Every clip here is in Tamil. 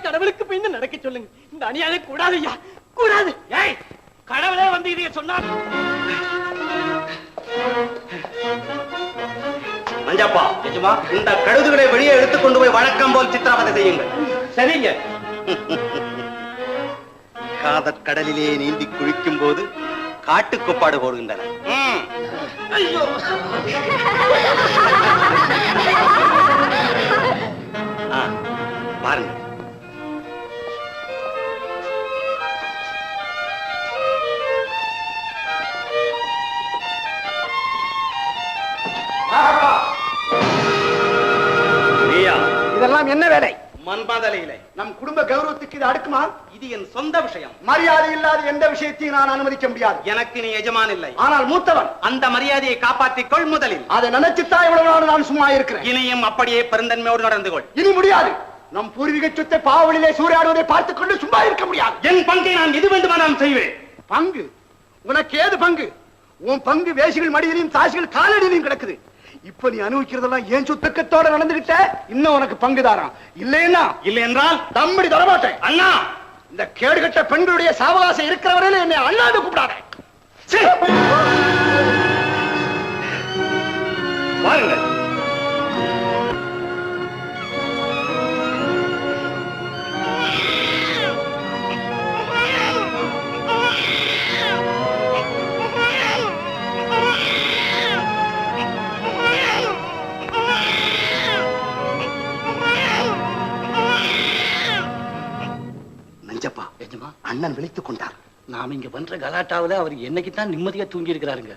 கடவுளுக்கு போய் நடக்க சொல்லுங்க. இந்த அநியாயம் கூடாது ஐயா, கூடாது. ஏய், கடவுளே வந்து இதைய சொன்னார். மஞ்சப்பா, இந்த கழுதுகளை வெளியே எடுத்துக் கொண்டு போய் வழக்கம் போல் சித்திரவதை செய்யுங்கள். சரிங்க. காதற் கடலிலே நீந்தி குளிக்கும் போது காட்டுக்கொப்பாடு போடுகின்றன. ஐயோ, பாருங்க. இதெல்லாம் என்ன வேலை? மண்பாதலையிலே நம் குடும்ப கௌரவத்துக்கு இது அடுக்குமா? இது என் சொந்த விஷயம். மரியாதை இல்லாத எந்த விஷயத்தையும் நான் அனுமதிக்க முடியாது. எனக்கு நீ எஜமான் இல்லை, ஆனால் மூத்தவன். அந்த மரியாதையை காப்பாற்றிக் கொள். முதலில் அதை நினைச்சுத்தான் இவ்வளவு நாள் நான் சும்மா இருக்கிறேன். இனியும் அப்படியே பெருந்தன்மையோடு நடந்து கொள். இனி முடியாது. நம் பூர்வீக சொத்தை பாவலிலே சூறையாடுவதை பார்த்துக் கொண்டு சும்மா இருக்க முடியாது. என் பங்கை நான் எது வேண்டுமானாலும் செய்வேன். பங்கு? உனக்கு ஏது பங்கு? உன் பங்கு வேசிகள் மடியிலையும் தாசிகள் காலடியிலையும் கிடக்குது. இப்ப நீ அனுபவிக்கிறதெல்லாம் ஏன் சுத்தக்கத்தோட நடந்துகிட்ட இன்னும் உனக்கு பங்குதாரம் இல்லைன்னா இல்லை என்றால் தம்படி தரமாட்டேன். அண்ணா, இந்த கேடுகட்ட பெண்களுடைய சாவகாசம் இருக்கிறவரையில என்னை அண்ணாந்து கூப்பிடாத. வாருங்கள். அண்ணன் விழித்துக் கொண்டார். நாம இங்க பண்ற கலாட்டாவில அவர் என்னைக்குத்தான் நிம்மதியா தூங்கி இருக்கிறாருங்க.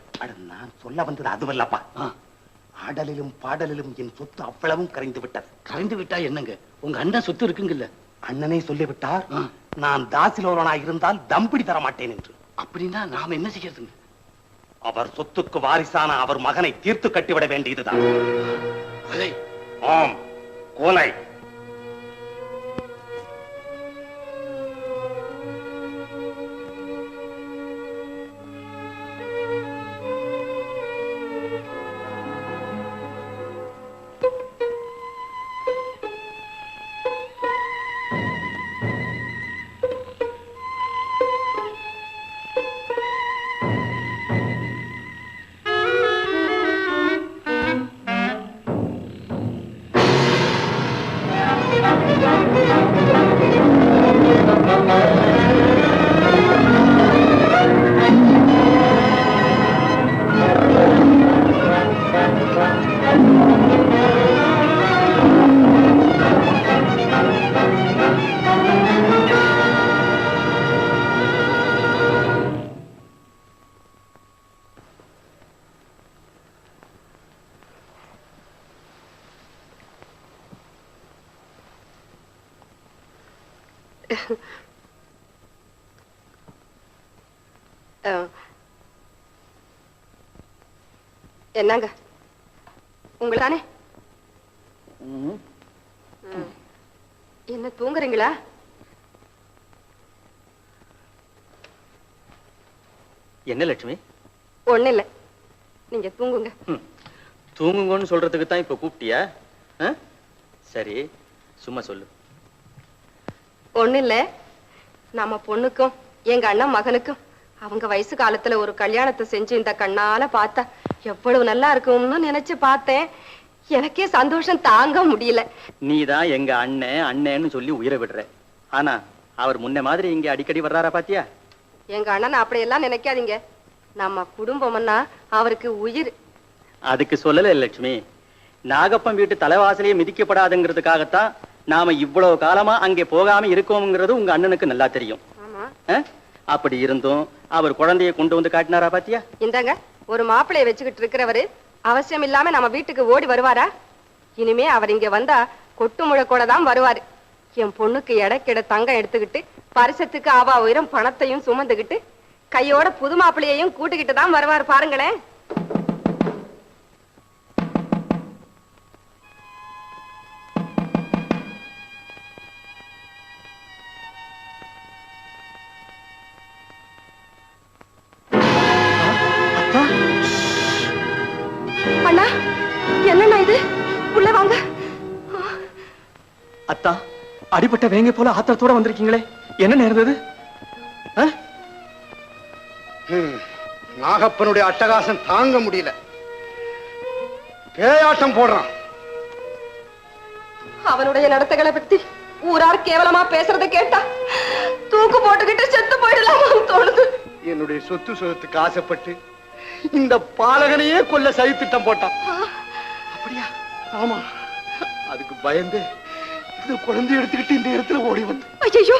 நான் சொல்ல வந்தது அதுவல்லப்பா. ஆடலிலும் பாடலிலும் என் சொத்து அவ்வளவும் கரைந்து விட்டது. கரைந்து விட்டா என்னங்க, உங்க அண்ணன் சொத்து இருக்குங்கல்ல. அண்ணனே சொல்லிவிட்டார், நான் தாசிலோரனாய் இருந்தால் தம்பிடி தர மாட்டேன் என்று. அப்படின்னா நாம என்ன செய்யறதுங்க? அவர் சொத்துக்கு வாரிசான அவர் மகனை தீர்த்து கட்டிவிட வேண்டியதுதான். கொலை? ஆம், கொலை. இருக்கட்டும். என்னங்க உங்களானே என்ன தூங்குறீங்களா? என்ன லட்சுமி? ஒண்ணு இல்ல, நீங்க தூங்குங்க. தூங்குங்கன்னு சொல்றதுக்கு தான் இப்ப கூப்பிட்டியா? சரி, சும்மா சொல்லு. ஒண்ணு இல்ல, நம்ம பொண்ணுக்கும் எங்க அண்ணன் மகனுக்கும் அவங்க வயசு காலத்துல ஒரு கல்யாணத்தை செஞ்சு இந்த கண்ணால பார்த்தா எவ்வளவு நல்லா இருக்கும்னு நினைச்சு பார்த்தேன். எனக்கே சந்தோஷம் தாங்க முடியல. நீதான் எங்க அண்ணன்னு சொல்லி உயிரை விடுற. ஆனா அவர் முன்ன மாதிரி இங்க அடிக்கடி வர்றாரா பாத்தியா? எங்க அண்ணன் அப்படியெல்லாம் நினைக்காதீங்க. நம்ம குடும்பம்னா அவருக்கு உயிர். அதுக்கு சொல்லல லட்சுமி. நாகப்பன் வீட்டு தலைவாசலையே மிதிக்கப்படாதுங்கிறதுக்காகத்தான் நாம இவ்வளவு காலமா அங்கே போகாம இருக்கோம்ங்கிறது உங்க அண்ணனுக்கு நல்லா தெரியும். அப்படி இருந்தும் அவர் குழந்தைய கொண்டு வந்து காட்டினாரா பாத்தியா? இந்தாங்க, ஒரு மாப்பிளைய வச்சுக்கிட்டு இருக்கிறவரு அவசியம் இல்லாம நம்ம வீட்டுக்கு ஓடி வருவாரா? இனிமே அவர் இங்க வந்தா கொட்டு முழக்கோட தான் வருவாரு. என் பொண்ணுக்கு எடைக்கிட தங்கம் எடுத்துக்கிட்டு பரிசத்துக்கு அவா உயரம் பணத்தையும் சுமந்துகிட்டு கையோட புது மாப்பிள்ளையையும் கூட்டிக்கிட்டு தான் வருவாரு. பாருங்களேன். அண்ணா, என்னண்ணா இது? உள்ள வாங்க. அத்தா, அடிபட்ட வேங்க போல ஆத்திரத்தோட வந்திருக்கீங்களே, என்ன நேர்ந்தது? நாகப்பனுடைய அட்டகாசம் தாங்க முடியல. பேயாட்டம் போடுறான். அவனுடைய நடத்தைகளை பத்தி ஊரார் கேவலமா பேசுறதை கேட்டா தூக்கு போட்டுக்கிட்டு செத்து போயிடலாமான்னு தோணுது. என்னுடைய சொத்து சொத்துக்கு ஆசைப்பட்டு இந்த பாலகனையே கொல்ல சதி திட்டம் போட்டான். அப்படியா? ஆமா. அதுக்கு பயந்து இந்த குழந்தை எடுத்துக்கிட்டு இந்த இடத்துல ஓடி வந்து, ஐயோ,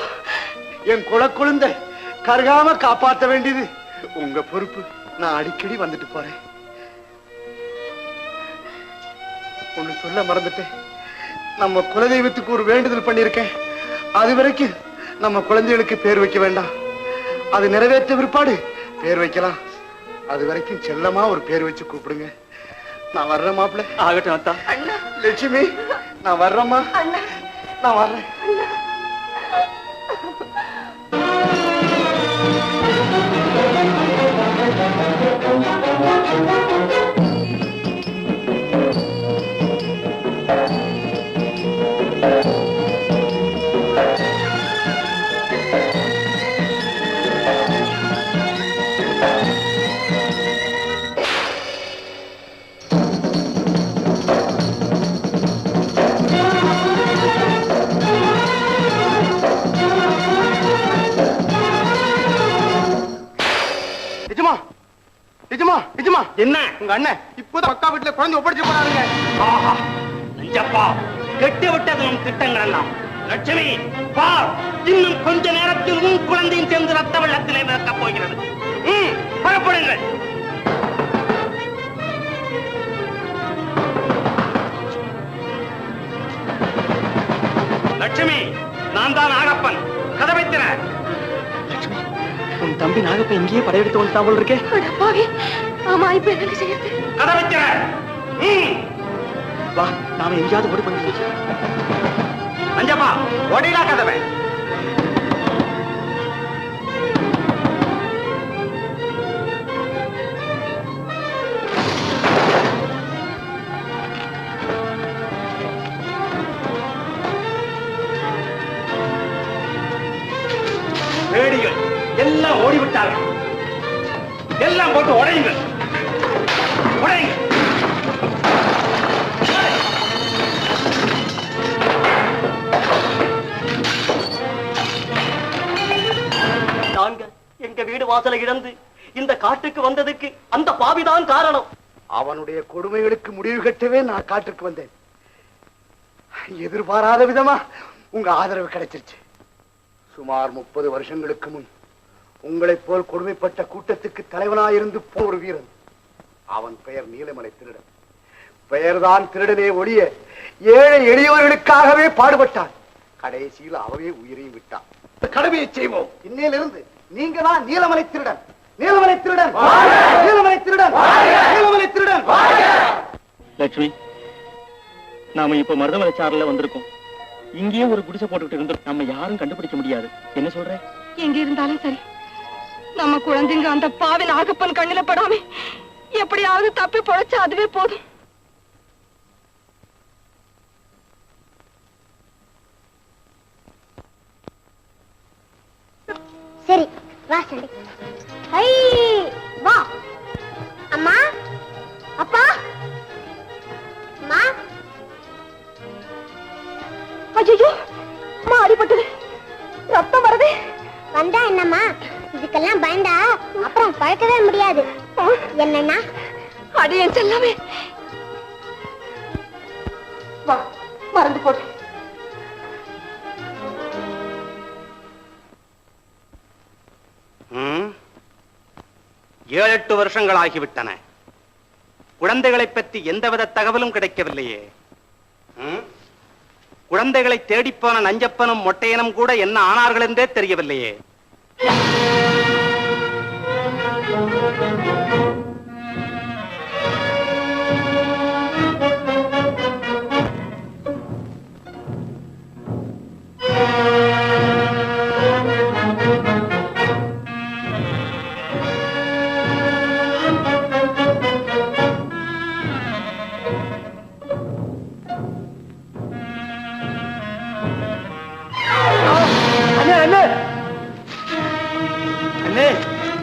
என் குழந்தை கருகாம காப்பாற்ற வேண்டியது உங்க பொறுப்பு. நான் அடிக்கடி வந்துட்டு போறேன். ஒண்ணு சொல்ல மறந்துட்டேன். நம்ம குலதெய்வத்துக்கு ஒரு வேண்டுதல் பண்ணிருக்கேன். அது வரைக்கும் நம்ம குழந்தைகளுக்கு பேர் வைக்க வேண்டாம். அது நிறைவேற்ற விற்பாடு பேர் வைக்கலாம். அது வரைக்கும் செல்லமா ஒரு பேர் வச்சு கூப்பிடுங்க. நான் வர்றேன் மாப்பிள்ள. ஆகட்டும் அத்தா. லட்சுமி, நான் வர்றேம்மா. நான் வர்றேன். என்ன உங்க அண்ணன் இப்போதான் அக்கா வீட்டுல குழந்தை ஒப்படைச்சு போறாங்க. கெட்டு விட்டது நம் திட்டங்கள் எல்லாம். லட்சுமி, பார், இன்னும் கொஞ்ச நேரத்தில் உன் குழந்தையும் சேர்ந்து ரத்த வெள்ளத்திலே மிதக்கப் போகிறது. புறப்படுங்கள். லட்சுமி, நான் தான் நாகப்பன். கதவை திற. லட்சுமி, உன் தம்பி நாகப்பன் இங்கேயே படையெடுத்து வந்துட்டான் போல இருக்கே. ஆமா, இப்ப என்ன செய்யறது? கதவை திற. வா, நாம எங்கேயாவது ஓடி போயிடலாம். அஞ்சப்பா, ஓடிடா கதவை. வேடிகள் எல்லாம் ஓடிவிட்டார்கள். எல்லாம் போட்டு உடையுங்கள். உடையுங்கள். நாங்க எங்க வீடு வாசலை இழந்து இந்த காட்டுக்கு வந்ததுக்கு அந்த பாவிதான் காரணம். அவனுடைய கொடுமைகளுக்கு முடிவு கட்டவே நான் காட்டுக்கு வந்தேன். எதிர்பாராத விதமா உங்க ஆதரவு கிடைச்சிருச்சு. சுமார் 30 வருஷங்களுக்கு முன் உங்களைப் போல் கொடுமைப்பட்ட கூட்டத்துக்கு தலைவனாயிருந்து போர் வீரன். அவன் பெயர் நீலமலை திருடன். பெயர்தான் திருடனே ஒழிய ஏழை எளியவர்களுக்காகவே பாடுபட்டான். கடைசியில் அவவே உயிரையும் விட்டான். கடமையை செய்வோம். இன்னையிலிருந்து நீங்க தான் நீலமலை திருடன். நீலமலை திருடன், நீலமலை திருடன், நீலமலை திருடன். லட்சுமி, நாம இப்ப மருதமலை சாரல வந்திருக்கோம். இங்கேயே ஒரு குடிசை போட்டுக்கிட்டு இருந்தோம். நம்ம யாரும் கண்டுபிடிக்க முடியாது. என்ன சொல்ற? எங்க இருந்தாலும் சரி, நம்ம குழந்தைங்க அந்த பாவின் ஆகப்பன் கண்ணில படாம எப்படியாவது தப்பி பொழைச்சா அதுவே போதும். சரி வா சண்டி. ஹை வா. அம்மா, அப்பா, அம்மா. ஐயோ, அம்மா அடிபட்டது, ரத்தம் வருது. வந்தா என்னம்மா, இதுக்கெல்லாம் பயந்தா அப்புறம் பழக்கவே முடியாது. என்னன்னா அடியே செல்லாமே, வா மறந்து போட்டு. 7-8 வருஷங்கள் ஆகிவிட்டன. குழந்தைகளை பற்றி எந்தவித தகவலும் கிடைக்கவில்லையே. குழந்தைகளை தேடிப்போன நஞ்சப்பனும் மொட்டையனும் கூட என்ன ஆனார்கள் என்றே தெரியவில்லையே.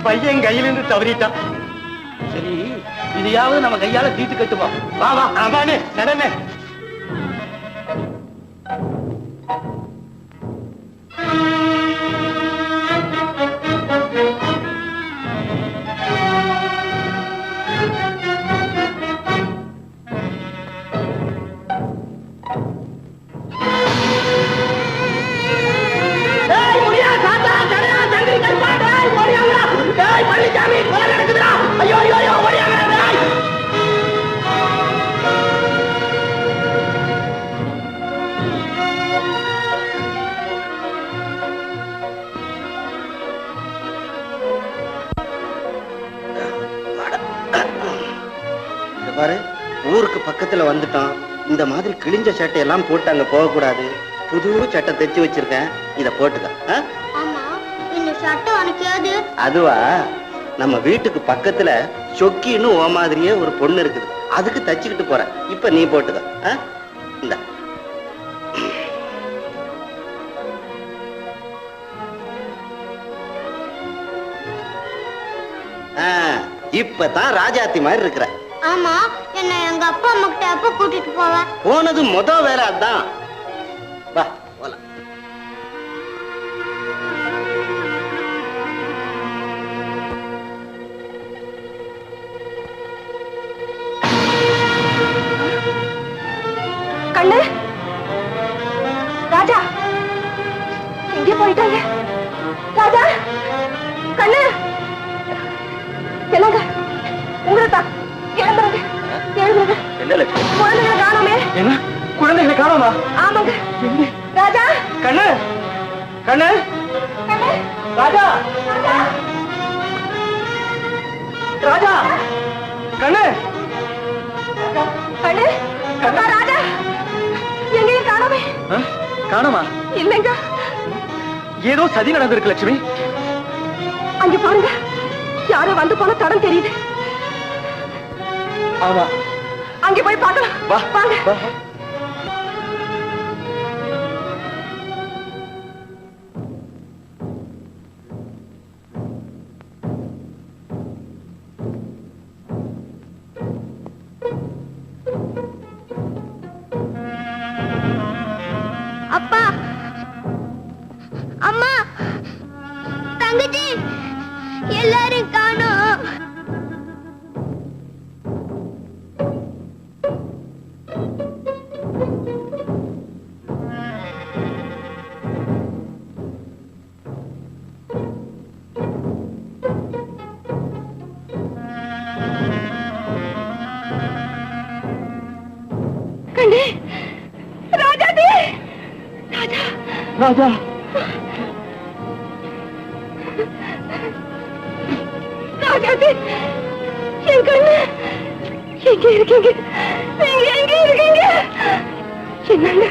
பையன் கையிலிருந்து தவறிட்டான். சரி, இதையாவது நம்ம கையால தீட்டு கட்டுமா? வா வா, அதானே நடனே. பாரு, ஊருக்கு பக்கத்துல வந்துட்டோம். இந்த மாதிரி கிழிஞ்ச சட்டை எல்லாம் போட்டு அங்க போக கூடாது. புது சட்டை தைச்சு வச்சிருக்கேன், இத போட்டுக்க. ஆமா, இந்த சட்டை உனக்கு ஏது? அதுவா, நம்ம வீட்டுக்கு பக்கத்துல சொக்கின்னு ஓ மாதிரியே ஒரு பொண்ணு இருக்குது, அதுக்கு தச்சுக்கிட்டு போறேன். இப்ப நீ போட்டுக்க. இந்த இப்பதான் ராஜாத்தி மாதிரி இருக்கிற. ஆமா, என்ன எங்க அப்பா அம்மா கிட்ட எப்ப கூட்டிட்டு போவேன்? போனது முத வேலை அதான். வா போலாம். கண்ணு, ராஜா எங்கே போயிட்டாங்க? ராஜா, கண்ணு, என்னங்க உங்களை தான். எழுந்துருங்க, எழுந்துருங்க. என்ன லட்சுமி? குழந்தைகளை காணோமே. என்ன குழந்தைகளை காணோமா? ஆமாங்க. ராஜா, கண்ணு, கண்ணு, கண்ணு, ராஜா, ராஜா, ராஜா, கண்ணு, கண்ணு, அப்பா ராஜா எங்கேயும் காணோமே. காணோமா? இல்லைங்க. ஏதோ சதி நடந்திருக்கு லட்சுமி. அங்க பாருங்க, யாரோ வந்து போன தடம் தெரியுது. ஆமா, அங்கே போய் பார்க்கலாம். வா வாங்க. வா. அப்பா, அம்மா, தங்கச்சி எல்லாரும் காணோம். கண்ணே, ராஜாதி, ராஜா, ராஜா, ராஜாத்தி என் கண்ணு எங்க இருக்கீங்க? நீங்க எங்க இருக்கீங்க? என்னங்க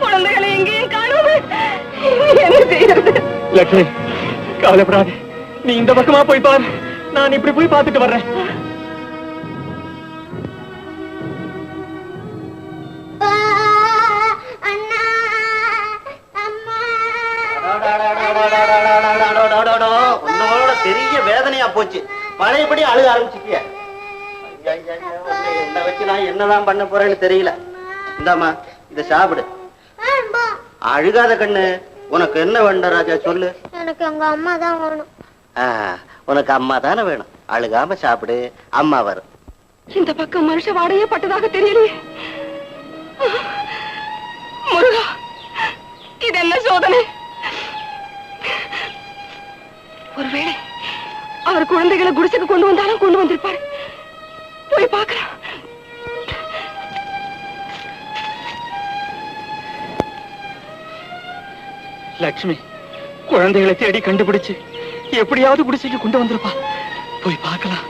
குழந்தைகளை எங்கேயும் காணாம என்ன செய்யறது? லட்சுமி கவலைப்படாது, நீ இந்த பக்கமா போய் பாரு, நான் இப்படி போய் பார்த்துட்டு வர்றேன். உன்னோட பெரிய வேதனையா போச்சு. பழையபடி அழுக ஆரம்பிச்சிட்டிய. என்ன வச்சு நான் என்னதான் பண்ண போறேன்னு தெரியல. இந்தாமா இத சாப்பிடு. அழுகாத கண்ணு. உனக்கு என்ன வேண்டாம் ராஜா சொல்லு. எனக்கு எங்க அம்மா தான் வேணும். உனக்கு அம்மா தானே வேணும். அழுகாம சாப்பிடு, அம்மா வரும். இந்த பக்கம் மனுஷ வாடையே பட்டதாக தெரியலையே. முருகா, இது என்ன சோதனை? ஒருவேளை அவர் குழந்தைகளை குடிசைக்கு கொண்டு வந்தாலும் கொண்டு வந்திருப்பாரு. போய் பார்க்கலாம். லட்சுமி குழந்தைகளை தேடி கண்டுபிடிச்சு எப்படியாவது குடிசைக்கு கொண்டு வந்திருப்பா. போய் பார்க்கலாம்.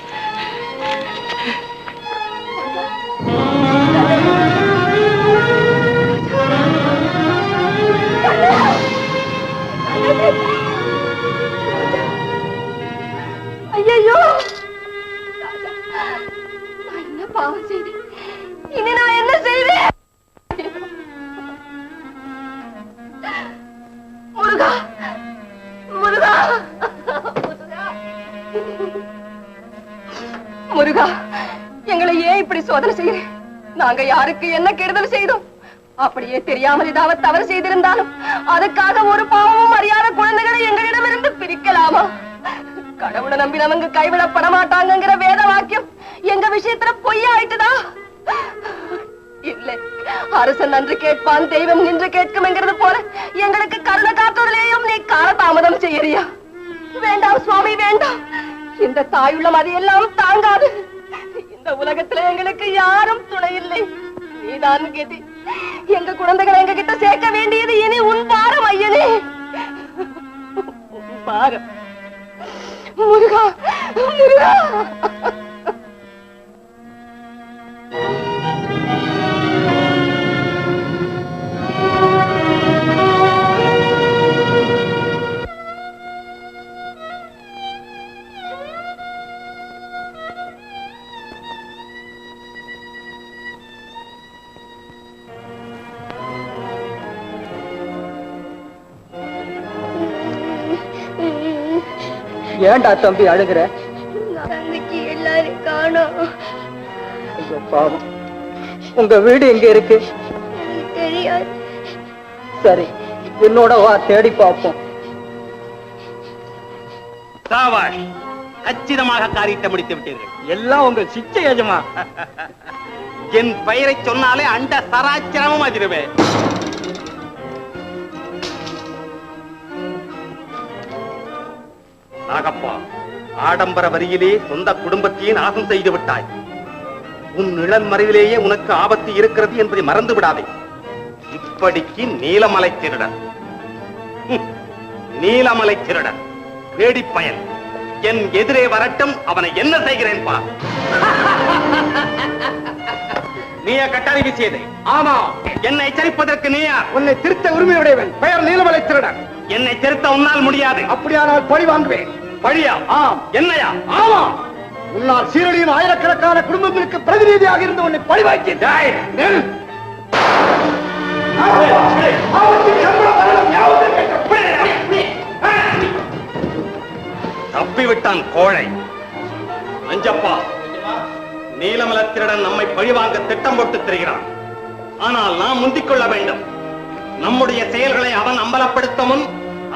ஐயோ, நான் என்ன பாவம் செய்தேன்? இனி நான் என்ன செய்வேன்? முருகா, முருகா, முருகா, எங்களை ஏன் இப்படி சோதனை செய்யறேன்? நாங்க யாருக்கு என்ன கெடுதல் செய்தோம்? அப்படியே தெரியாமல் ஏதாவது தவறு செய்திருந்தாலும் அதுக்காக ஒரு பாவமும் அறியாத குழந்தைகளை எங்களிடமிருந்து பிரிக்கலாமா? கடவுளை நம்பினவங்க கைவிடப்பட மாட்டாங்கிற வேத வாக்கியம் எங்க விஷயத்துல பொய்யாயிட்டுதா? இல்லை, அரசன் நன்று கேட்பான், தெய்வம் நின்று கேட்கும்ங்கிறது போல எங்களுக்கு கருணை காட்டுவதிலேயும் நீ காலதாமதம் செய்யறியா? வேண்டாம் சுவாமி, வேண்டாம். இந்த தாயுள்ளம் அதையெல்லாம் தாங்காது. இந்த உலகத்துல எங்களுக்கு யாரும் துணை இல்லை. நீதான் கதி. எங்க குழந்தைகளை எங்க கிட்ட சேர்க்க வேண்டியது இனி உன் பாரம் ஐயனே, உன் பாரம். முருகா, முருகா. ஏன்டா தம்பி அழுகிற? தங்கச்சி எல்லாரும் காணோம். ஐயோ பாவம். உங்க வீடு எங்க இருக்கு? எனக்கு தெரியாது. சரி, என்னோட வா, தேடி பார்ப்போம். சாவாஷ், கச்சிதமாக காரியத்தை முடித்து விட்டீர்கள். எல்லாம் உங்க சிச்சை எஜமா. என் பெயரை சொன்னாலே அண்ட சராச்சரமும் அதிருவேன். நாகப்பா, ஆடம்பர வரியிலே சொந்த குடும்பத்தையே நாசம் செய்து விட்டாய். உன் நிழல் மறைவிலேயே உனக்கு ஆபத்து இருக்கிறது என்பதை மறந்து விடாதே. இப்படிக்கு நீலமலை திருடன், நீலமலை திருடன், வேடிப்பயன் என் எதிரே வரட்டும், அவனை என்ன செய்கிறேன் பா. நீயா கட்டாரி வீசியது? ஆமா. என்னை எச்சரிப்பதற்கு நீயா? உன்னை திருத்த உரிமையுடையவன். பெயர் நீலமலை திருடன். என்னை திருத்த உன்னால் முடியாது. அப்படியானால் பழி வாங்குவேன். பழியா? ஆம். என்னையா? ஆமா, உன்னால் சீரழியும் ஆயிரக்கணக்கான குடும்பங்களுக்கு பிரதிநிதியாக இருந்து உன்னை பழி வாங்கினேன். தப்பிவிட்டான் கோழை. அஞ்சப்பா, நீலமலத்திரடன் நம்மை பழிவாங்க திட்டம் போட்டு திரிகிறான். ஆனால் நாம் முந்திக் கொள்ள வேண்டும். நம்முடைய செயல்களை அவன் அம்பலப்படுத்த முன்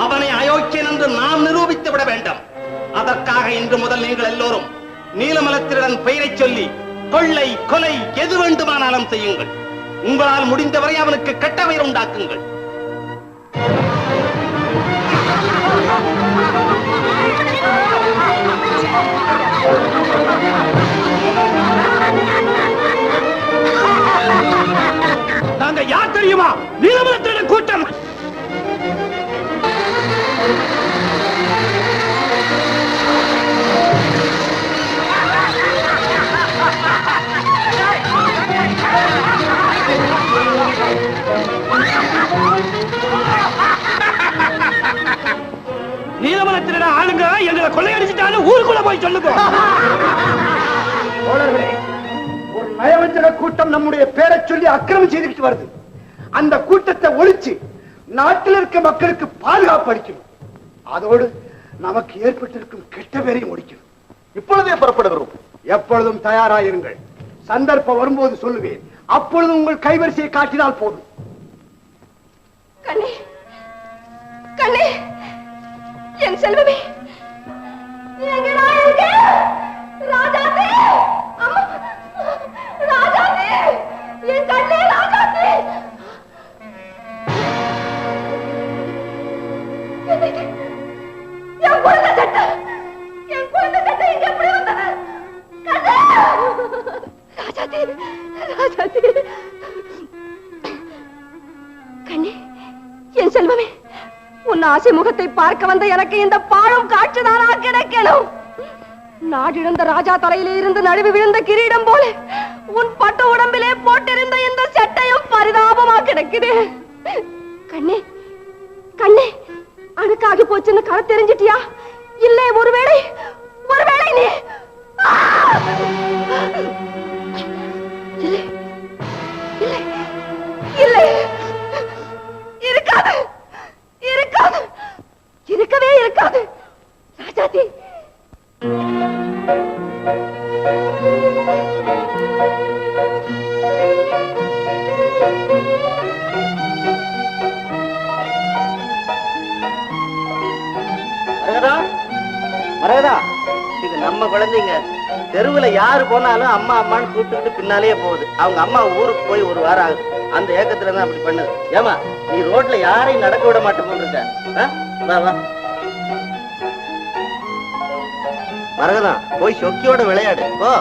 அவனை அயோக்கியன் என்று நாம் நிரூபித்து விட வேண்டும். அதற்காக இன்று முதல் நீங்கள் எல்லோரும் நீலமலத்திரடன் பெயரை சொல்லி கொள்ளை, கொலை எது வேண்டுமானாலும் செய்யுங்கள். உங்களால் முடிந்தவரை அவனுக்கு கெட்ட பெயர் உண்டாக்குங்கள். நாங்க யார் தெரியுமா? நீலமலத்திரடன் கூட்டம். சொல்லுங்க. தோழர்களே, ஒரு நயவஞ்சக கூட்டம் நம்முடைய பேரை சொல்லி அக்கிரமம் செய்துட்டு வருது. அந்த கூட்டத்தை ஒழிச்சு நாட்டில் இருக்க மக்களுக்கு பாதுகாப்பு அளிக்கணும். அதோடு நமக்கு ஏற்பட்டிருக்கும் கெட்ட பேரையும் முடிக்கணும். இப்பொழுதே புறப்படுகிறோம். எப்பொழுதும் தயாராயிருங்கள். சந்தர்ப்பம் வரும்போது சொல்லுவேன். அப்பொழுது உங்கள் கைவரிசையை காட்டினால் போதும். கண்ணே, கண்ணே, என் செல்வமே, எங்கடா இருக்க? ராஜாத்தே, அம்மா, ராஜாத்தே, என் கண்ணே, ராஜாத்தே. என் குழந்தை சட்டை, என் குழந்தை சட்டை இங்க எப்படி வந்தது? கண்ணே, ராஜாத்தே, ராஜாத்தே. கண்ணே, என் செல்வமே, உன் ஆசை முகத்தை பார்க்க வந்த எனக்கு இந்த பாழும் காட்சிதானா கிடைக்கணும்? நாடிழந்த ராஜா தலையிலே இருந்து நழுவி விழுந்த கிரீடம் போல உன் பட்டு உடம்பிலே போட்டிருந்த இந்த சட்டையும் பரிதாபமா கிடக்குது. கண்ணே, கண்ணே, அழுக்காகி போச்சுன்னு கரை தெரிஞ்சிட்டியா? இல்லை, ஒருவேளை நீ இல்லை, இல்லை, இல்லை, இருக்காது, இருக்காது, இருக்கவே இருக்காது. ராஜாத்தி, மரகதா, மரகதா, இது நம்ம குழந்தைங்க. தெருவுல யாரு போனாலும் அம்மா அம்மான்னு கூப்பிட்டுக்கிட்டு பின்னாலேயே போகுது. அவங்க அம்மா ஊருக்கு போய் ஒரு வாரம் ஆகுது. அந்த ஏக்கத்துல தான் அப்படி பண்ணுது. ஏமா, நீ ரோட்ல யாரையும் நடக்க விட மாட்டேன்னு இருக்க? வா வா மரகதா, போய் சொக்கியோட விளையாடு. போ.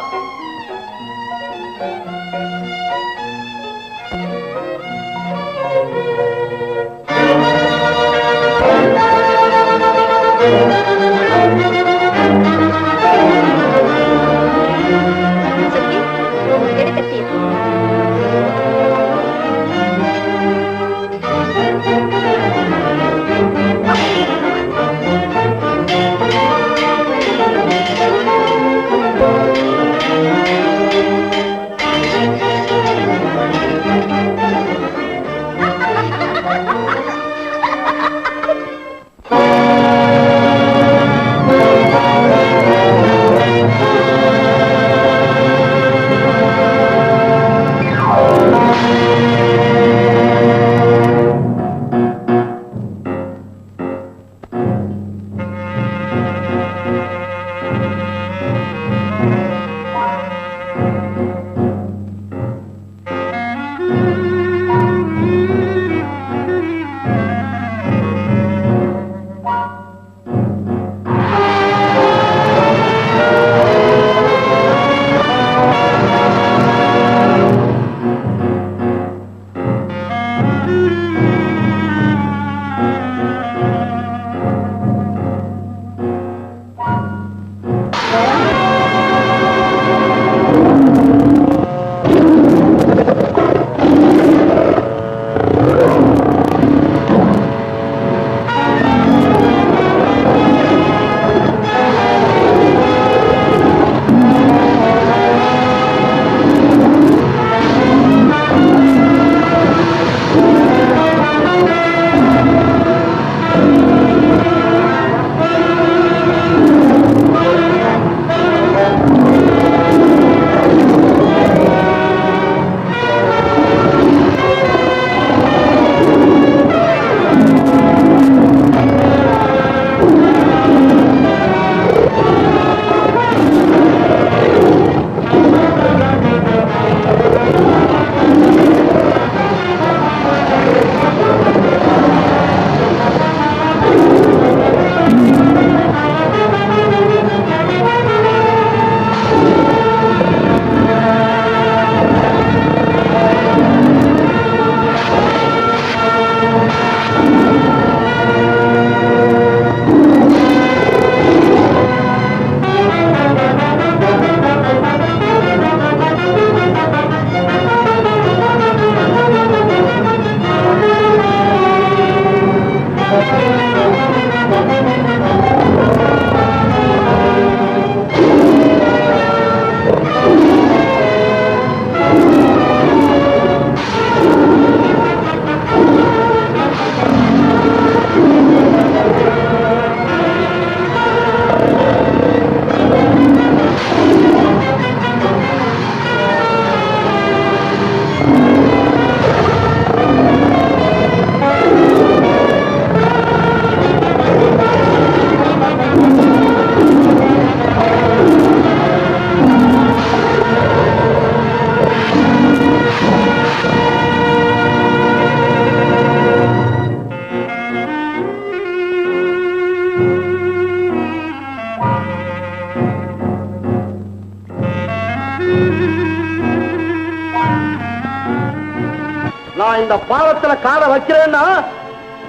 நான் இந்த பாவத்துல காலை வைக்கிறேன்னா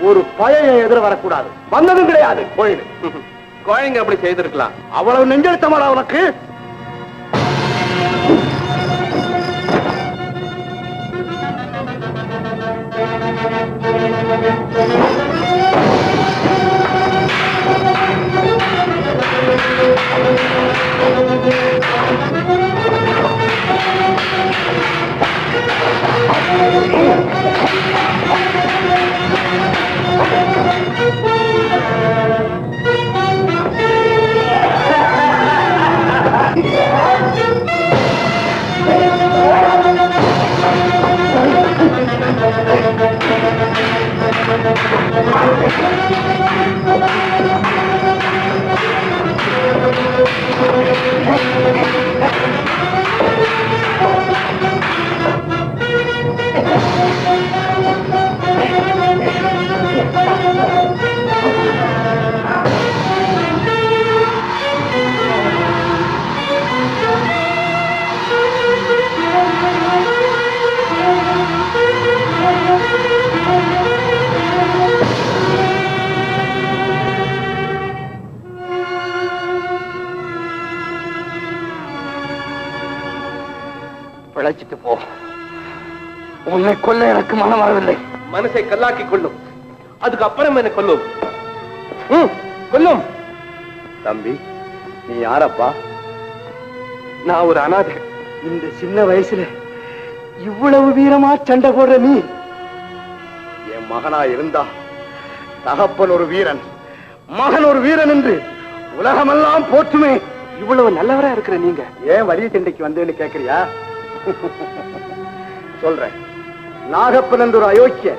ஒரு பையன் எதிர வரக்கூடாது. வந்ததும் கிடையாது. போயிடு. கோழைங்க அப்படி செய்திருக்கலாம். அவ்வளவு நெஞ்செழுத்தமாடா உனக்கு? பிழைச்சிட்டு போ. உன்னை கொல்ல எனக்கு மனம் வரவில்லை. மனசை கல்லாக்கி கொள்ளும். அதுக்கு அப்புறம் என்ன கொல்லும். கொல்லும். தம்பி, நீ யாரப்பா? நான் ஒரு அனாதை. இந்த சின்ன வயசுல இவ்வளவு வீரமா சண்டை போடுற நீ என் மகனா இருந்தா, தகப்பன் ஒரு வீரன், மகன் ஒரு வீரன் என்று உலகமெல்லாம் போற்றுமே. இவ்வளவு நல்லவரா இருக்கிற நீங்க ஏன் வலிய சண்டைக்கு வந்தேன்னு கேக்குறியா? சொல்றேன். நாகப்பன் என்ற ஒரு அயோக்கிய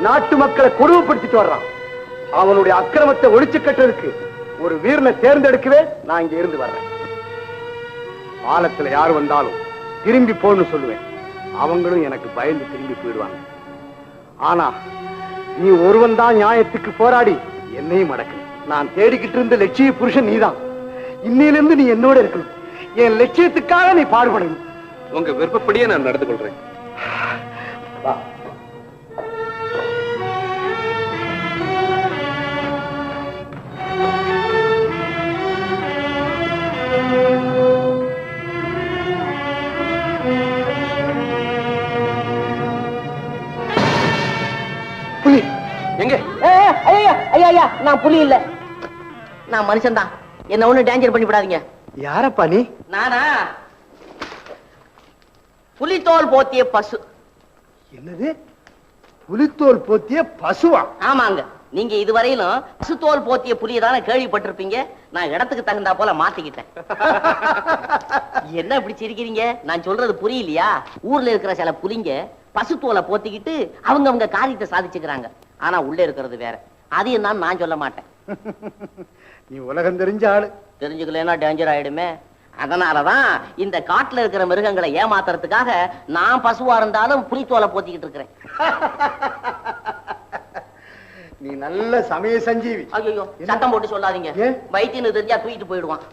நாட்டு மக்களை கொடுமைப்படுத்திட்டு வர்றான். அவனுடைய அக்கிரமத்தை ஒழிச்சு கட்டுறதுக்கு ஒரு வீரனை தேர்ந்தெடுக்கவே நான் இங்க இருந்து வர்றேன். பாலத்துல யார் வந்தாலும் திரும்பி போன்னு சொல்லுவேன். அவங்களும் எனக்கு பயந்து திரும்பி போயிடுவாங்க. ஆனா நீ ஒருவன் தான் நியாயத்துக்கு போராடி என்னையும் அடக்கணும். நான் தேடிக்கிட்டு இருந்த லட்சிய புருஷன் நீதான். இன்னிலிருந்து நீ என்னோட இருக்கணும். என் லட்சியத்துக்காக நீ பாடுபடணும். உங்க விருப்பப்படியே நான் நடந்து கொள்றேன். வா. புலி எங்க? ஐயா ஐயா ஐயா, நான் புலி இல்ல, நான் மனுஷன் தான். என்ன ஒண்ணு டேஞ்சர் பண்ணி விடாதீங்க. யாரப்பா நீ? நானா புலித்தோல் போத்திய பசு. என்னது? புலித்தோல் போத்திய பசுவா? ஆமாங்க. நீங்க இதுவரையிலும் பசுத்தோல் போத்திய புலியை தானே கேள்விப்பட்டிருப்பீங்க. நான் இடத்துக்கு தகுந்தா போல மாத்திக்கிட்டேன். என்ன இப்படி சிரிக்கிறீங்க? நான் சொல்றது புரியலையா? ஊர்ல இருக்கிற சில புலிங்க பசுத்தோலை போத்திக்கிட்டு அவங்க காரியத்தை சாதிச்சுக்கிறாங்க. ஆனா உள்ள இருக்கிறது வேற. அது என்னன்னு நான் சொல்ல மாட்டேன். நீ உலகம் தெரிஞ்ச ஆளு. தெரிஞ்சுக்கலன்னா டேஞ்சர் ஆயிடுமே. அதனாலதான் இந்த காட்டுல இருக்கிற மிருகங்களை ஏமாத்துறதுக்காக நான் பசுவா இருந்தாலும் புலித்தோலை போத்திக்கிட்டு இருக்கிறேன். நீ நல்ல சமய சஞ்சீவி. ஐயோ, சத்தம் போட்டு சொல்லாதீங்க. வைத்தியன்னு தெரிஞ்சா தூக்கிட்டு போயிடுவான்.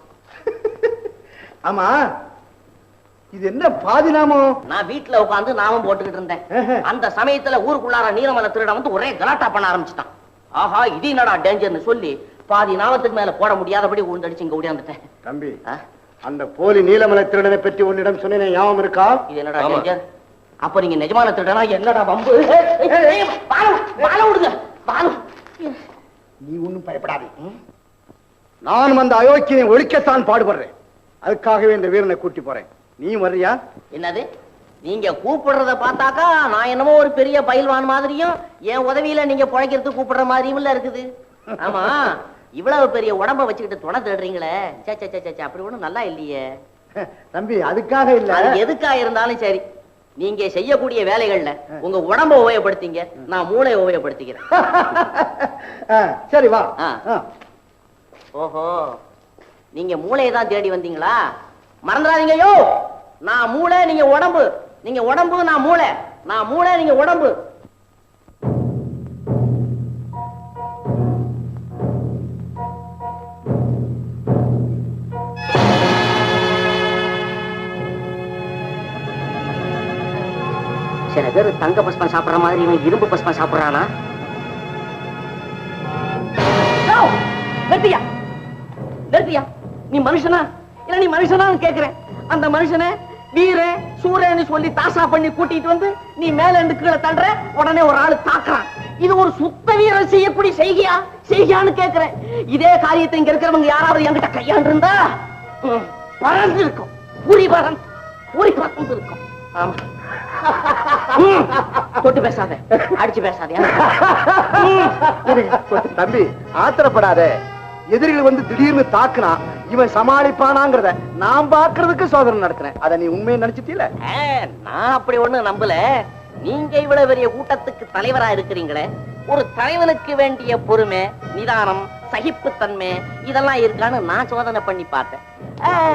ஆமா, இது என்ன பாதி நாமம்? நான் வீட்டுல உட்காந்து நாமம் போட்டுக்கிட்டு இருந்தேன். அந்த சமயத்துல ஊருக்குள்ளார நீலமலை திருடம் வந்து ஒரே கலாட்டா பண்ண ஆரம்பிச்சுட்டான். ஆஹா, இது என்னடா டேஞ்சர்னு சொல்லி பாதி நாமத்துக்கு மேல போட முடியாதபடி உழுந்தடிச்சு இங்க ஓடியாந்துட்டேன். தம்பி, அந்த போலி நீலமலை திருடனை பற்றி உன்னிடம் சொன்னேன், ஞாபகம் இருக்கா? இது என்னடா டேஞ்சர்? அப்ப நீங்க நிஜமான திருடனா? என்னடா வம்பு? வாழ விடுங்க. நீ ஒண்ணும் பயப்படாதே. நானும் அந்த அயோக்கியை ஒழிக்கத்தான் பாடுபடுறேன். அதுக்காகவே இந்த வீரனை கூட்டி போறேன். நீ வர்றியா? என்னது? நீங்க கூப்பிடுறத பார்த்தாக்கா நான் என்னமோ ஒரு பெரிய பயில்வான் மாதிரியும் என் உதவியில நீங்க பிழைக்கிறதுக்கு கூப்பிடுற மாதிரியும் இல்ல இருக்குது. ஆமா, இவ்வளவு பெரிய உடம்ப வச்சுக்கிட்டு துணை தேடுறீங்களே, அப்படி ஒண்ணும் நல்லா இல்லையே. தம்பி, அதுக்காக இல்ல. அது எதுக்கா இருந்தாலும் சரி, நீங்க செய்யக்கூடிய வேலைகள்ல உங்க உடம்ப உபயோகப்படுத்திங்க, நான் மூளையை உபயோகப்படுத்திக்கிறேன். சரி, வா. ஓஹோ, நீங்க மூளையை தான் தேடி வந்தீங்களா? மறந்துடாதீங்க. யோ, நான் மூளை, நீங்க உடம்பு. நீங்க உடம்பு, நான் மூளை. நான் மூளை, நீங்க உடம்பு. சில பேர் தங்க பஸ்பம் சாப்பிடுற மாதிரி இவன் இரும்பு பஸ்பம் சாப்பிடுறானா? நிறுத்தியா நிறுத்தியா, நீ மனுஷனா இல்ல நீ மனுஷனான்னு கேக்குறேன். அந்த மனுஷனை வீர சூரன்னு சொல்லி தாசா பண்ணி கூட்டிட்டு வந்து நீ மேல இருந்து கீழே தள்ளுற, உடனே ஒரு ஆளு தாக்குறான். இது ஒரு சுத்த வீரன் செய்யக்கூடிய செய்கியான்னு கேக்குறேன். இதே காரியத்தை இங்க இருக்கிறவங்க யாராவது என்கிட்ட கையாண்டு இருந்தா பறந்து இருக்கும், புரி பறந்து இருக்கும். ஆமா, தொட்டு பேசாத, அடிச்சு பேசாதே. தம்பி ஆத்திரப்படாத. எதிரிகள் வந்து திடீர்னு தாக்குனா இவன் சமாளிப்பானாங்கிறத நான் பாக்குறதுக்கு சோதனை நடத்துறேன். அத நீ உண்மையை நினைச்சிட்டீல? நான் அப்படி ஒண்ணு நம்பல. நீங்க இவ்வளவு பெரிய கூட்டத்துக்கு தலைவரா இருக்கிறீங்களே, ஒரு தலைவனுக்கு வேண்டிய பொறுமை, நிதானம், சகிப்புத்தன்மை இதெல்லாம் இருக்கான்னு நான் சோதனை பண்ணி பார்த்தேன்.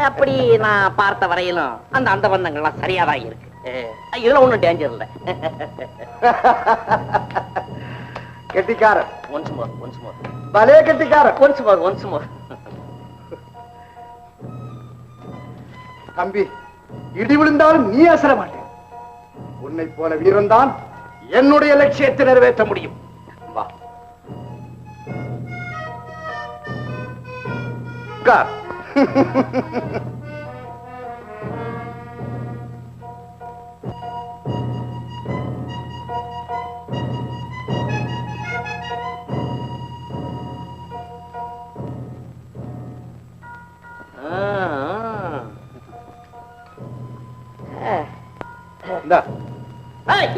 அப்படி நான் பார்த்த வரையிலும் அந்த அந்த பந்தங்கள்லாம் சரியாதான் இருக்கு. இதுல ஒண்ணும் டேஞ்சர் இல்ல. கெட்டிக்காரன். ஒன்ஸ் மோர் பலே கெட்டிக்காரன். Once more. தம்பி, இடி விழுந்தாலும் நீ அசர மாட்டேன். உன்னை போல வீரன் தான் என்னுடைய லட்சியத்தை நிறைவேற்ற முடியும். வா.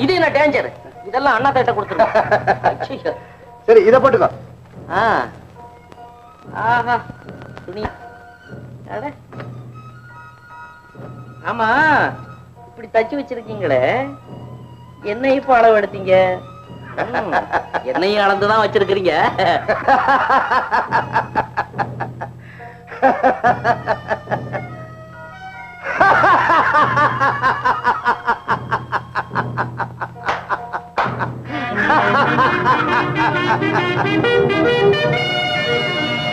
இது என்ன டேஞ்சர்? இதெல்லாம் அண்ணா கிட்ட கொடுத்துருங்க. சரி, இத போட்டுக்கோ. ஆஹா, துணி. ஆமா, இப்படி தச்சு வச்சிருக்கீங்களே, என்ன இப்ப அளவு எடுத்தீங்க? என்னையும் அளந்துதான் வச்சிருக்கிறீங்க.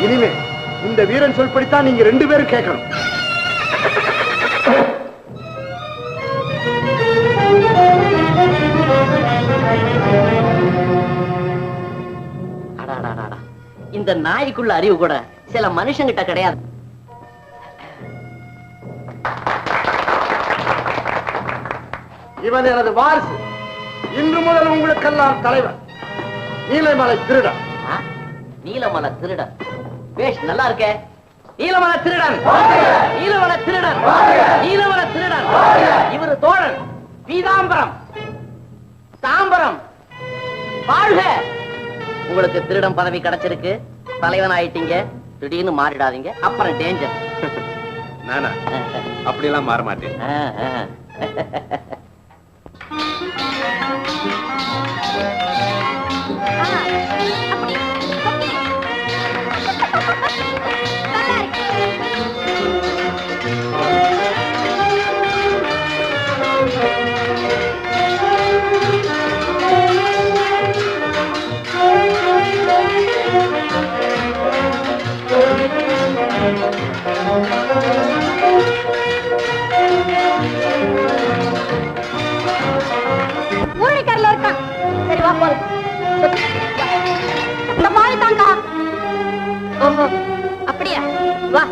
இனிமே இந்த வீரன் சொல்படித்தான் நீங்க 2 பேரும் கேட்கணும். இந்த நாய்க்குள்ள அறிவு கூட சில மனுஷங்கிட்ட கிடையாது. இவன் எனது வாரிசு. இன்று முதல் உங்களுக்கெல்லாம் தலைவர். நீலமலை திருடன். நீலமலை திருடன் பேஷ் நல்லா இருக்கே. நீலமலை திருடன், நீலமலை திருடன், நீலமலை திருடன். இவரு தோழன் பீதாம்பரம் தாம்பரம். வாழ்க. உங்களுக்கு திருடன் பதவி கிடைச்சிருக்கு, தலைவன் ஆயிட்டீங்க. திடீர்னு மாறிடாதீங்க, அப்புறம் டேஞ்சர். நானா அப்படியெல்லாம் மாற மாட்டேன். ஊழிக்கரில் இருக்கான். சரி வா போல. இந்த பால் தாங்க. ஓஹோ, அப்படியா? வா.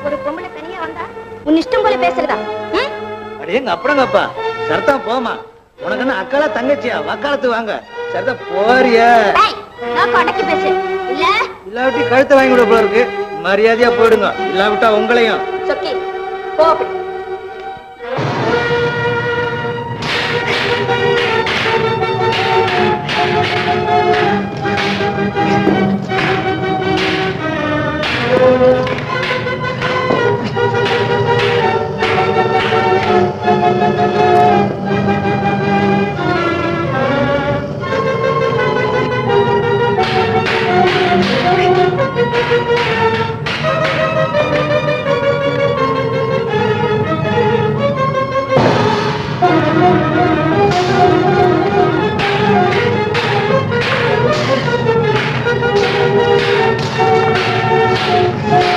ஒரு பொம்பளை தனியா வந்தா உன் இஷ்டம் போல பேசுறதா? அடேங்க அப்புறங்கப்பா, சரிதான் போமா. உனக்கு என்ன அக்காலா தங்கச்சியா? வக்காலத்து வாங்க. சரிதான் போறியா? நான் அடக்கி பேசு. இல்ல இல்லாவிட்டி கழுத்தை வாங்கி விட போல இருக்கு. மரியாதையா போயிடுங்க, இல்லாவிட்டா உங்களையும். சொக்கி போ. Thank you.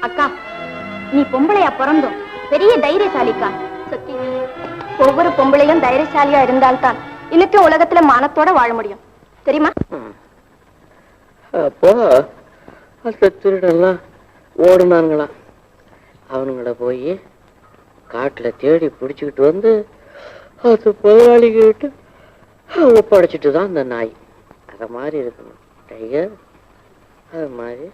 அக்கா, நீ பொம்பளையா பிறந்தோம் பெரிய தைரியசாலிக்கா. சத்தி, ஒவ்வொரு பொம்பளையும் தைரியசாலியா இருந்தால்தான் இன்னைக்கு உலகத்துல மானத்தோட வாழ முடியும், தெரியுமா? அப்போ அந்த திருடெல்லாம் ஓடுனாங்களா? அவனுங்கள போய் காட்டுல தேடி பிடிச்சுக்கிட்டு வந்து அது முதலாளிகிட்டு ஒப்படைச்சிட்டு தான் அந்த நாய். அத மாதிரி இருக்கணும் டைகர், அது மாதிரி.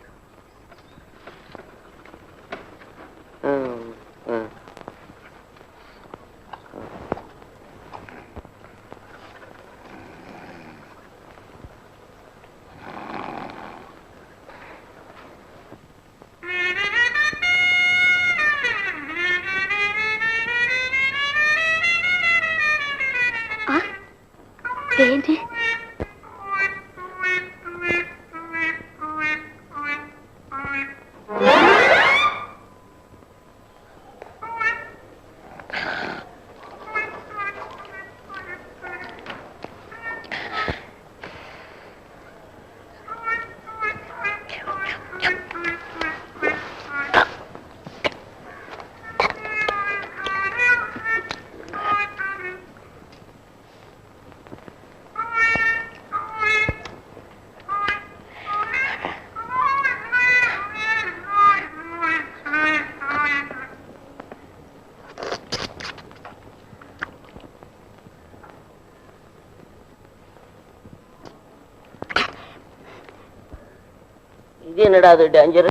இது என்னடா அது டேஞ்சர்?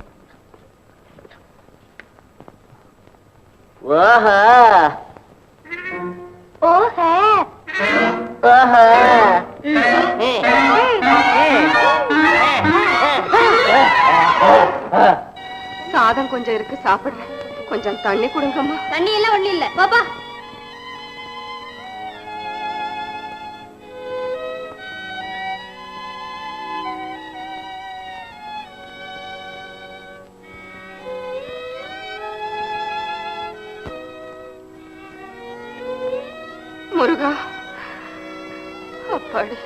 ஓஹா ஓஹே ஓஹா. சாதம் கொஞ்சம் இருக்கு, சாப்பிடுறேன். கொஞ்சம் தண்ணி கொடுங்கம்மா. தண்ணி எல்லாம் ஒண்ணு இல்ல, பாப்பா. முருகா, அப்பாடி.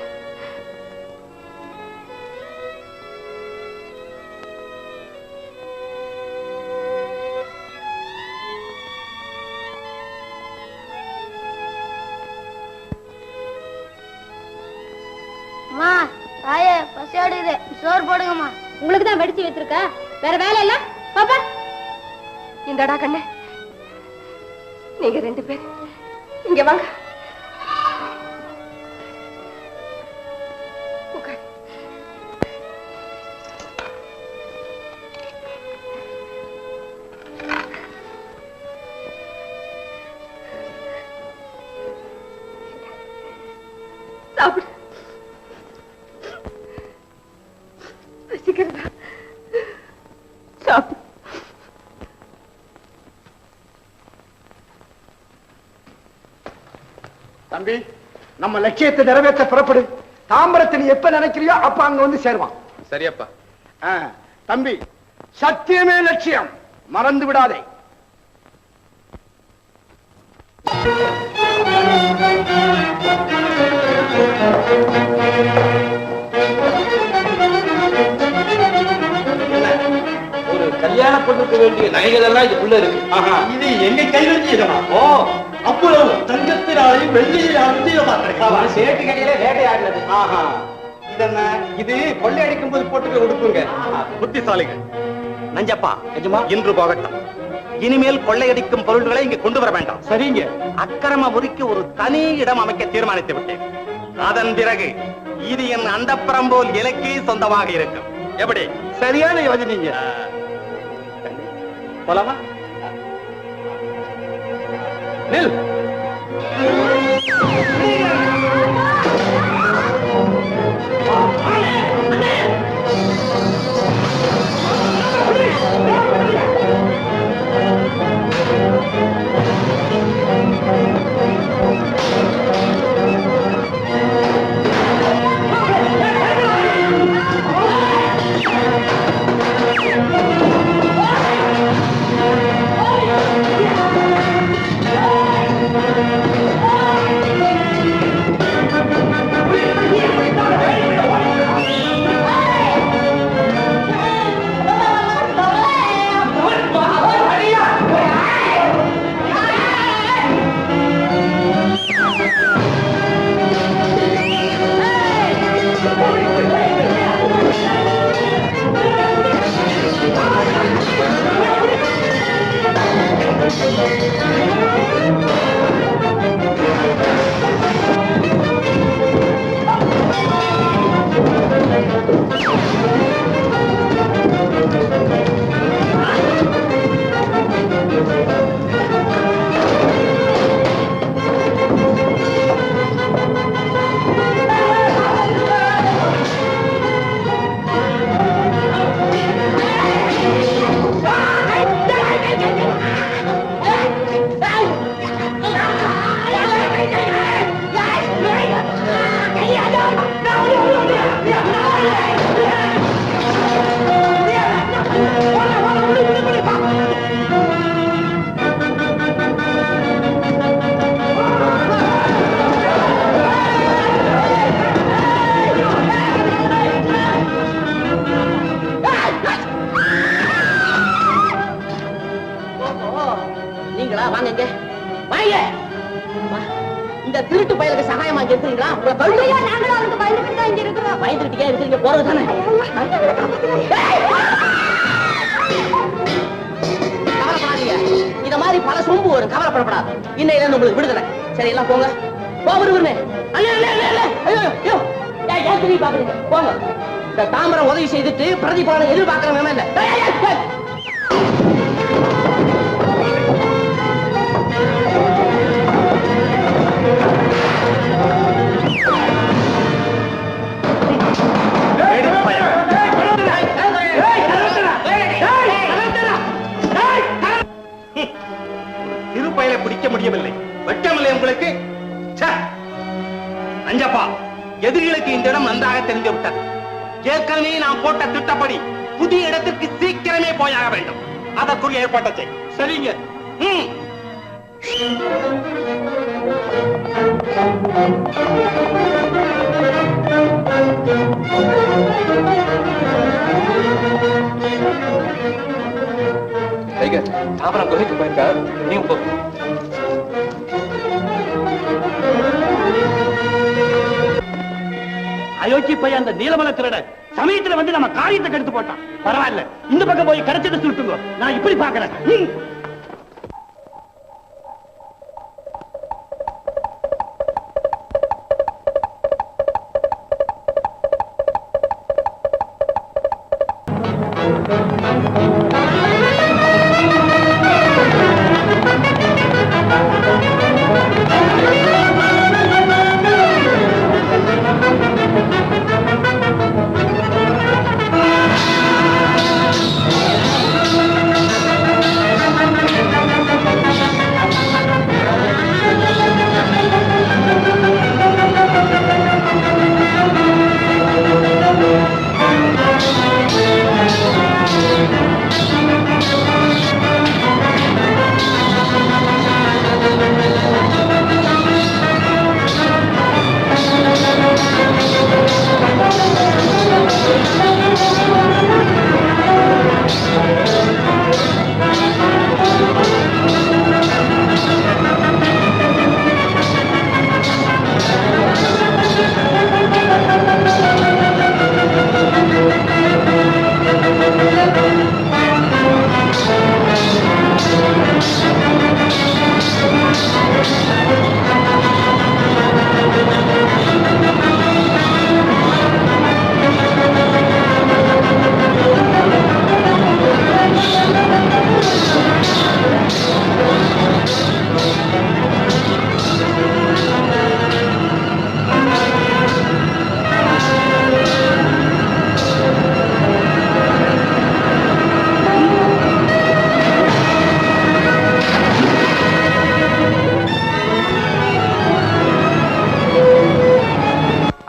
அம்மா, தாயே பசியாடுது, சோறு போடுங்கம்மா. உங்களுக்கு தான் வெடிச்சு வச்சிருக்க, வேற வேலை இல்ல? பாப்பா, இந்தடா கண்ணு, நீங்க 2 பேர் இங்க வாங்க. சாப்பிடு. பசிக்கிறதா? சாப்பிடு. தம்பி, நம்ம லட்சியத்தை நிறைவேற்ற புறப்படு. தாம்பரத்தை நீ எப்ப நினைக்கிறியோ அப்ப அங்க வந்து சேருவான். சரியப்பா. தம்பி, சத்தியமே லட்சியம், மறந்து விடாதே. ஒரு கல்யாண பொண்ணுக்கு வேண்டிய நகைகள் எல்லாம் இதுக்குள்ள இருக்கு. இது எங்க கைவெளிச்சிடமா? ஓ, அவ்வளவு தங்கத்தினாலையும் வெள்ளியிலாலும் சேட்டு கடையில வேட்டையாடினது. இதென்ன? இது கொள்ளையடிக்கும் போது போட்டுக்க உடுப்புங்க. புத்திசாலிகள். நஞ்சப்பா, இன்று போகட்டும். இனிமேல் கொள்ளையடிக்கும் பொருள்களை இங்க கொண்டு வர வேண்டாம். சரிங்க. அக்கிரமபுரிக்கு ஒரு தனி இடம் அமைக்க தீர்மானித்து விட்டேன். அதன் பிறகு இது என் அந்தப்புறம் போல் இலக்கே சொந்தமாக இருக்கும். எப்படி? சரியான யோசனைங்க. போலாமா? நில். வாங்க இங்க வாங்க. இந்த திருட்டு பயலுக்கு சகாயமா இங்க இருக்கீங்களா? நாங்களும் அவனுக்கு பயந்துட்டு தான் இங்க இருக்கிறோம். பயந்துட்டே இருக்கீங்க போறது தானே. கவலைப்படாதீங்க, இத மாதிரி பல சொம்பு வரும், கவலைப்படப்படாது. இன்னையில உங்களுக்கு விடுதலை. சரி எல்லாம் போங்க. போகுருன்னு ஐயோ ஏன் திரும்பி பாக்குறீங்க? போங்க. இந்த தாம்பரம் உதவி செய்துட்டு பிரதிபலனை எதிர்பார்க்கறவங்க இல்ல. திருப்பயலை பிடிக்க முடியவில்லை. வெட்கமில்லை உங்களுக்கு? அஞ்சப்பா, எதிரிகளுக்கு இந்த இடம் நன்றாக தெரிந்து விட்டது. ஏற்கனவே நாம் போட்ட திட்டப்படி புதிய இடத்திற்கு சீக்கிரமே போயாக வேண்டும். அதற்குரிய ஏற்பாட்டை செய். சரிங்க. தாமரம் குகைக்கு போயிருக்கா, நீங்க போ. அயோத்தி போய் அந்த நீலமலை திருட சமயத்துல வந்து நம்ம காரியத்தை கெடுத்து போட்டான். பரவாயில்ல, இந்த பக்கம் போய் கிடைச்சதை சுட்டுங்க. நான் இப்படி பாக்குறேன்.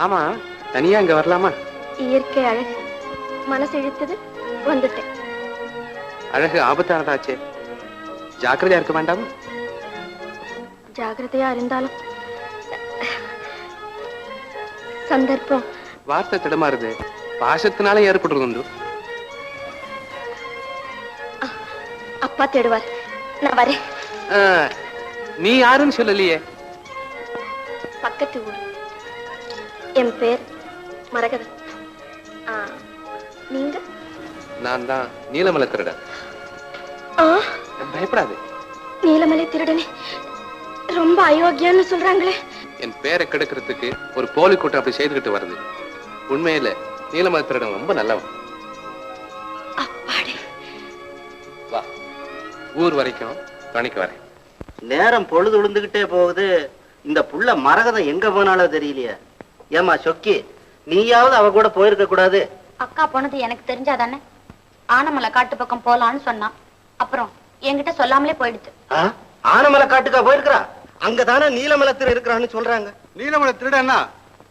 ஆமா, தனியா இங்க வரலாமா? இயற்கை அழகு மனசு இழுத்தது, வந்துட்டேன். அழகு ஆபத்தானதாச்சே, ஜாக்கிரதையா இருக்க வேண்டாமா? ஜாக்கிரதையா இருந்தாலும் சந்தர்ப்பம். வார்த்தை திடமாறுது, பாசத்தினால ஏற்படுறது உண்டு. அப்பா தேடுவார், நான் வரேன். நீ யாருன்னு சொல்லலையே. பக்கத்து ஊர். என் பேர் மரகதம். நீங்க? நான் தான் நீலமலை திருடன். பயப்படாது. நீலமலை திருடனே ரொம்ப அயோக்கியன்னு சொல்றாங்களே. என் பேரை கெடுக்கிறதுக்கு ஒரு போலி கூட்டம் அப்படி செய்துகிட்டு வருது. உண்மையில நீலமலை திருடன் ரொம்ப நல்லவன். அப்பாடி. வா, ஊர் வரைக்கும் துணைக்கு வரேன். நேரம் பொழுது விழுந்துகிட்டே போகுது. இந்த புள்ள மரகதம் எங்க போனாலும் தெரியலையே. ஏமா சொக்கி, நீயாவது அவ கூட போயிருக்க கூடாது? அக்கா போனது எனக்கு தெரிஞ்சாதானே ஆனமலை காட்டு பக்கம் போலான்னு சொன்னான். அப்புறம் என்கிட்ட சொல்லாமலே போயிடுச்சு. ஆனமலை காட்டுக்கா போயிருக்கிறா? அங்கதானே நீலமலை திருடன் இருக்கிறான்னு சொல்றாங்க. நீலமலை திருடன்னா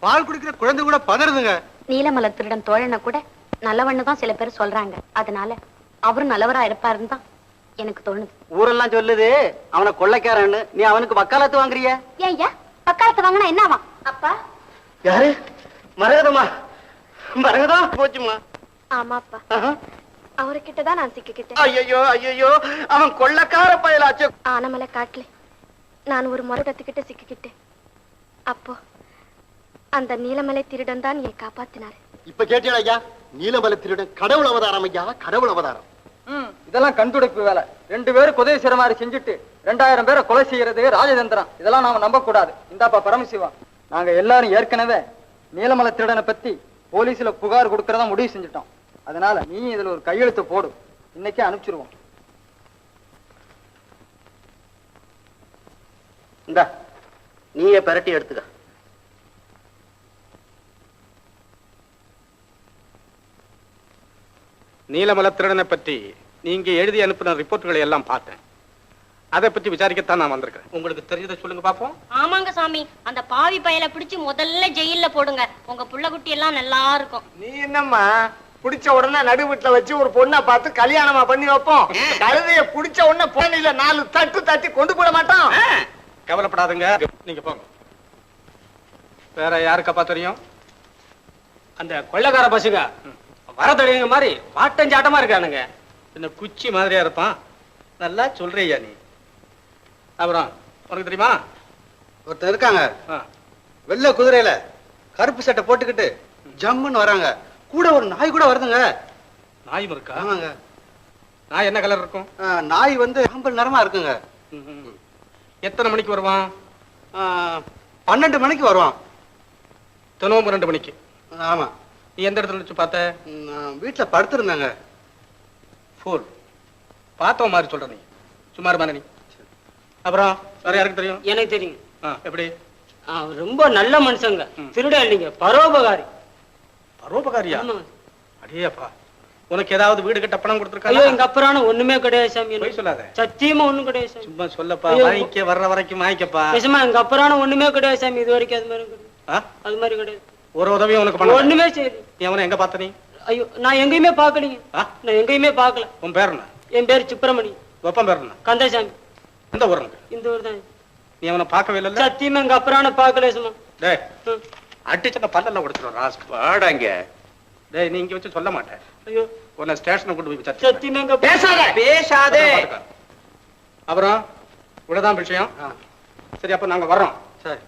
பால் குடிக்கிற குழந்தை கூட பதறுதுங்க. நீலமலை திருடன் தோழனை கூட நல்லவன்னு தான் சில பேர் சொல்றாங்க. அதனால அவரும் நல்லவரா இருப்பாருன்னு தான் எனக்கு தோணுது. ஊரெல்லாம் சொல்லுது அவனை கொள்ளைக்காரன்னு. நீ அவனுக்கு வக்காலத்து வாங்குறிய? ஏய்யா, வக்காலத்து வாங்கினா என்னவா? அப்பா. யாரு? மரகதமா? மரகதம் போச்சுமா? ஆமாப்பா. அவர்கிட்டதான் நான் சிக்கிக்கிட்டேன். ஐயோ ஐயோ, அவன் கொள்ளக்கார பயலாச்சு. ஆனமலை காட்டுல நான் ஒரு மறுடத்துக்கிட்ட சிக்கிக்கிட்டேன். அப்போ அந்த நீலமலை திருடன் தான் என்னை காப்பாத்தினாரு. இப்ப கேட்டீங்களா ஐயா? நீலமலை திருடன் கடவுள் அவதாரம் ஐயா, கடவுள் அவதாரம். இதெல்லாம் கண்டுடைப்பு வேலை. 2 பேரும் உதவி செய்யற மாதிரி செஞ்சுட்டு 2000 பேரை கொலை செய்யறது ராஜதந்திரம். இதெல்லாம் நாம நம்ப கூடாது. இந்தாப்பா பரமசிவா, நாங்க எல்லாரும் ஏற்கனவே நீலமலை திருடனை பத்தி போலீஸ்ல புகார் கொடுக்கறதா முடிவு செஞ்சுட்டோம். அதனால நீ இதுல ஒரு கையெழுத்து போடு. இன்னைக்கே அனுப்பிச்சிருவோம். இந்த நீயே பெரட்டி எடுத்துக்க. நீலமலை திருடனை பற்றி நீங்க எழுதி அனுப்பின ரிப்போர்ட்டுகளை எல்லாம் பார்த்தேன். அதை பற்றி விசாரிக்கத்தான் நான் வந்திருக்கேன். உங்களுக்கு தெரிஞ்சதை சொல்லுங்க பாப்போம். ஆமாங்க சாமி, அந்த பாவி பயலை பிடிச்சு முதல்ல ஜெயில்ல போடுங்க. உங்க புள்ள குட்டி எல்லாம் நல்லா இருக்கும். நீ என்னம்மா புடிச்ச உடனே நடு வீட்டுல வச்சு ஒரு பொண்ணை பார்த்து கல்யாணமா பண்ணி வைப்போம். கழுதைய புடிச்ச உடனே போனில 4 தட்டு தட்டி கொண்டு போட மாட்டோம். கவலைப்படாதுங்க, நீங்க போங்க. வேற யாருக்கப்பா தெரியும்? அந்த கொள்ளக்கார பசுங்க வரதடைங்க மாதிரி வாட்டஞ்சாட்டமா இருக்கானுங்க. இந்த குச்சி மாதிரியா இருப்பான். நல்லா சொல்றியா நீ? அப்புறம் உனக்கு தெரியுமா? ஒருத்தர் இருக்காங்க, வெள்ளை குதிரையில கருப்பு சட்டை போட்டுக்கிட்டு ஜம்முன்னு வராங்க. கூட ஒரு நாய் கூட வருதுங்க. நாயும் இருக்கா? ஆமாங்க. நாய் என்ன கலர் இருக்கும்? நாய் வந்து சாம்பல் நிறமா இருக்குங்க. எத்தனை மணிக்கு வருவான்? 12 மணிக்கு வருவான். தினமும் 2 மணிக்கு. ஆமா. நீ எந்த இடத்துல வச்சு பார்த்த? நான் வீட்டுல படுத்திருந்தாங்க. ஃபோல் பார்த்தவன் மாதிரி சொல்ற நீ. சுமார் மாதிரி நீ. அப்புறம் வேற யாருக்கு தெரியும்? எனக்கு தெரியும். எப்படி? ரொம்ப நல்ல மனுஷங்க. திருட இல்லைங்க, பரோபகாரி. பரோபகாரியா? அடியேப்பா, உனக்கு ஏதாவது வீடு கட்ட பணம் கொடுத்துருக்கா? ஐயோ, எங்க அப்பறான ஒண்ணுமே கிடையாது சாமி. போய் சொல்லாத. சத்தியமா ஒண்ணும் கிடையாது சாமி. சும்மா சொல்லப்பா. வாங்கிக்க, வர்ற வரைக்கும் வாங்கிக்கப்பா. நிஜமா எங்க அப்பறான ஒண்ணுமே கிடையாது சாமி. இது வரைக்கும் அது மாதிரி கிடையாது. அது மாதிரி கிடையாது. ஒரு உதவியும் உனக்கு பண்ண ஒண்ணுமே செய்யுது. நீ அவனை எங்க பார்த்த? நீ? ஐயோ, நான் எங்கேயுமே பாக்கலீங்க. நான் எங்கேயுமே பாக்கல. உன் பேர் என்ன? என் பேர் சுப்பிரமணி. வெப்பம் பேர் என்ன? கந்தசாமி. எந்த ஊர்? இந்த ஊர் தான். நீ அவனை பார்க்கவே இல்லை? சத்தியமா எங்க அப்பறான பாக்கல சும்மா. டேய், அடிச்சத பல்லெல்லாம் உடைச்சிடும் ராஸ். வாடாங்க. டேய், நீ இங்க வச்சு சொல்ல மாட்டேன். ஐயோ, உன்னை ஸ்டேஷனுக்கு கொண்டு போய் விசாரிச்சு. சத்தியமா எங்க பேசாதே. அப்புறம் இவ்வளவுதான் விஷயம். சரி, அப்ப நாங்க வர்றோம். சரி.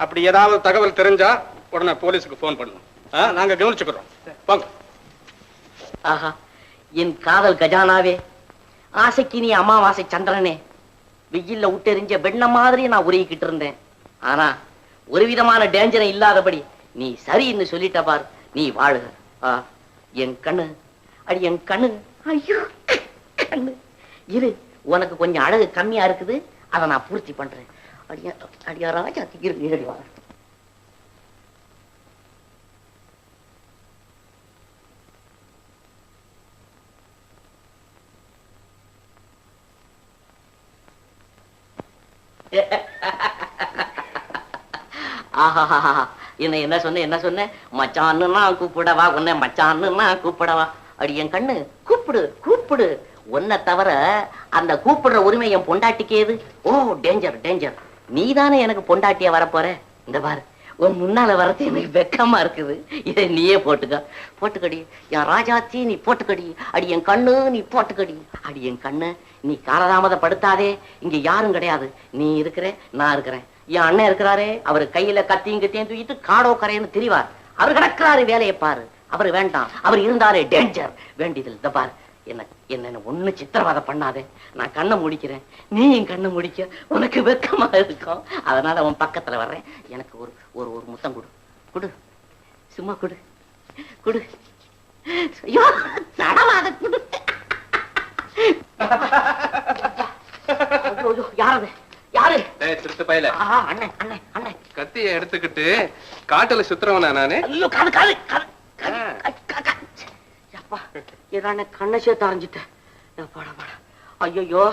அப்படி ஏதாவது தகவல் தெரிஞ்சா உடனே போலீஸுக்கு போன் பண்ணுவோம். நாங்க கவனிச்சுக்கிறோம். போங்க. ஆஹா, என் காதல் கஜானாவே, ஆசைக்கு நீ அமாவாசை சந்திரனே, வெயில்ல விட்டெறிஞ்ச வெண்ண மாதிரி நான் உருகிக்கிட்டு இருந்தேன். ஆனா ஒரு விதமான டேஞ்சரும் இல்லாதபடி நீ சரின்னு சொல்லிட்ட பார். நீ வாழுக. என் கண்ணு, அடி என் கண்ணு. ஐயோ கண்ணு, இரு, உனக்கு கொஞ்சம் அழகு கம்மியா இருக்குது, அதை நான் பூர்த்தி பண்றேன். அடியா அடியா ராஜா, இரு வா. ஆஹா, என்ன சொன்ன மச்சான்னு நான் கூப்பிடவா, உன்னை மச்சான்னு நான் கூப்பிடவா. அடி என் கண்ணு, கூப்பிடு கூப்பிடு. உன்னை தவிர அந்த கூப்பிடுற உரிமை என் பொண்டாட்டிக்கேது. ஓ டேஞ்சர் டேஞ்சர். நீ தானே எனக்கு பொண்டாட்டியா வரப்போற. இந்த பாரு, உன் முன்னால வரது எனக்கு வெக்கமா இருக்குது. இதை நீயே போட்டுக்கடி என் ராஜாச்சி, நீ போட்டுக்கடி. அடி என் கண்ணு, நீ போட்டுக்கடி. அடி என் கண்ணு, நீ காலதாமதப்படுத்தாதே. இங்க யாரும் கிடையாது. நீ இருக்கிற, நான் இருக்கிறேன். என் அண்ணன் இருக்கிறாரே, அவரு கையில கத்தியும் தூக்கிட்டு காடோ கரையன்னு திரிவார். அவர் கிடக்கிறாரு, வேலையை பாரு. அவரு வேண்டாம், அவர் இருந்தாரே டேஞ்சர். வேண்டியதில் இந்த பாரு, என்ன ஒண்ணு சித்திரவாத பண்ணாதே. நான் கண்ணை முடிக்கிறேன், நீ என் கண்ணை முடிக்க. உனக்கு வெக்கமா இருக்கும். அதனால உன் பக்கத்துல வர்றேன். எனக்கு ஒரு ஒரு ஒரு முத்தம் கொடு. சும்மா கொடு. ஐயோ, நடவாத கொடு. யாரது? யாரு? திருட்டு பையல. அண்ணன் கத்திய எடுத்துக்கிட்டு காட்டுல சுத்துறவனா நானு? ஐயோ, காது கண்ணை சேர்த்து அரைஞ்சிட்டேன். ஐயோ,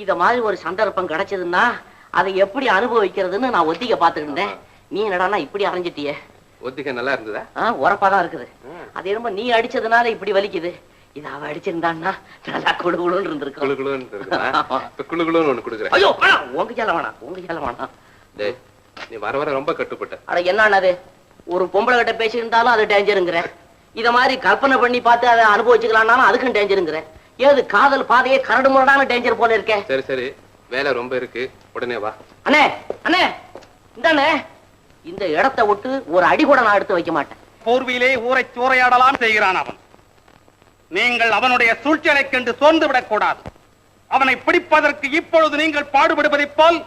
இத மாதிரி ஒரு சந்தர்ப்பம் கிடைச்சதுன்னா அதை எப்படி அனுபவிக்கிறதுன்னு நான் ஒத்திக பாத்துக்கிட்டு இருந்தேன். நீ என்னடானா இப்படி அரைஞ்சிட்டியே. ஒத்திக நல்லா இருந்ததா? உரப்பாதான் இருக்குது. அது என்னமோ நீ அடிச்சதுனால இப்படி வலிக்குது. இத அவ அடிச்சிருந்தான்னா நல்லா குழுகுழுன்னு இருந்திருக்கும். குழுகுழுன்னு ஒண்ணு கொடுக்குறேன். ஐயோ, உங்க சேல வேணாம். நீ வர ரொம்ப கட்டுப்பட்ட. அட என்னது, ஒரு பொம்பளை கிட்ட பேசியிருந்தாலும் அது டேஞ்சருங்கிற. இத மாதிரி கற்பனை பண்ணி பார்த்து அதை அனுபவிச்சுக்கலாம்னாலும் அதுக்கும் டேஞ்சருங்கிறேன். ஏது காதல் பாதையே கரடு முரடான டேஞ்சர் போல இருக்கேன். சரி சரி, வேலை ரொம்ப இருக்கு, உடனே வா. அண்ணே அண்ணே, இந்தாண்ணே, இந்த இடத்தை விட்டு ஒரு அடி கூட நான் எடுத்து வைக்க மாட்டேன். போர்வியிலே ஊரை சூறையாடலாம் செய்கிறான் அவன். நீங்கள் அவனுடைய சூழ்ச்சிகளை கண்டு சோர்ந்து விடக்கூடாது. அவனை பிடிப்பதற்கு இப்பொழுது நீங்கள் பாடுபடுவதைப் போல்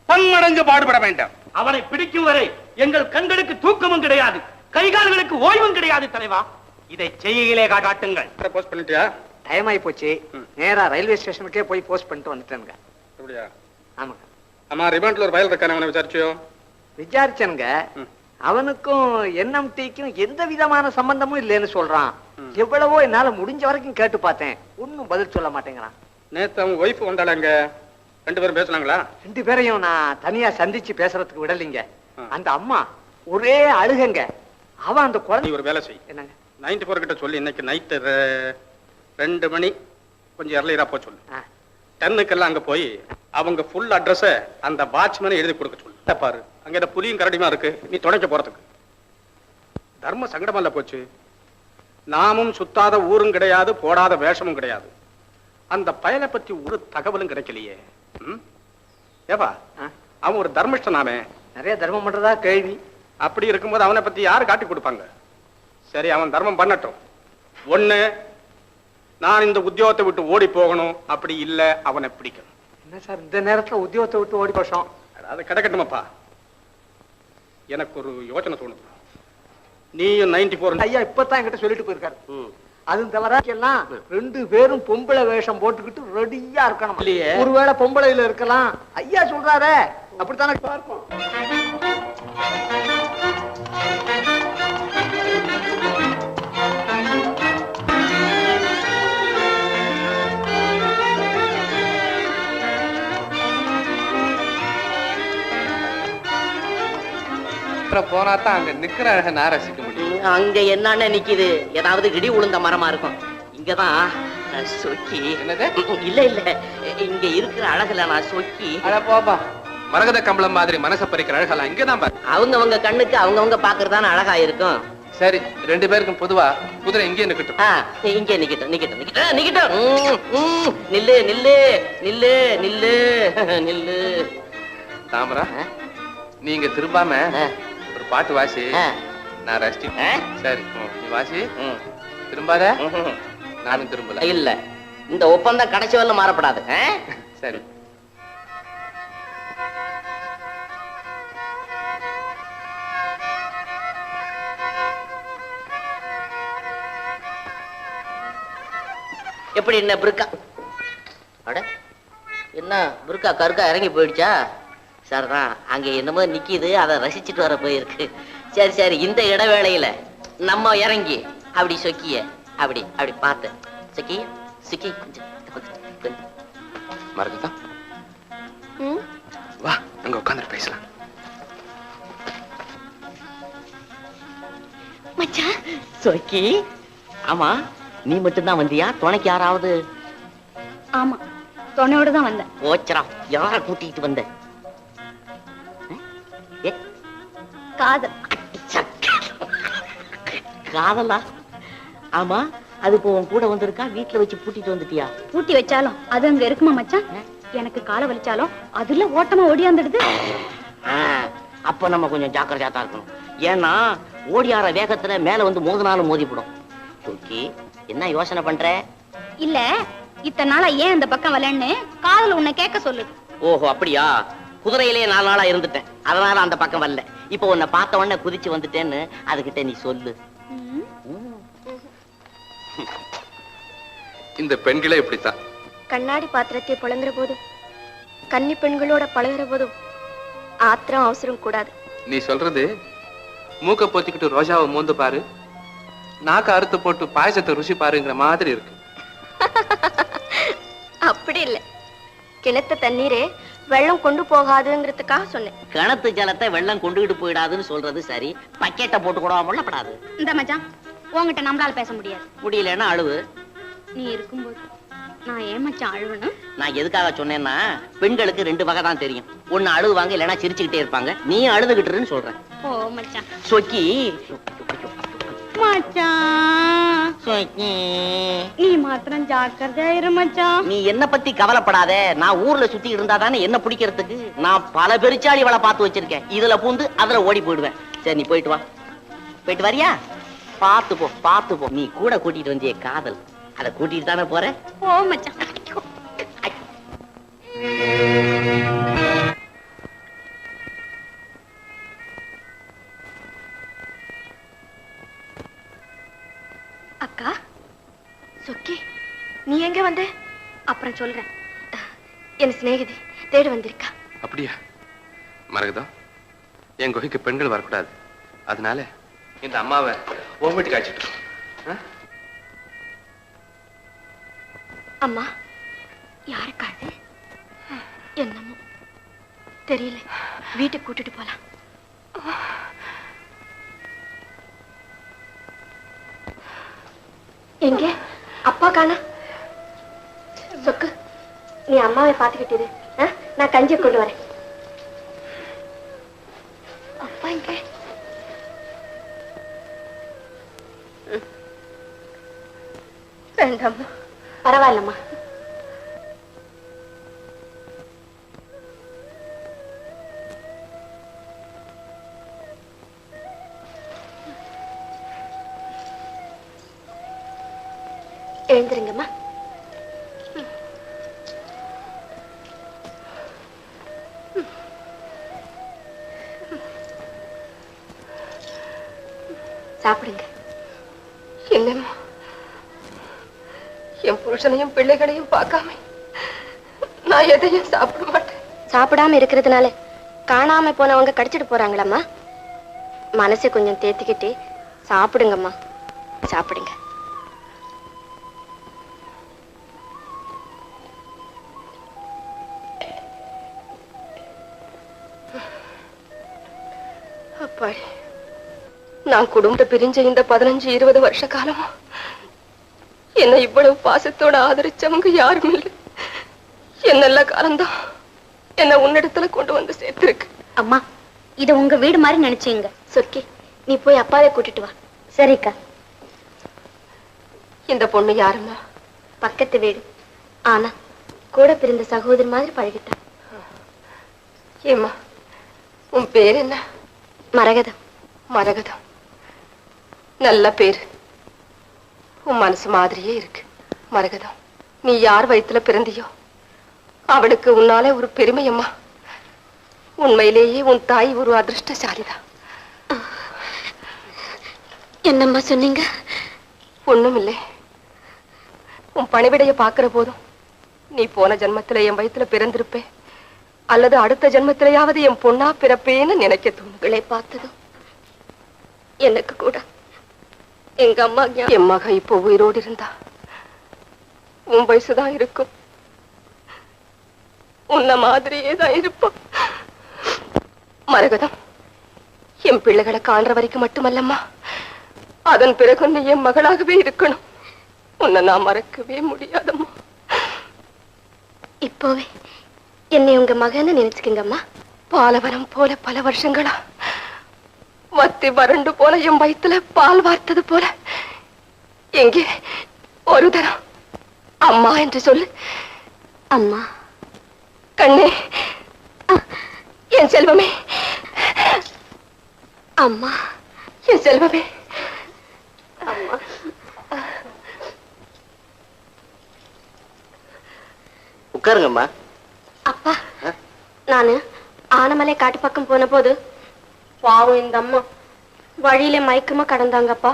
பன்மடங்கு பாடுபட வேண்டும். அவனை பிடிக்கும் வரை எங்கள் கண்களுக்கு தூக்கமும் கிடையாது, கைகால்களுக்கு ஓய்வும் கிடையாது தலைவா. இதை செய்கையிலே காட்டுங்கள். போஸ்ட் பண்ணிட்டியா? டைம் ஆகி போச்சு. நேரா ரயில்வே ஸ்டேஷனுக்கே போய் போஸ்ட் பண்ணிட்டு வந்துட்டேனுங்க. அப்படியா? ஆமாங்க. ஆமா, ரிமாண்ட்ல ஒரு ஃபைல் இருக்கானே, அவனை விசாரிச்சியோ? விசாரிச்சனுங்க. அவனுக்கும் என்எம்டிக்கும் எந்த விதமான சம்பந்தமும் இல்லைன்னு சொல்றான். எவ்வளவோ என்னால முடிஞ்ச வரைக்கும் கேட்டு பார்த்தேன், ஒன்னும் பதில் சொல்ல மாட்டேங்கிறான். நேத்து அவங்க ஒய்ஃப் வந்தாளங்க, 2 பேரும் பேசுனாங்களா? 2 பேரையும் நான் தனியா சந்திச்சு பேசுறதுக்கு விடலைங்க. அந்த அம்மா ஒரே அழுகங்க. அவன் அந்த குழந்தை ஒரு வேலை செய். என்னங்க? 94 கிட்ட சொல்லி இன்னைக்கு நைட்டு 2 மணி கொஞ்சம் எர்லியரா போக சொல்லு. 10க்கெல்லாம் அங்க போய் அவங்க ஃபுல் அட்ரஸ அந்த வாட்ச்மேனை எழுதி கொடுக்க சொல்லு. பாரு, அங்க இந்த புலியும் கரடியுமா இருக்கு, நீ துணைக்க போறதுக்கு. தர்ம சங்கடமல்ல போச்சு. நாமும் சுத்தாத ஊரும் கிடையாது, போடாத வேஷமும் கிடையாது. அந்த பயலை பத்தி ஒரு தகவலும் கிடைக்கலையே. ஏவா, அவன் ஒரு தர்மிஷ்டனாமே, நிறைய தர்மம் பண்றதா கேள்வி. அப்படி இருக்கும்போது அவனை பத்தி யாரு காட்டி கொடுப்பாங்க? சரி, அவன் தர்மம் பண்ணட்டும். ஒண்ணு, நான் இந்த உத்தியோகத்தை விட்டு ஓடி போகணும், அப்படி இல்ல அவனை பிடிக்கணும். என்ன சார் இந்த நேரத்துல உத்தியோகத்தை விட்டு ஓடி போஷம்? அது கிடக்கட்டுமாப்பா. எனக்கு ஒரு யோசனை தோணுது. நீயும் 94 ஐயா இப்பதான் என்கிட்ட சொல்லிட்டு போயிருக்காரு. அதுவும் தவிர எல்லாம் 2 பேரும் பொம்பளை வேஷம் போட்டுக்கிட்டு ரெடியா இருக்கணும். ஒருவேளை பொம்பளையில இருக்கலாம். ஐயா சொல்றாரு, அப்படித்தானே பார்ப்போம். போனா தான் அங்க நிக்கிற அழக நான் ரசிக்க முடியும். அங்க என்னன்னு நிக்குது, ஏதாவது இடி உளுந்த மரமா இருக்கும். இங்கதான் சொக்கி. என்னது? இல்ல இல்ல, இங்க இருக்கிற அழகுல நான் சொக்கி. அட போப்பா, மரகத கம்பளம் மாதிரி மனச பறிக்கிற அழகெல்லாம் இங்கதான் பாரு. அவங்கவங்க கண்ணுக்கு அவங்கவங்க பாக்குறதான அழகா இருக்கும். சரி, 2 பேருக்கும் பொதுவா குதிரை இங்கே நிக்கட்டும். இங்கே நிக்கட்டும் நிக்கட்டும் நிக்கட்டும் நிக்கட்டும். நில்லு நில்லு நில்லு நில்லு நில்லு. தாமரா, நீங்க திரும்பாம ஒரு பாட்டு வாசி, நான் ரசிச்சு. சரி, நீ வாசி. திரும்பாத, நானும் திரும்பல. இல்ல, இந்த ஒப்பந்தம் கடைசி வரல மாறப்படாது. சரி. எப்படி என்ன புருக்கா? அட என்ன புருக்கா கருக்கா இறங்கி போயிடுச்சா? சரிதான், அங்க என்னமோ நிக்கிது, அதை ரசிச்சுட்டு வர போயிருக்கு. சரி சரி, இந்த இடைவேளையில நம்ம இறங்கி அப்படி சொக்கிய அப்படி அப்படி பார்த்து சொக்கி சுக்கி கொஞ்சம் மரகதா, வா அங்க உட்கார்ந்து பேசலாம். மச்சான் சொக்கி, ஆமா நீ மட்டும்தான் வந்தியா? துணைக்கு யாராவது? ஆமா, துணையோட தான் வந்தேன். ஓச்சரா, யார கூட்டிட்டு வந்த? காதல். காதலா? ஆமா, அது இப்போ உன் கூட வந்திருக்கா, வீட்டுல வச்சு பூட்டிட்டு வந்துட்டியா? பூட்டி வச்சாலும் அது அங்க இருக்குமா மச்சான்? எனக்கு காலை வலிச்சாலும் அதுல ஓட்டமா ஓடியாந்துடுது. அப்ப நம்ம கொஞ்சம் ஜாக்கிரதையா தான் இருக்கணும். ஏன்னா ஓடியார வேகத்துல மேல வந்து மோதினாலும் மோதிப்படும். ஓகே, என்ன யோசனை பண்ற? இல்ல, இத்தனை நாளா ஏன் இந்த பக்கம் வரலன்னு காதல் உன்னை கேட்க சொல்லுது. ஓஹோ அப்படியா? குதிரையிலேயே 4 நாளா இருந்துட்டேன், அதனால அந்த பக்கம் வரல. இப்ப உன்னை பார்த்த உடனே குதிச்சு வந்துட்டேன்னு அதுகிட்ட நீ சொல்லு. இந்த பெண்களே இப்படித்தான். கண்ணாடி பாத்திரத்தை புழங்குற போதும் கன்னி பெண்களோட பழகுற போதும் ஆத்திரம் அவசரம் கூடாது. நீ சொல்றது மூக்க போத்திக்கிட்டு ரோஜாவை மோந்து பாரு, நாக்க அறுத்து போட்டு பாயசத்தை ருசி பாருங்கிற மாதிரி இருக்கு. அப்படி இல்ல, கிணத்து தண்ணீரே வெள்ளம் கொண்டு போகாதுங்கிறதுக்காக சொன்னேன். கிணத்து ஜலத்தை வெள்ளம் கொண்டுகிட்டு போயிடாதுன்னு சொல்றது சரி, பக்கெட்டை போட்டு கூட முள்ளப்படாது. இந்த மச்சான், உங்ககிட்ட நம்மளால பேச முடியாது. முடியலன்னா அழுவு. நீ இருக்கும்போது நான் ஏன் மச்சான் அழுவணும்? நான் எதுக்காக சொன்னேன்னா, பெண்களுக்கு 2 வகை தான் தெரியும். ஒண்ணு அழுவாங்க, இல்லைன்னா சிரிச்சுக்கிட்டே இருப்பாங்க. நீ அழுதுகிட்டுன்னு சொல்றேன். ஓ மச்சான். சொக்கி, நீ மாத்திரம் ஜாக்கிரதையா இரு மச்சான். நீ என்ன பத்தி கவலைப்படாத. நான் ஊர்ல சுத்தி இருந்தா தானே என்ன பிடிக்கிறதுக்கு. நான் பல பெருச்சாளி வலை பார்த்து வச்சிருக்கேன். இதுல பூந்து அதுல ஓடி போயிடுவேன். சரி நீ போயிட்டு வா. போயிட்டு வரியா? பாத்து போ பாத்து போ. நீ கூட கூட்டிட்டு வந்திய காதல், அதை கூட்டிட்டு தானே போற. ஓ மச்சான். அக்கா சொக்கி, நீ எங்க வந்த? அப்புறம் சொல்றேன். என் சிநேகிதி தேடி வந்திருக்கா. அப்படியா மரகதம்? என் குகைக்கு பெண்கள் வரக்கூடாது, அதனால இந்த அம்மாவை உன் வீட்டுக்கு அழைச்சிட்டு. அம்மா யாருக்காது? என்னமோ தெரியல, வீட்டுக்கு கூட்டிட்டு போலாம். எங்க அப்பா காணா? சொக்கு, நீ அம்மாவை பாத்துக்கிட்டு நான் கஞ்சி கொண்டு வரேன். அப்பா எங்க? வேண்டாம்மா. பரவாயில்லம்மா. எழுந்துருங்கம்மா. சாப்பிடுங்க. என்னம்மா, என் புருஷனையும் பிள்ளைகளையும் பார்க்காம நான் எதையும் சாப்பிட மாட்டேன். சாப்பிடாம இருக்கிறதுனால காணாம போனவங்க கடிச்சிட்டு போறாங்களம்மா. மனசை கொஞ்சம் தேத்திக்கிட்டு சாப்பிடுங்கம்மா, சாப்பிடுங்க. அப்பாடி, நான் குடும்பத்தை பிரிஞ்ச இந்த 15-20 வருஷ காலமா என்னை இவ்வளவு பாசத்தோட ஆதரிச்சவங்க யாரும் இல்லை. என் நல்ல காலம்தான் என்ன உன்னிடத்துல கொண்டு வந்து சேர்த்திருக்கு. அம்மா, இது உங்க வீடு மாதிரி நினைச்சீங்க. சொக்கி, நீ போய் அப்பாவை கூட்டிட்டு வா. சரிக்கா. இந்த பொண்ணு யாருமா? பக்கத்து வீடு, ஆனா கூட பிறந்த சகோதரி மாதிரி பழகிட்டா. ஏம்மா, உன் பேர் என்ன? மரகதம். மரகதம், நல்ல பேரு. உன் மனசு மாதிரியே இருக்கு. மரகதம், நீ யார் வயித்துல பிறந்தியோ அவளுக்கு உன்னாலே ஒரு பெருமையம்மா. உண்மையிலேயே உன் தாய் ஒரு அதிர்ஷ்டசாலிதான். என்னம்மா சொன்னீங்க? ஒண்ணுமில்லை. உன் பணிவிடைய பாக்குற போதும் நீ போன ஜென்மத்துல என் வயித்துல பிறந்திருப்பே, அல்லது அடுத்த ஜென்மத்திலேயாவது என் பொண்ணா பிறப்பேன்னு நினைக்க தோணுகளை பார்த்ததும் எனக்கு கூட எங்க அம்மா, என் மக இப்போ உயிரோடு இருந்தா உன் வயசுதான் இருக்கும், உன்ன மாதிரியே தான் இருப்போம். மரகதம், என் பிள்ளைகளை காண்ற வரைக்கும் மட்டுமல்லம்மா, அதன் பிறகு நீ என் மகளாகவே இருக்கணும். உன்னை நான் மறக்கவே முடியாதம்மா. இப்போவே என்னை உங்க மகன்னு நினைச்சுக்கங்கம்மா. பாலவரம் போல பல வருஷங்களா வத்தி வறண்டு போல என் வயித்துல பால் வார்த்தது போல எங்கே ஒரு தரம் அம்மா என்று சொல்லு. அம்மா. கண்ணே, என் செல்வமே. அம்மா, என் செல்வமே. அம்மா. உட்காருங்கம்மா. அப்பா, நானு ஆனமலை காட்டு பக்கம் போன போது பாவம் இந்த அம்மா வழியில மயக்கமா கடந்தாங்கப்பா.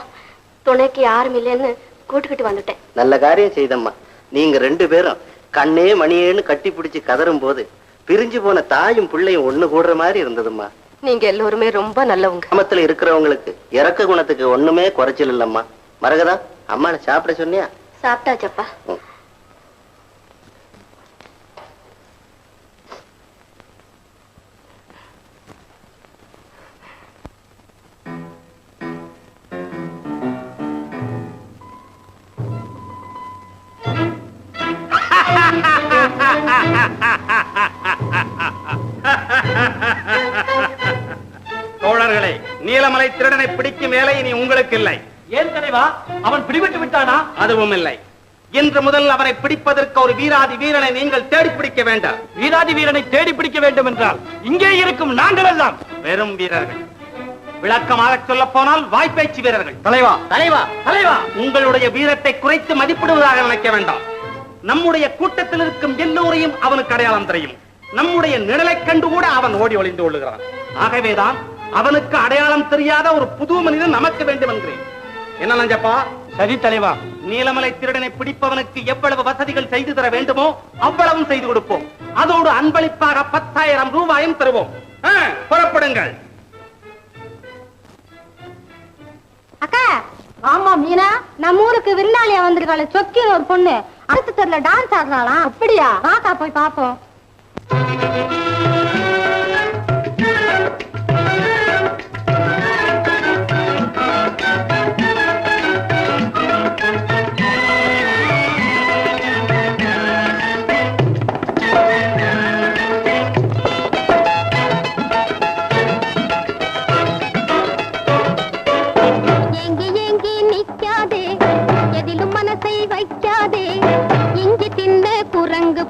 துணைக்கு யாரும் இல்லைன்னு கூட்டுக்கிட்டு வந்துட்டேன். நல்ல காரியம் செய்தம்மா. நீங்க 2 பேரும் கண்ணே மணியேன்னு கட்டி பிடிச்சு கதறும் போது பிரிஞ்சு போன தாயும் பிள்ளையும் ஒண்ணு கூடுற மாதிரி இருந்ததும்மா. நீங்க எல்லோருமே ரொம்ப நல்லவங்க. கிராமத்துல இருக்கிறவங்களுக்கு இறக்க குணத்துக்கு ஒண்ணுமே குறைச்சல் இல்லம்மா. மரகதா, அம்மாவை சாப்பிட சொன்னியா? சாப்பிட்டாச்சப்பா. தோழர்களே, நீலமலை திருடனை பிடிக்கும் வேலை இனி உங்களுக்கு இல்லை. ஏன் தலைவா, அவன் பிடிபட்டு விட்டானா? அதுவும் இல்லை. இன்று முதல் அவரை பிடிப்பதற்கு ஒரு வீராதி வீரனை நீங்கள் தேடி பிடிக்க வேண்டாம். வீராதி வீரனை தேடி பிடிக்க வேண்டும் என்றால் இங்கே இருக்கும் நாங்கள் எல்லாம் வெறும் வீரர்கள். விளக்கமாக சொல்ல போனால் வாய்ப்பேச்சு வீரர்கள். தலைவா, தலைவா, தலைவா, உங்களுடைய வீரத்தை குறைத்து மதிப்பிடுவதாக நினைக்க வேண்டாம். நம்முடைய கூட்டத்தில் இருக்கும் எல்லோரையும் அவனுக்கு அடையாளம் தெரியும். நம்முடைய நிழலை கண்டு கூட அவன் ஓடி ஒளிந்து கொள்ளுகிறான். ஆகவேதான் அவனுக்கு அடையாளம் தெரியாத ஒரு புது மனிதன் நமக்கு வேண்டும் என்கிறேன். என்ன நஞ்சப்பா? சரி தலைவா. நீலமலை திருடனை பிடிப்பவனுக்கு எவ்வளவு வசதிகள் செய்து தர வேண்டுமோ அவ்வளவும் செய்து கொடுப்போம். அதோடு அன்பளிப்பாக 10,000 ரூபாயும் தருவோம். புறப்படுங்கள். அக்கா, ஆமா மீனா, நம்ம ஊருக்கு விருந்தாளியா வந்திருக்காளே சொக்கின்னு ஒரு பொண்ணு, அடுத்த தெருல டான்ஸ் ஆடுறாளாம். அப்படியா? வாக்கா போய் பாப்போம்.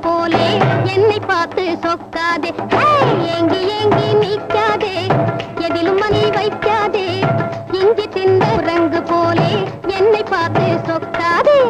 போலே என்னை பார்த்து சொக்காதே, ஏங்கி ஏங்கி நிக்காதே, எதிலும் மணி வைக்காதே, இஞ்சி தின்ன குரங்கு போலே என்னை பார்த்து சொக்காதே.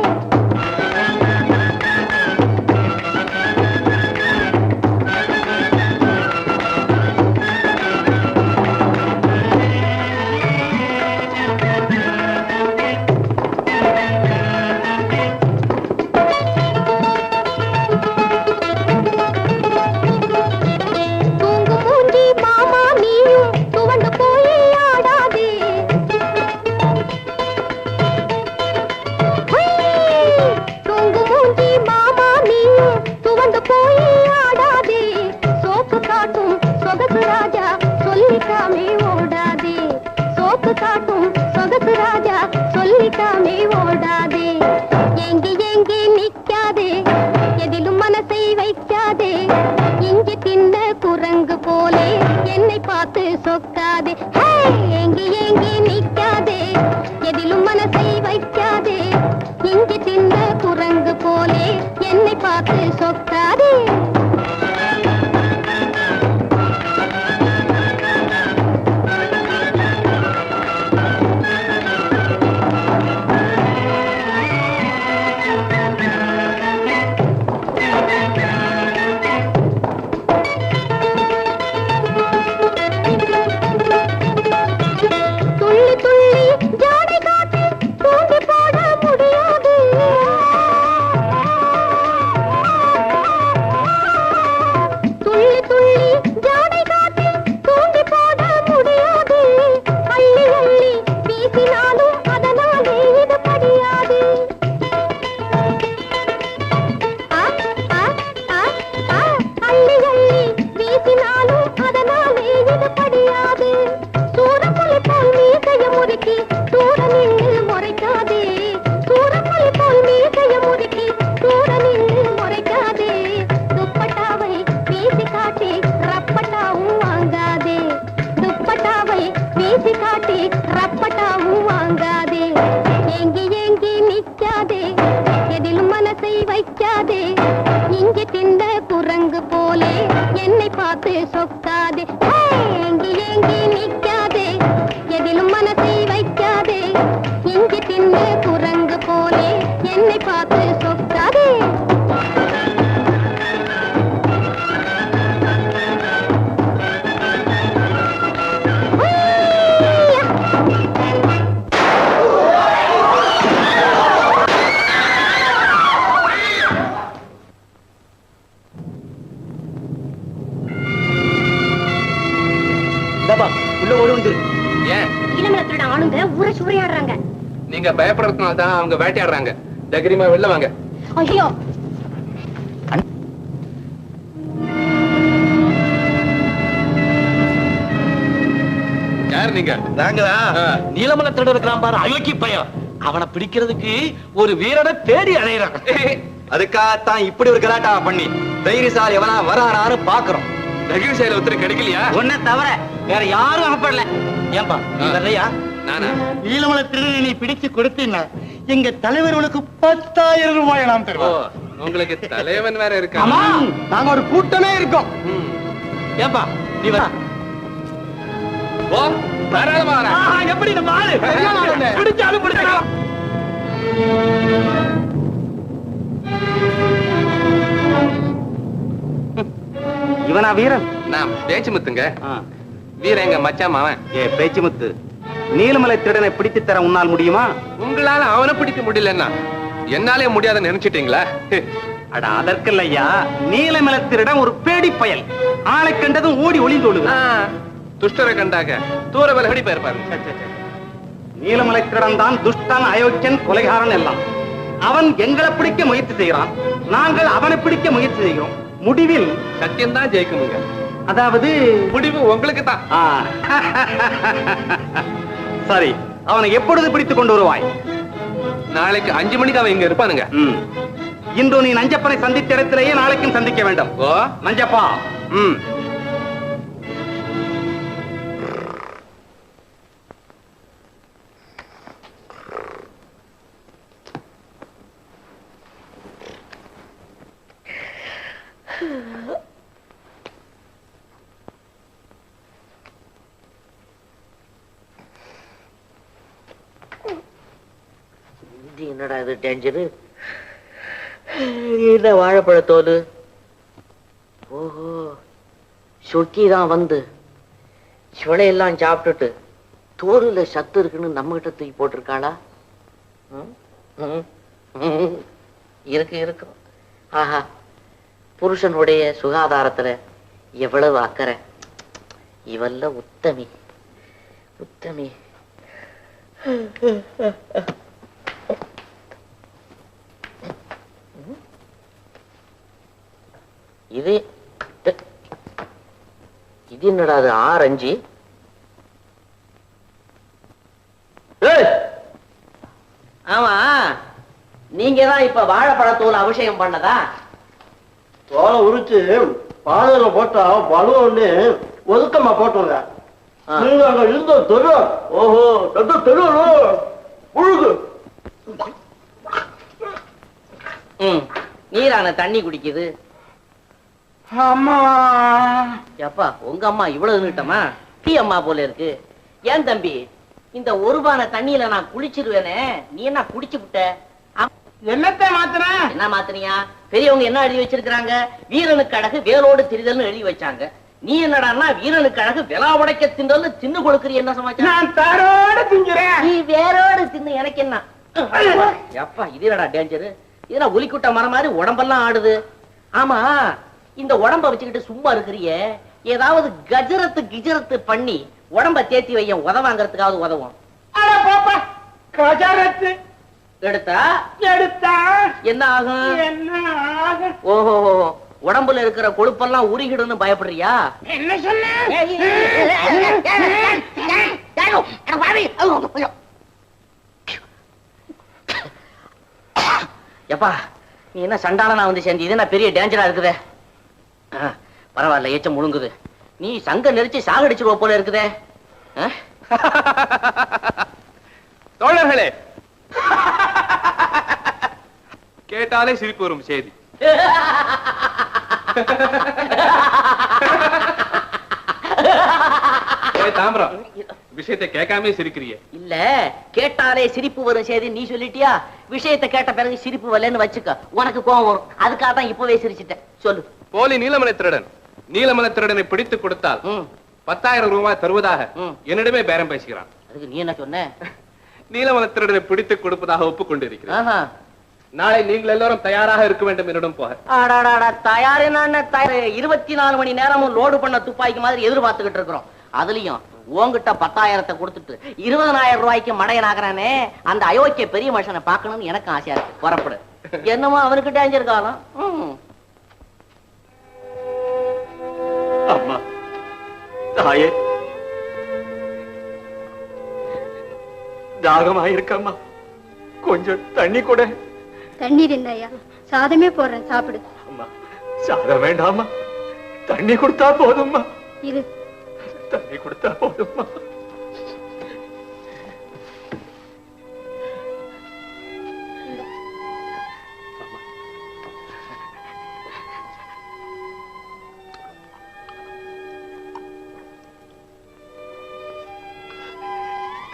நீங்க பயப்படுறதுனால தான் அவங்க வேட்டையாடுறாங்க. தைரியமா வெளில வாங்க. ஐயோ, யார் நீங்க? நாங்களா? நீலமலை திருட இருக்கிறான் பாரு, அயோக்கி பையன். அவனை பிடிக்கிறதுக்கு ஒரு வீரனை தேடி அலையிறான். அதுக்காகத்தான் இப்படி ஒரு கலாட்டா பண்ணி தைரியசாலி எவனா வரானான்னு பாக்குறோம். தைரியசாலி ஒருத்தர் கிடைக்கலையா? ஒன்ன தவிர வேற யாரும் அகப்படல. ஏன்பா நீ வரலையா? நானா? நீலமலை திருடனை நீ பிடிச்சு கொடுத்தீங்கன்னா எங்க தலைவர்களுக்கு 10,000 ரூபாய் நாம் தருவோம். உங்களுக்கு தலைவன் வேற இருக்கா? ஆமா, நாங்க ஒரு கூட்டமே இருக்கோம். ஏப்பா நீ வா. ஓ தாராளமா வரேன். எப்படி நம்ம ஆளு பிடிச்சாலும் பிடிக்கலாம். இவனா வீரன்? நான் பேச்சுமுத்துங்க. வீரன் எங்க மச்சான் மாவன். பேச்சுமுத்து, நீலமலை திருடனை பிடித்து தர உன்னால் முடியுமா? உங்களால அவனை பிடிக்க முடியலன்னா என்னாலே முடியாதுன்னு நினைச்சிட்டீங்களா? அட அதற்கில்லையா, நீலமலை திருடன் ஒரு பேடி பயல். ஆளை கண்டதும் ஓடி ஒளிந்து கொள்ளுங்க. துஷ்டரை கண்டாக தூர விலகடி போயிருப்பாரு. நீலமலை திருடன் தான் துஷ்டன், அயோக்கியன், கொலைகாரன் எல்லாம். அவன் எங்களை பிடிக்க முயற்சி செய்கிறான், நாங்கள் அவனை பிடிக்க முயற்சி செய்கிறோம். முடிவில் சத்தியம் தான் ஜெயிக்கணுங்க. அதாவது முடிவு உங்களுக்கு தான். சரி, அவனை எப்பொழுது பிடித்துக் கொண்டு வருவாய்? நாளைக்கு 5 மணிக்கு அவன் இங்க இருப்பானுங்க. இன்று நீ நஞ்சப்பனை சந்தித்த இடத்திலேயே நாளைக்கும் சந்திக்க வேண்டும். ஓ நஞ்சப்பா. என்னடா இது டேஞ்சரு? என்ன வாழைப்பழத்தோல்? ஓஹோ, சொக்கிதான் வந்து சுளையெல்லாம் சாப்பிட்டுட்டு தோலுல சத்து இருக்குன்னு நம்ம கிட்ட தூக்கி போட்டிருக்காளா? இருக்கு இருக்கும். ஆஹா, புருஷனுடைய சுகாதாரத்துல எவ்வளவு அக்கறை! இவல்ல உத்தமி உத்தமி. இது என்னடா அது? ஆரஞ்சு. ஆமா, நீங்க தான் இப்ப வாழைப்பழத்தோல் அபிஷேகம் பண்ணதா? தோலை உரிச்சு பாதையில போட்டா பலூன்னு ஒதுக்கமா போட்டோங்க. நீங்க அங்க இருந்த தெரு. ஓஹோ, தெரு புழுகு. நீரான தண்ணி குடிக்குது. அம்மா, எப்பா உங்க அம்மா இவ்வளவு நீட்டமா? டீ அம்மா போல இருக்கு. ஏன் தம்பி, இந்த ஒரு பானை தண்ணியில நான் குளிச்சிருவேனே, நீ என்ன குடிச்சு விட்ட? என்னத்தை மாத்தின? என்ன மாத்தினியா? பெரியவங்க என்ன எழுதி வச்சிருக்காங்க? வீரனுக்கு அழகு வேரோடு திரிதல்னு எழுதி வச்சாங்க. நீ என்னடான்னா வீரனுக்கு அழகு விலா உடைக்க தின்றல் தின்னு கொடுக்குற. என்ன சமாச்சாரம்? நான் தரோட திங்கிறேன். நீ வேரோடு தின்னு எனக்கு என்ன? எப்பா இது என்னடா டேஞ்சரு? இதெல்லாம் ஒலிக்குட்ட மரம் மாதிரி உடம்பெல்லாம் ஆடுது. ஆமா, இந்த உடம்ப வச்சுக்கிட்டு சும்மா இருக்கிறிய, ஏதாவது கஜரத்து கிஜரத்து பண்ணி உடம்ப தேத்தி வைய, உதவாங்கிறதுக்காவது உதவும். கஜரத்து எடுத்தா என்ன ஆகும்? என்ன ஆகும்? ஓஹோ, உடம்புல இருக்கிற கொழுப்பெல்லாம் உருகிடுன்னு பயப்படுறியா? என்ன சொன்ன? எப்பா நீ என்ன சண்டாளனா வந்து சேர்ந்து? இது என்ன பெரிய டேஞ்சரா இருக்குதே. பரவாயில்ல, ஏச்சம் முழுங்குது. நீ சங்க நெரிச்சு சாகடிச்சிருவ போல இருக்குதே. தோழர்களே, கேட்டாலே சிரிப்பு வரும் செய்தி. தாம்பரம், விஷயத்தை கேட்காம சிரிக்கிறிய? இல்ல, கேட்டாலே சிரிப்பு வரும் செய்தி நீ சொல்லிட்டியா? விஷயத்தை கேட்ட பிறகு சிரிப்பு வரலன்னு வச்சுக்க, உனக்கு கோவம் வரும். அதுக்காக தான் இப்பவே சிரிச்சிட்டேன். சொல்லு. போலி நீலமலை திருடன் நீலமலை திருடனை பிடித்து கொடுத்தால் 10,000 ரூபாய் தருவதாக என்னிடமே பேரம் பேசுகிறான். அதுக்கு நீ என்ன சொன்ன? நீலமலை திருடனை பிடித்து கொடுப்பதாக ஒப்புக்கொண்டிருக்கிறேன். நாளை நீங்கள் எல்லாரும் தயாராக இருக்க வேண்டும் என்னிடம் போக. தயார் 24 மணி நேரமும் லோடு பண்ண துப்பாக்கி மாதிரி எதிர்பார்த்துக்கிட்டு இருக்கிறோம். அதுலயும் உங்ககிட்ட 10,000 கொடுத்துட்டு 20,000 ரூபாய்க்கு மடையன் ஆகிறானே, அந்த அயோக்கிய பெரிய மனுஷனை பார்க்கணும்னு எனக்கு ஆசையா இருக்கு. புறப்படு. என்னமோ அவனுக்கு டேஞ்சர் காலம். அம்மா, தாயே, தாகமாயிருக்கம்மா, கொஞ்சம் தண்ணி கூட. தண்ணீர் இல்லையா? சாதமே போடுறேன், சாப்பிடு. அம்மா, சாதம் வேண்டாமா, தண்ணி கொடுத்தா போதும்மா. இது தண்ணி கொடுத்தா போதும்மா.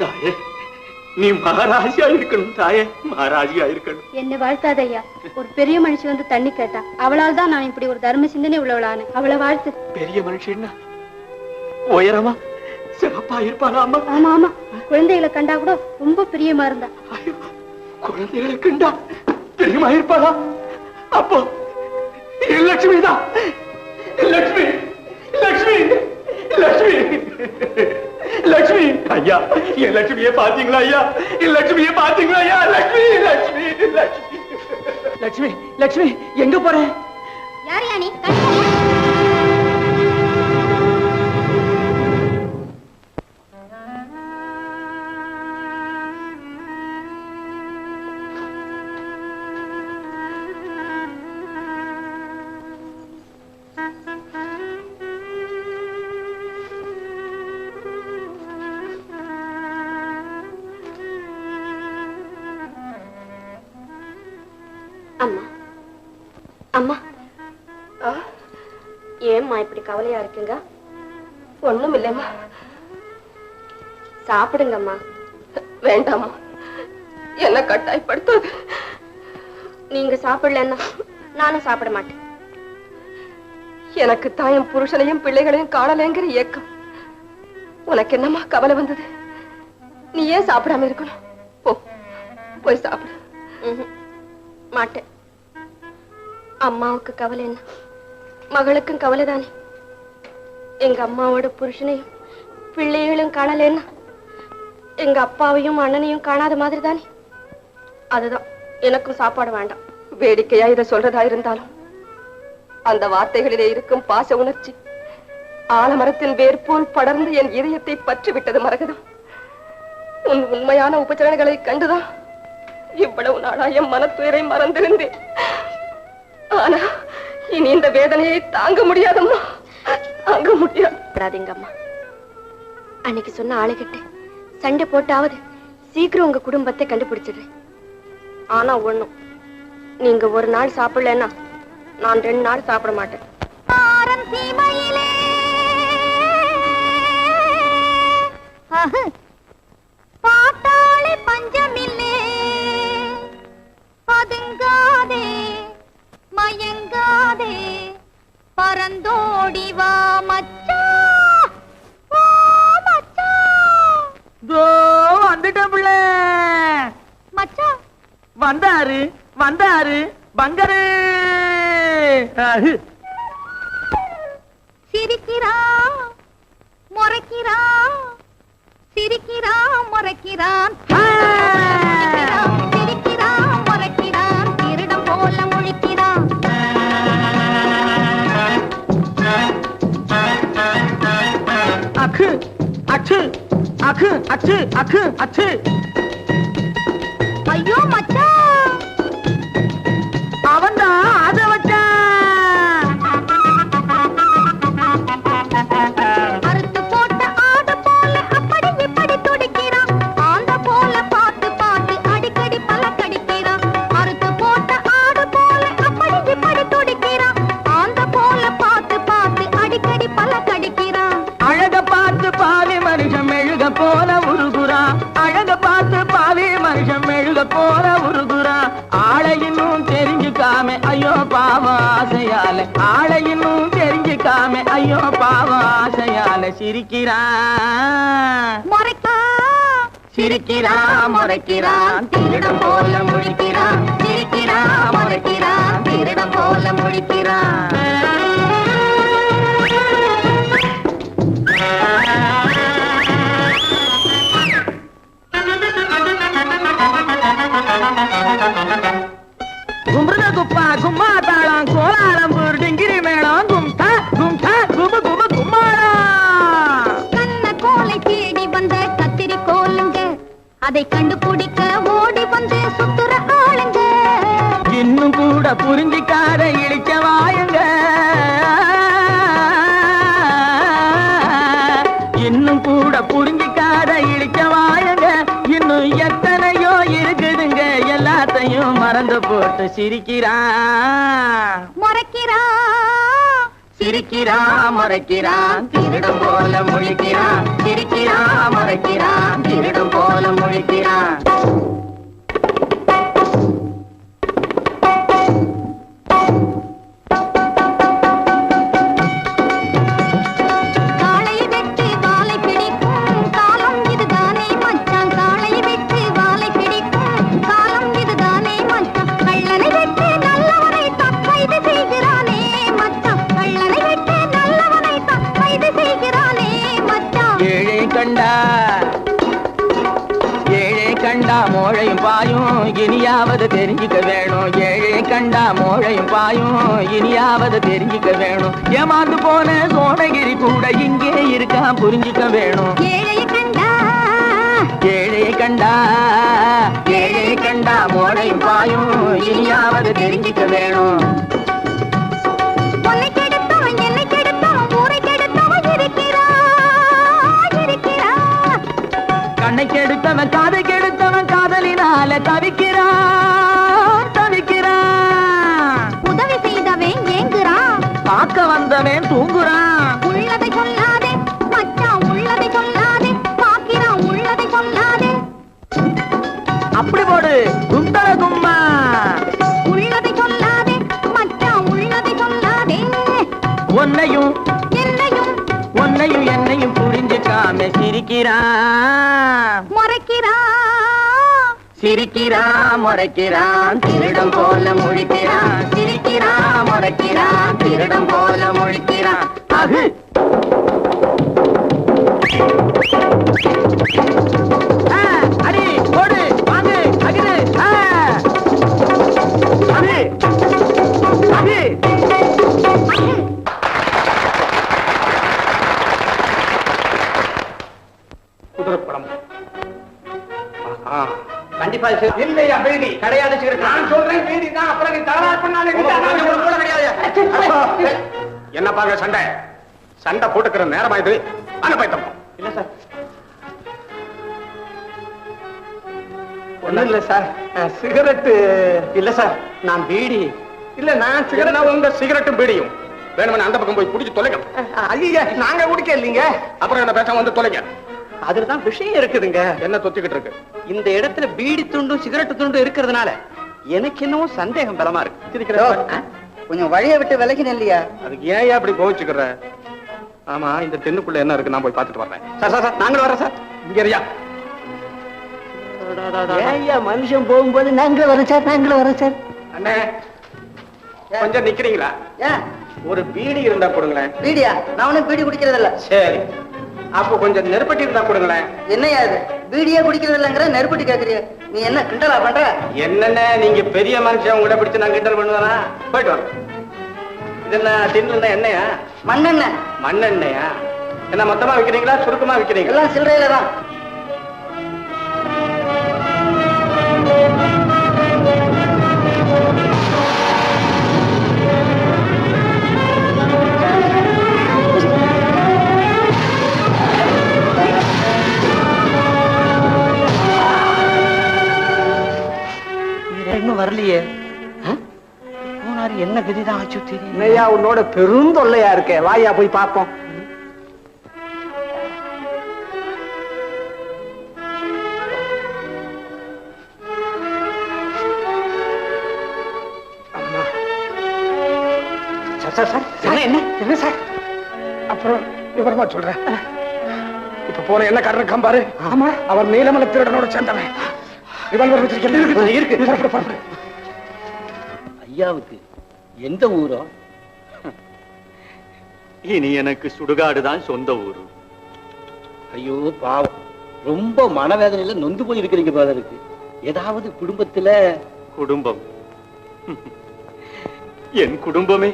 தாயே நீ மகாராஜியா இருக்கணும் தாயே, மகாராஜியா இருக்கணும். என்ன வாழ்த்தாத ஐயா. ஒரு பெரிய மனுஷி வந்து தண்ணி கேட்டா, அவளால் தான் நான் இப்படி ஒரு தர்ம சிந்தனை உள்ளவளானு. அவளை வாழ்த்து. பெரிய மனுஷன்னா உயரமா சிறப்பா இருப்பாளா அம்மா? ஆமா ஆமா, குழந்தைகளை கண்டா கூட ரொம்ப பிரியமா இருந்தா. குழந்தைகளை கண்டா பிரியமா இருப்பாளா? அப்போ லட்சுமி தான். லட்சுமி லட்சுமி லட்சுமி லட்சுமி ஐயா, என் லட்சுமியை பாத்தீங்களா ஐயா? என் லட்சுமியை பாத்தீங்களா ஐயா? லட்சுமி லட்சுமி லட்சுமி லட்சுமி லட்சுமி எங்க போறேன்? யார் யானி? அம்மா அம்மா, ஏம்மா இப்படி கவலையா இருக்குங்க? ஒண்ணும் இல்லைம்மா. சாப்பிடுங்கம்மா. வேண்டாம்மா, என்ன கட்டாயப்படுத்தாது. நீங்க சாப்பிடலன்னா நானும் சாப்பிட மாட்டேன். எனக்கு தாயும் புருஷனையும் பிள்ளைகளையும் காணலேங்கிற ஏக்கம். உனக்கு என்னம்மா கவலை வந்தது? நீ ஏன் சாப்பிடாம இருக்கணும்? போ, போய் சாப்பிடு. மாட்டேன். அம்மாவுக்கு கவலை என்ன, மகளுக்கும் கவலை தானே. எங்க அம்மாவோட புருஷனையும் பிள்ளைகளும் காணலன்னா எங்க அப்பாவையும் அண்ணனையும் காணாத மாதிரி தானே. அதுதான், எனக்கும் சாப்பாடு வேண்டாம். வேடிக்கையா இதை சொல்றதா இருந்தாலும் அந்த வார்த்தைகளிலே இருக்கும் பாச உணர்ச்சி ஆலமரத்தின் வேர் போல் படர்ந்து என் இதயத்தை பற்றி விட்டது மரகதம். உன் உண்மையான உபச்சரணைகளை கண்டுதான் இவ்வளவு நாளா என் மனத்துயரை மறந்திருந்தேன். ஆனா இனி இந்த வேதனையை தாங்க முடியாதம்மா, தாங்க முடியாது. அம்மா, அன்னைக்கு சொன்ன ஆளுகிட்ட சண்டை போட்டாவது சீக்கிரம் உங்க குடும்பத்தை கண்டுபிடிச்சிடுறேன். ஆனா ஒண்ணும், நீங்க ஒரு நாள் சாப்பிடலன்னா நான் 2 நாள் சாப்பிட மாட்டேன். பாட்டாளி பஞ்சமில்லே, பதுங்காதே மயங்காதே, பரந்தோடி வா மச்சா, வா மச்சா. வந்துட்டேன் பிள்ளை. மச்சா வந்தாரு வந்தாரு பங்கரு. சிரிக்கிறான் முறைக்கிறான், சிரிக்கிறான் முறைக்கிறான், சிரிக்கிறான் முறைக்கிறான், திருடம் போல முழிக்கிறான். அக்கு அச்சு அக்கு அச்சு அக்கு அச்சு. ஐயோ மச்சான், அவன்தான் அத வச்சான். அறுத்து போட்ட ஆடு போல அப்படி இப்படி துடிக்கிறான், ஆந்த போல பார்த்து பார்த்து அடிக்கடி பல கடிக்கிறான். அறுத்து போட்ட ஆடு போல அப்படி இப்படி துடிக்கிறான், ஆந்த போல பார்த்து பார்த்து அடிக்கடி பல கடிக்கிறான். அழக பார்த்து பாவி மனுஷன் மெழுக போல உருகுறா, அழக பார்த்து பாவி மனுஷன் மெழுக போல உருகுறா. ஆளை இன்னும் தெரிஞ்சுக்காம ஐயோ பாவம் ஆசையால, ஆளை இன்னும் தெரிஞ்சுக்காம ஐயோ பாவம் ஆசையால சிரிக்கிறான் சிரிக்கிறான் முறைக்கிறான், திருடம் போல முழிக்கிறான். சிரிக்கிறான் முறைக்கிறான், திருடம் போல முழிக்கிறான். கும்பிடுங்க குப்பா கும்மா தாளம் கோலாலம்பூர் டிங்கிரி மேளம் கும்தா கும்தா குபு குபு கும்மாளம். கண்ண கோலை தேடி வந்த கத்திரி கோலுங்க, அதை கண்டுபிடிக்க ஓடி வந்து சுத்துற ஆளுங்க. இன்னும் கூட புரிஞ்சிக்காத இழிச்ச வாயுங்க, இன்னும் கூட புரிஞ்சிக்காத இழிச்ச வாயுங்க. இன்னும் எத்தனையோ இருக்குதுங்க, எல்லாத்தையும் மறந்து போட்டு சிரிக்கிறான் முறைக்கிறான் சிரிக்கிறான் முறைக்கிறான் திருடம் போல முழிக்கிறான் சிரிக்கிறான் முறைக்கிறான் திருடம் போல முழிக்கிறான் மோழையும் பாயும் இனியாவது தெரிஞ்சுக்க வேணும் ஏழை கண்டா மோழையும் பாயும் இனியாவது தெரிஞ்சுக்க வேணும் ஏமாந்து போன சோழகிரி கூட இங்கே இருக்கா புரிஞ்சுக்க வேணும் ஏழை கண்டா மோழையும் பாயும் இனியாவது தெரிஞ்சுக்க வேணும் கண்ணை கெடுத்தவன் காதை கெடுத்தவன் காதலினால தவிக்கிறான் உதவி செய்தவன் ஏங்குறான் பார்க்க வந்தவன் தூங்குறான் உள்ளதை சொல்லாதே மச்சான் உள்ளதை சொல்லாதே பாக்கிறான் உள்ளதை சொல்லாதே அப்படி போடு குந்தர கும்மா உள்ளதை சொல்லாதே மச்சான் உள்ளதை சொல்லாதே உன்னையும் என்னையும் புரிஞ்சுக்காம சிரிக்கிறான் சிரிக்கிறான் முறைக்கிறான் திருடம் போல முழிக்கிறான் சிரிக்கிறான் முறைக்கிறான் திருடம் போல முழிக்கிறான் அகு அடி போடு வாங்கு அகிரு அகு குதிரைப்படம் கண்டிப்பா இல்லையா பீடி கிடையாது சிகரெட் நான் சொல்றேன் பீடி தான் அப்புறம் நீ தகராறு பண்ணாலே கிடையாது என்ன பாருங்க சண்டை போட்டுக்கிற நேரமா இது அனுப்பைத்தம் இல்ல சார் ஒண்ணும் இல்ல சார் சிகரெட்டு இல்ல சார் நான் பீடி இல்ல நான் சிகரெட் உங்க சிகரெட்டும் பீடியும் வேணும்னு அந்த பக்கம் போய் குடிச்சு தொலைங்க ஐயா நாங்க குடிக்க இல்லீங்க அப்புறம் என்ன பேசாம வந்து தொலைங்க அதுலதான் விஷயம் இருக்குதுங்க என்ன தொத்திக்கிட்டு இருக்கு இந்த இடத்துல பீடி துண்டும் சிகரெட் துண்டும் இருக்கிறதுனால எனக்கு என்னவோ சந்தேகம் பலமா இருக்கு கொஞ்சம் வழியை விட்டு விலகின இல்லையா அதுக்கு ஏன் அப்படி கோவிச்சுக்கிற ஆமா இந்த தென்னுக்குள்ள என்ன இருக்கு நான் போய் பார்த்துட்டு வர்றேன் சார் நாங்களும் வரோம் சார் இங்க ஐயா மனுஷன் போகும்போது நாங்களும் வரோம் சார் அண்ணே கொஞ்சம் நிக்கிறீங்களா ஒரு பீடி இருந்தா கொடுங்களேன் பீடியா நான் ஒன்னும் பீடி குடிக்கிறது இல்ல சரி அப்போ கொஞ்சம் நெருப்பட்டி இருந்தா கொடுங்களேன் என்னையா அது பீடியே குடிக்கிறது இல்லங்கிற நெருப்பட்டி கேக்குறிய நீ என்ன கிண்டலா பண்ற என்னென்ன நீங்க பெரிய மனுஷன் உங்களை பிடிச்சு நான் கிண்டல் பண்ணுவேனா போயிட்டு வரேன் இது என்ன டின்ல எண்ணெயா மண்ணெண்ணெயா என்ன மொத்தமா விக்கிறீங்களா சுருக்கமா விக்கிறீங்களா எல்லாம் சில்லறையில தான் இன்னும் வரலையே போனாரு என்ன கதிதான் ஆச்சு தெரியும் இல்லையா உன்னோட பெரும் தொல்லையா இருக்கே வாயா போய் பாப்போம் என்ன சார் அப்புறம் விவரமா சொல்றேன் இப்ப போன என்ன காரணம் காம்பாரு ஆமா அவர் நீலமலை திருடனோட சேர்ந்தவன் ரிவால்வர் வச்சிருக்கேன் இருக்கு ஐயாவுக்கு எந்த ஊரோ இனி எனக்கு சுடுகாடுதான் சொந்த ஊரு. ஐயோ பாவம், ரொம்ப மனவேதனையில நொந்து போய் இருக்கிறீங்க போல இருக்கு. ஏதாவது குடும்பத்துல குடும்பம் என் குடும்பமே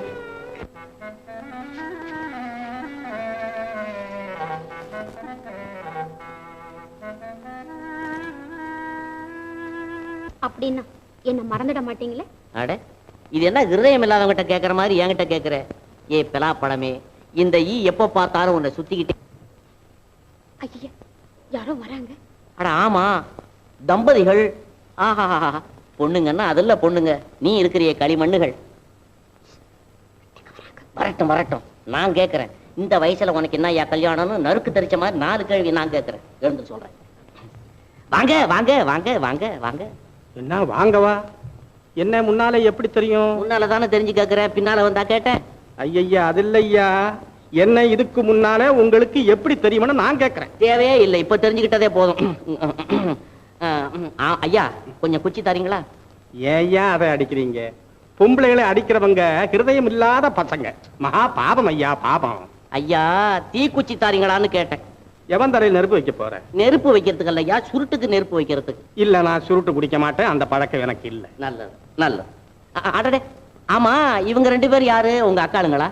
அப்படின்னா என்ன மறந்துட மாட்டீங்களே? அட, இது என்ன ஹிருதயம் இல்லாதவங்கிட்ட கேட்கற மாதிரி என்கிட்ட கேட்கற? ஏ பெலா பழமே, இந்த ஈ எப்ப பார்த்தாலும் உன்னை சுத்திக்கிட்டே. ஐயா, யாரோ வராங்க. அட ஆமா, தம்பதிகள். ஆஹா, பொண்ணுங்கன்னா அதெல்லாம் பொண்ணுங்க, நீ இருக்கிறிய களிமண்ணுகள். வரட்டும் வரட்டும். நான் கேட்கறேன், இந்த வயசுல உனக்கு என்ன கல்யாணம்னு நறுக்கு தெரிச்ச மாதிரி 4 கேள்வி நான் கேட்கறேன். எழுந்து சொல்றேன். வாங்க வாங்க வாங்க வாங்க வாங்க. என்ன வாங்கவா? என்ன முன்னாலே எப்படி தெரியும்? முன்னால தானே தெரிஞ்சு கேட்கறேன், பின்னால வந்தா கேட்டேன். ஐயா அது இல்லையா, என்ன இதுக்கு முன்னாலே உங்களுக்கு எப்படி தெரியும்னு நான் கேட்கறேன். தேவையே இல்லை, இப்ப தெரிஞ்சுக்கிட்டதே போதும். ஐயா கொஞ்சம் குச்சி தரீங்களா? ஏய்யா அதை அடிக்கிறீங்க? பொம்பளைகளை அடிக்கிறவங்க ஹிருதயம் இல்லாத பசங்க, மகா பாபம் ஐயா, பாபம். ஐயா தீக்குச்சி தாரீங்களான்னு கேட்டேன். எவன் தரையில் நெருப்பு வைக்க போற? நெருப்பு வைக்கிறதுக்கு இல்லையா, சுருட்டுக்கு நெருப்பு வைக்கிறதுக்கு. இல்ல, நான் சுருட்டு குடிக்க மாட்டேன், அந்த பழக்கம் எனக்கு இல்ல. நல்லது நல்லது. அடடே, ஆமா இவங்க 2 பேர் யாரு? உங்க அக்காளுங்களா?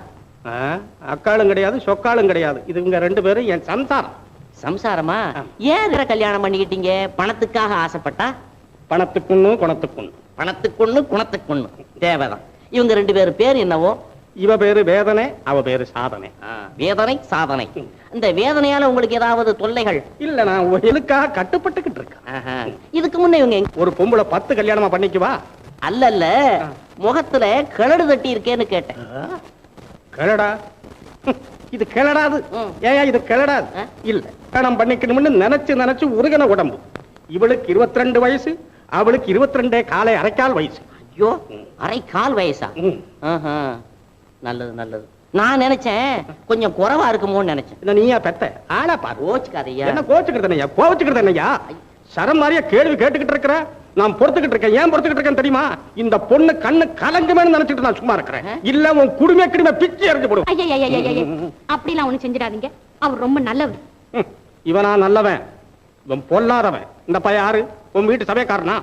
அக்காளும் கிடையாது, சொக்காளும் கிடையாது, இது இவங்க 2 பேரும் என் சம்சாரம். சம்சாரமா? ஏன் கல்யாணம் பண்ணிக்கிட்டீங்க? பணத்துக்காக ஆசைப்பட்டா? பணத்துக்குன்னு குணத்துக்குன்னு. பணத்துக்குன்னு குணத்துக்குன்னு தேவைதான். இவங்க 2 பேர் பேர் என்னவோ? இவ பேரு வேதனை, அவ பேரு சாதனை. வேதனை சாதனை. இந்த வேதனையால உங்களுக்கு ஏதாவது தொல்லைகள்? இல்ல, நான் எதுக்காக கட்டுப்பட்டுக்கிட்டு இருக்கேன். இதுக்கு முன்ன இவங்க ஒரு பொம்பளை 10 கல்யாணமா பண்ணிக்குவா? அல்ல, முகத்துல கிழடு தட்டி இருக்கேன்னு கேட்டேன். கிழடா? இது கிழடாது. ஏயா இது கிழடாது? இல்ல, கல்யாணம் பண்ணிக்கணும்னு நினைச்சு உருகன உடம்பு. இவளுக்கு 22 வயசு, அவளுக்கு 22 காலை அரைக்கால் வயசு. ஐயோ, அரைக்கால் வயசா? நல்லது நல்லது. நான் நினைச்சேன் கொஞ்சம் குறைவா இருக்குமோன்னு நினைச்சேன். நீயா பெத்த ஆளா பாரு. கோச்சுக்காதையா. என்ன கோச்சுக்கிறது? கோச்சுக்கிறது என்னையா? சரம் மாதிரியா கேள்வி கேட்டுக்கிட்டு இருக்கிற? நான் பொறுத்துக்கிட்டு இருக்கேன். ஏன் பொறுத்துக்கிட்டு இருக்கேன் தெரியுமா? இந்த பொண்ணு கண்ணு கலங்குமே நினைச்சிட்டு நான் சும்மா இருக்கிறேன். இல்ல உன் குடும்ப கிடுமை பிச்சு எறிஞ்சு போடுவோம். அப்படிலாம் ஒண்ணு செஞ்சிடாதீங்க, அவர் ரொம்ப நல்லவர். இவனா நல்லவன்? இவன் பொல்லாதவன். இந்த பையன் யாரு? உன் வீட்டு சபைக்காரனா?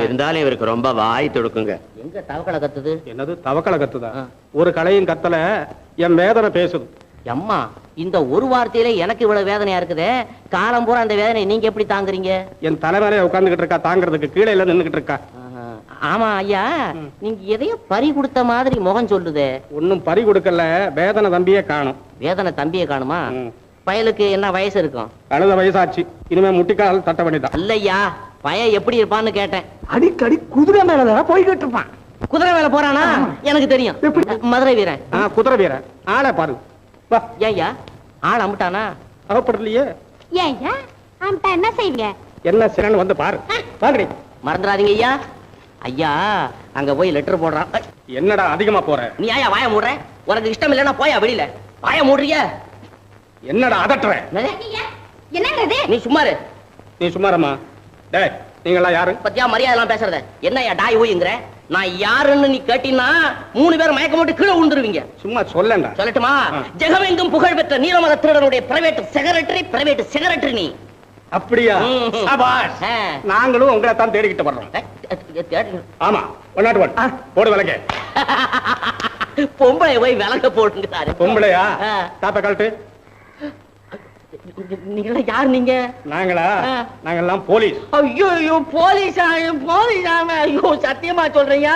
இருந்தாலும் இவருக்கு ரொம்ப வாய் தொடுக்குங்க. எங்க தவக்கலை கத்துது? என்னது தவக்கலை கத்துதா? ஒரு கலையும் கத்தல, என் வேதனை பேசுது. அம்மா, இந்த ஒரு வார்த்தையில எனக்கு இவ்வளவு வேதனையா இருக்குதே. காலம் பூரா அந்த வேதனை நீங்க எப்படி தாங்குறீங்க? என் தலைமையில உட்கார்ந்துகிட்டு இருக்கா, தாங்கிறதுக்கு கீழே இல்ல நின்னுகிட்டு இருக்கா. ஆமா ஐயா, நீங்க எதையோ பறி கொடுத்த மாதிரி முகம் சொல்லுதே. ஒன்னும் பறி கொடுக்கல, வேதனை தம்பியே காணும். வேதனை தம்பியே காணுமா? பயலுக்கு என்ன வயசு இருக்கும்? கழுத வயசாச்சு, இனிமே முட்டிக்கால் தட்ட வேண்டியதான். இல்லையா, பையன் எப்படி இருப்பான்னு கேட்டேன். அடிக்கடி குதிரை மேலதான் போய்கிட்டு இருப்பான். குதிரை மேல போறானா? எனக்கு தெரியும். மதுரை வீரன். குதிரை வீரன். ஆளை பாரு. ஏய்யா, ஆள் அம்பிட்டானா? அவப்படலையே. ஏய்யா, அம்பிட்டா என்ன செய்வீங்க? என்ன சிறன்னு வந்து பாரு. பாருடி. மறந்துடாதீங்க ஐயா. ஐயா அங்க போய் லெட்டர் போடுறான். என்னடா அதிகமா போற? நீ ஆயா வாய மூடுற? உனக்கு இஷ்டம் இல்லைன்னா போயா வெளியில. வாய மூடுறிய? என்னடா அதட்டுற? என்னங்கிறது? நீ சும்மாரு. நீ சும்மாரம்மா. டேய், நீங்களா யாரு? பத்தியா மரியாதை எல்லாம் பேசுறத? என்னையா டாய் ஊயுங்கற? நான் யாருன்னு நீ கேட்டினா 3 பேர் மயக்க போட்டு கீழே விழுந்துருவீங்க. சும்மா சொல்லண்டா. சொல்லட்டுமா? ஜெகமெங்கும் புகழ் பெற்ற நீலமல திருடனுடைய பிரைவேட் செக்ரட்டரி நீ. அப்படியா? சபாஷ். நாங்களும் உங்களை தான் தேடிக்கிட்டு வர்றோம். ஆமா, போடு விளக்கு. பொம்பளை போய் விளக்க போடுங்க. பொம்பளையா? தாப்ப கழட்டு. நீங்களா யார்? நீங்க? நாங்களா? நாங்கெல்லாம் போலீஸ். ஐயோ, போலீஸா? ஐயோ, சத்தியமா சொல்றீங்க?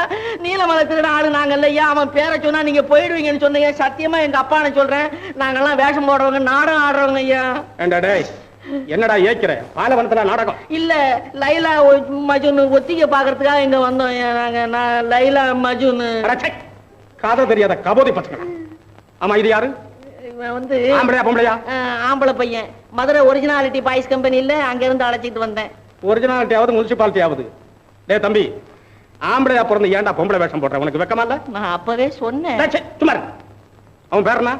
நீலமலை திருட ஆளு நாங்க இல்லையா? அவன் பேரை சொன்னா நீங்க போயிடுவீங்கன்னு சொன்னீங்க. சத்தியமா எங்க அப்பான்னு சொல்றேன். நாங்கெல்லாம் வேஷம் போடுறவங்க, நாடகம் ஆடுறவங்க ஐயா. என்னடா ஏக்கிற? பாலவனத்துல நாடகம் இல்ல, லைலா மஜுன் ஒத்திக பாக்குறதுக்காக இங்க வந்தோம். நான் லைலா மஜுன். காத தெரியாத கபோதி பசங்க. ஆமா, இது யாரு? வந்து ஆம்பளையா பொம்பளையா? ஆம்பளை பையன். மதுரை ஒரிஜினாலிட்டி பாய்ஸ் கம்பெனி இல்ல, அங்க இருந்து அழைச்சிட்டு வந்தேன். ஒரிஜினாலிட்டி ஆகுது, முனிசிபாலிட்டி ஆகுது. டே தம்பி, ஆம்பளையா பிறந்து ஏன்டா பொம்பளை வேஷம் போடுற? உனக்கு வெக்கமா இல்ல? நான் அப்பவே சொன்னேன். சும்மா. அவன் பேர் என்ன?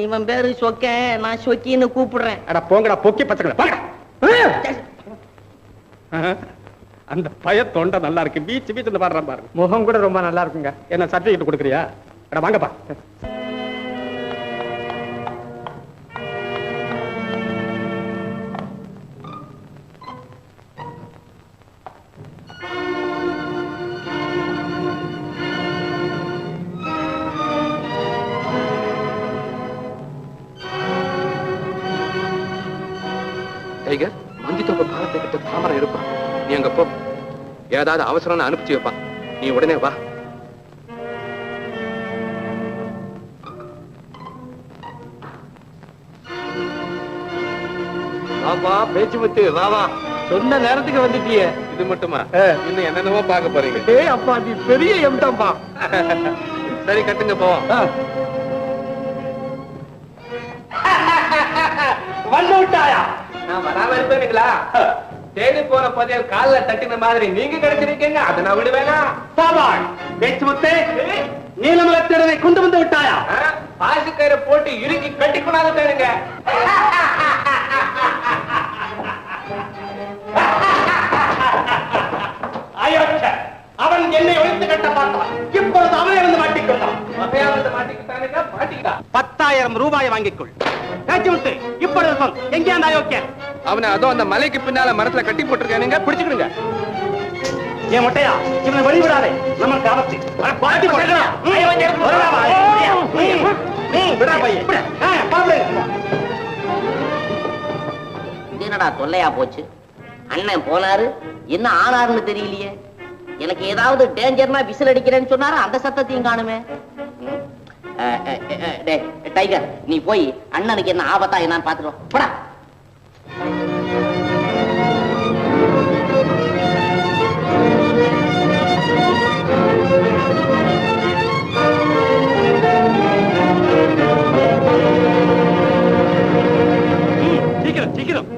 இவன் பேரு சொக்க, நான் சொக்கின்னு கூப்பிடுறேன். அட போங்கடா பொக்கி பச்சை. அந்த பய தொண்டை நல்லா இருக்கு, பீச்சு பீச்சு பாடுறான் பாருங்க. முகம் கூட ரொம்ப நல்லா இருக்குங்க. என்ன சர்டிபிகேட் கொடுக்குறியா? அட வாங்கப்பா. டைகர், மந்தித்தோப்பு பாலத்தை கிட்ட தாமரை இருப்பான். நீ அங்க போ. ஏதாவது அவசரம் அனுப்பிச்சு வைப்பான். நீ உடனே வா. வாப்பா பேச்சு முத்து, வா வா. சொன்ன நேரத்துக்கு வந்துட்டியே. இது மட்டுமா? இன்னும் என்னென்னவோ பார்க்க போறீங்க. அப்பா, நீ பெரிய எம்டம்பா. சரி கட்டுங்க போவோம். வந்து விட்டாயா? நான் வராம இருப்பேனுங்களா? தேடி போன புதையல் காலில் தட்டின மாதிரி நீங்க கிடைச்சிருக்கீங்க. அதை நான் விடுவேனா? சாபாஷ் பேச்சு முத்தே, நீலமலத்திடனை கொண்டு வந்து விட்டாயா? பாசுக்கயிறை போட்டு இறுக்கி கட்டி கொண்டாந்து தேடுங்க. அயோக்கிய, அவன் என்னை ஒழித்து கட்ட பார்த்தான். இப்பொழுது அவனை வந்து மாட்டிக்கொண்டான். 10,000 ரூபாய் வாங்கிக்கொள். பேச்சுமுத்து, இப்பொழுது சொல், எங்கே அந்த அயோக்கியன்? அவனை அதோ அந்த மலைக்கு பின்னால மரத்துல கட்டி போட்டிருக்கானுங்க, பிடிச்சுக்கிடுங்க. ஏன் மொட்டையா, இவனை வெளிவிடாதே, நம்ம காலத்து என்னடா தொல்லையா போச்சு? அண்ணன் போனாரு, என்ன ஆனாருன்னு தெரியலையே. எனக்கு ஏதாவது டேஞ்சர்னா விசில் அடிக்கிறேன்னு சொன்னாரு, அந்த சத்தத்தையும் காணுமே. டைகர், நீ போய் அண்ணனுக்கு என்ன ஆபத்தா என்னன்னு பாத்துருவோம். போடா. சீக்கிரம் சீக்கிரம்.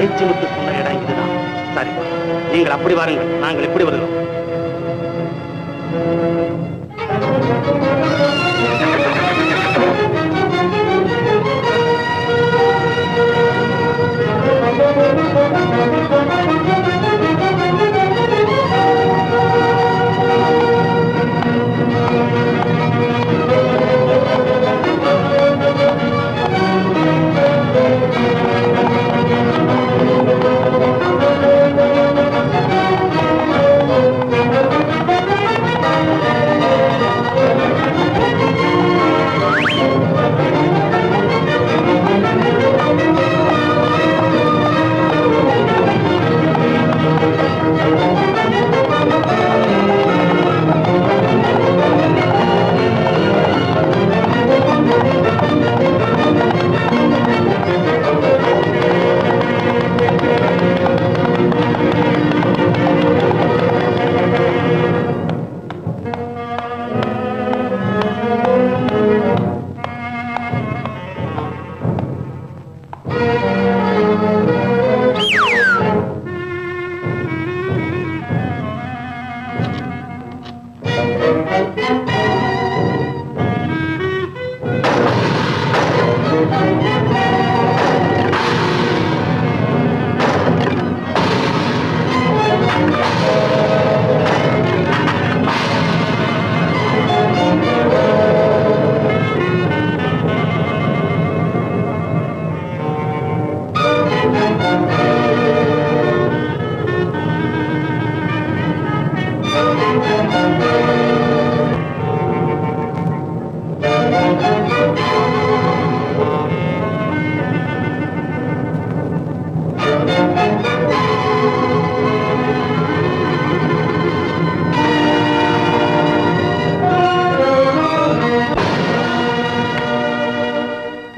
பேச்சுமுத்து சொன்ன இடம் இதுதான். சரி, நீங்கள் அப்படி வாருங்கள், நாங்கள் எப்படி வருகிறோம்?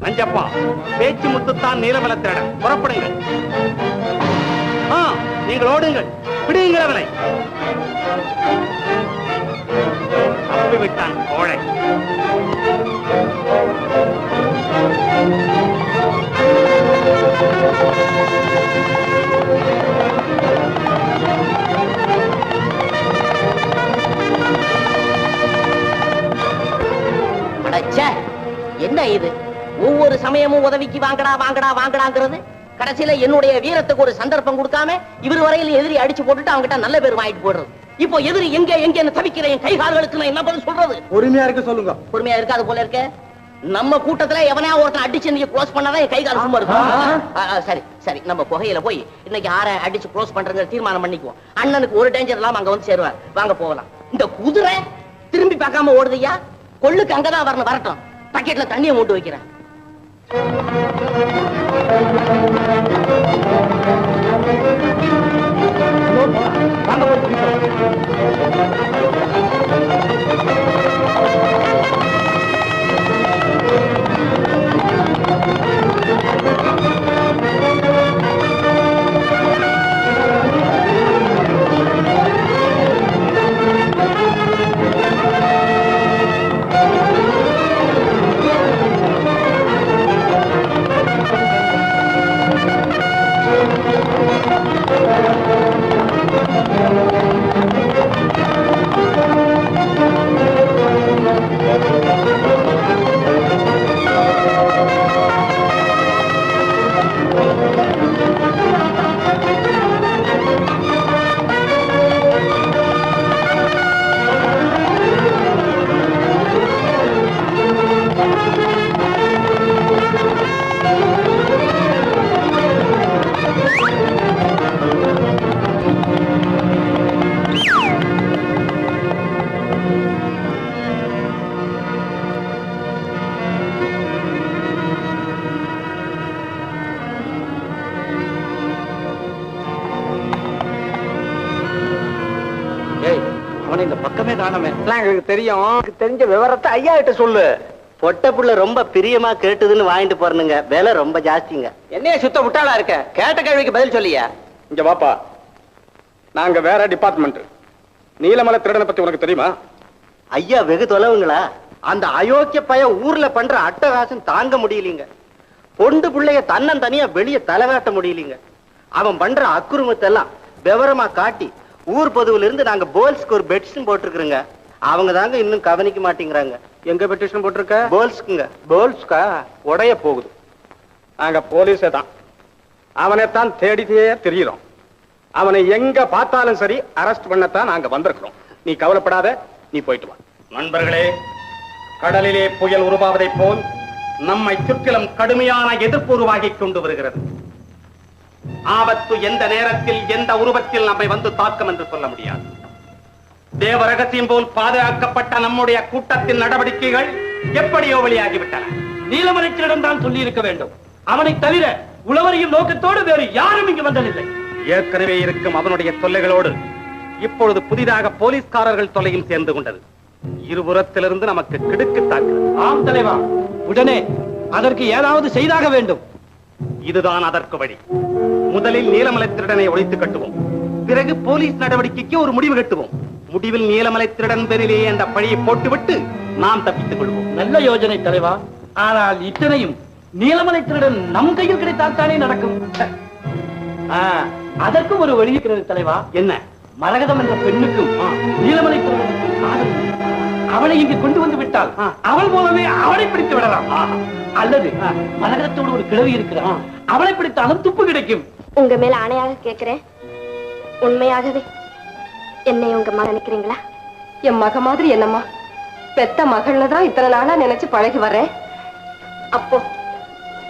நஞ்சப்பா, பேச்சு முத்துத்தான் நீலமலத்திடம். புறப்படுங்கள். நீங்கள் ஓடுங்கள், பிடியுங்கள் அவனை. தப்பிவிட்டான் கோழை. என்ன இது? ஒவ்வொரு சமயமும் உதவிக்கு வாங்கடா வாங்கடா வாங்கடாங்கிறது. கடைசியில என்னுடைய வீரத்துக்கு ஒரு சந்தர்ப்பம் கொடுக்காம இவர் வரையில எதிரி அடிச்சு போட்டுட்டு அவங்க கிட்ட நல்ல பேர் வாங்கிட்டு போடுறது. இப்போ எதிரி எங்க எங்க தவிக்கிறேன், கை கால்களுக்கு நான் என்ன பதில் சொல்றது? பொறுமையா இருக்க சொல்லுங்க. பொறுமையா இருக்காது போல இருக்க. நம்ம கூட்டத்துல எவனா ஒருத்தன் அடிச்சு நீங்க க்ளோஸ் பண்ணாதான் கை கால் சும்மா இருக்கும். சரி சரி, நம்ம குகையில போய் இன்னைக்கு யாரை அடிச்சு க்ளோஸ் பண்றதுங்கிற தீர்மானம் பண்ணிக்குவோம். அண்ணனுக்கு ஒரு டேஞ்சர் இல்லாம அங்க வந்து சேருவார். வாங்க போகலாம். இந்த குதிரை திரும்பி பார்க்காம ஓடுதையா, கொள்ளுக்கு அங்கதான் வரணும். வரட்டும், பக்கெட்ல தண்ணியை மூட்டு வைக்கிறேன். வாங்க தெரியும். தெரிஞ்ச விவரத்தை ஐயா கிட்ட சொல்லு. பொட்ட புள்ள ரொம்ப பிரியமா கேட்டுதுன்னு வாங்கிட்டு போறனுங்க. விலை ரொம்ப ஜாஸ்திங்க. என்னைய சுத்த விட்டாளா இருக்க? கேட்ட கேள்விக்கு பதில் சொல்லியா? இங்க வாப்பா, நாங்க வேற டிபார்ட்மெண்ட். நீலமலை திருடனை பத்தி உனக்கு தெரியுமா? ஐயா வெகு தொலைவுங்களா? அந்த அயோக்கிய பைய ஊர்ல பண்ற அட்டகாசம் தாங்க முடியலீங்க. பொண்டு பிள்ளைய தன்னன் தனியா வெளியே தலைகாட்ட முடியலீங்க. அவன் பண்ற அக்குறுமத்தை எல்லாம் விவரமா காட்டி ஊர் பொதுவுல இருந்து நாங்க போல்ஸ்க்கு ஒரு பெட்டிஷன் போட்டிருக்கிறோங்க. அவங்க தாங்க இன்னும் கவனிக்க மாட்டேங்கிறாங்க. எங்க பெட்டிஷன் போட்டிருக்க? போல்ஸ்க்குங்க. போல்ஸ்கா? உடைய போகுது. நாங்க போலீஸே தான். அவனைத்தான் தேடிட்டே தெரியுறோம். அவனை எங்க பார்த்தாலும் சரி அரெஸ்ட் பண்ணத்தான் நாங்க வந்திருக்கிறோம். நீ கவலைப்படாத, நீ போயிட்டு வா. நண்பர்களே, கடலிலே புயல் உருவாவதை போல் நம்மை சுற்றிலும் கடுமையான எதிர்ப்பு உருவாகிக் கொண்டு வருகிறது. ஆபத்து எந்த நேரத்தில் எந்த உருவத்தில் நம்மை வந்து தாக்கும் என்று சொல்ல முடியாது. தேவ ரகசியம் போல் பாதுகாக்கப்பட்ட நம்முடைய கூட்டத்தின் நடவடிக்கைகள் எப்படியோ வெளியாகிவிட்டன. நீலமலைக்கிடம் தான் சொல்லி இருக்க வேண்டும். அவனை தவிர உளவரியும் நோக்கத்தோடு வேறு யாரும் இங்கு வந்ததில்லை. ஏற்கனவே இருக்கும் அவனுடைய தொல்லைகளோடு இப்பொழுது புதிதாக போலீஸ்காரர்கள் தொல்லையும் சேர்ந்து கொண்டது. இருபுறத்திலிருந்து நமக்கு கிடுக்கு தாக்குது. ஆம் தலைவா, உடனே அதற்கு ஏதாவது செய்தாக வேண்டும். இதுதான் அதற்கு வழி. முதலில் நீலமலை திருடனை ஒழித்து கட்டுவோம். பிறகு போலீஸ் நடவடிக்கைக்கு ஒரு முடிவு கட்டுவோம். முடிவில் நீலமலை திருடன் பேரிலேயே அந்த பழியை போட்டுவிட்டு நாம் தப்பித்துக் கொள்வோம். நல்ல யோஜனை தலைவா. ஆனால் இத்தனையும் நீலமலை திருடன் நம் கையில் கிடைத்தால்தானே நடக்கும். அதற்கும் ஒரு வழி இருக்கிறது தலைவா. என்ன? மரகதம் என்ற பெண்ணுக்கும் நீலமலை திருடனுக்கும் காதல். அவளை இங்கு கொண்டு வந்து விட்டால் அவள் மூலமே அவளை பிடித்து விடலாம். அல்லது மரகதத்தோடு ஒரு கிழவி இருக்கிறான், அவளை பிடித்தாலும் துப்பு கிடைக்கும். உங்க மேல ஆணையாக கேட்கிறேன், உண்மையாகவே என்னை உங்க மகன் நினைக்கிறீங்களா? என் மக மாதிரி என்னம்மா, பெத்த மகள்னு தான் இத்தனை நாளா நினைச்சு பழகி வர்றேன். அப்போ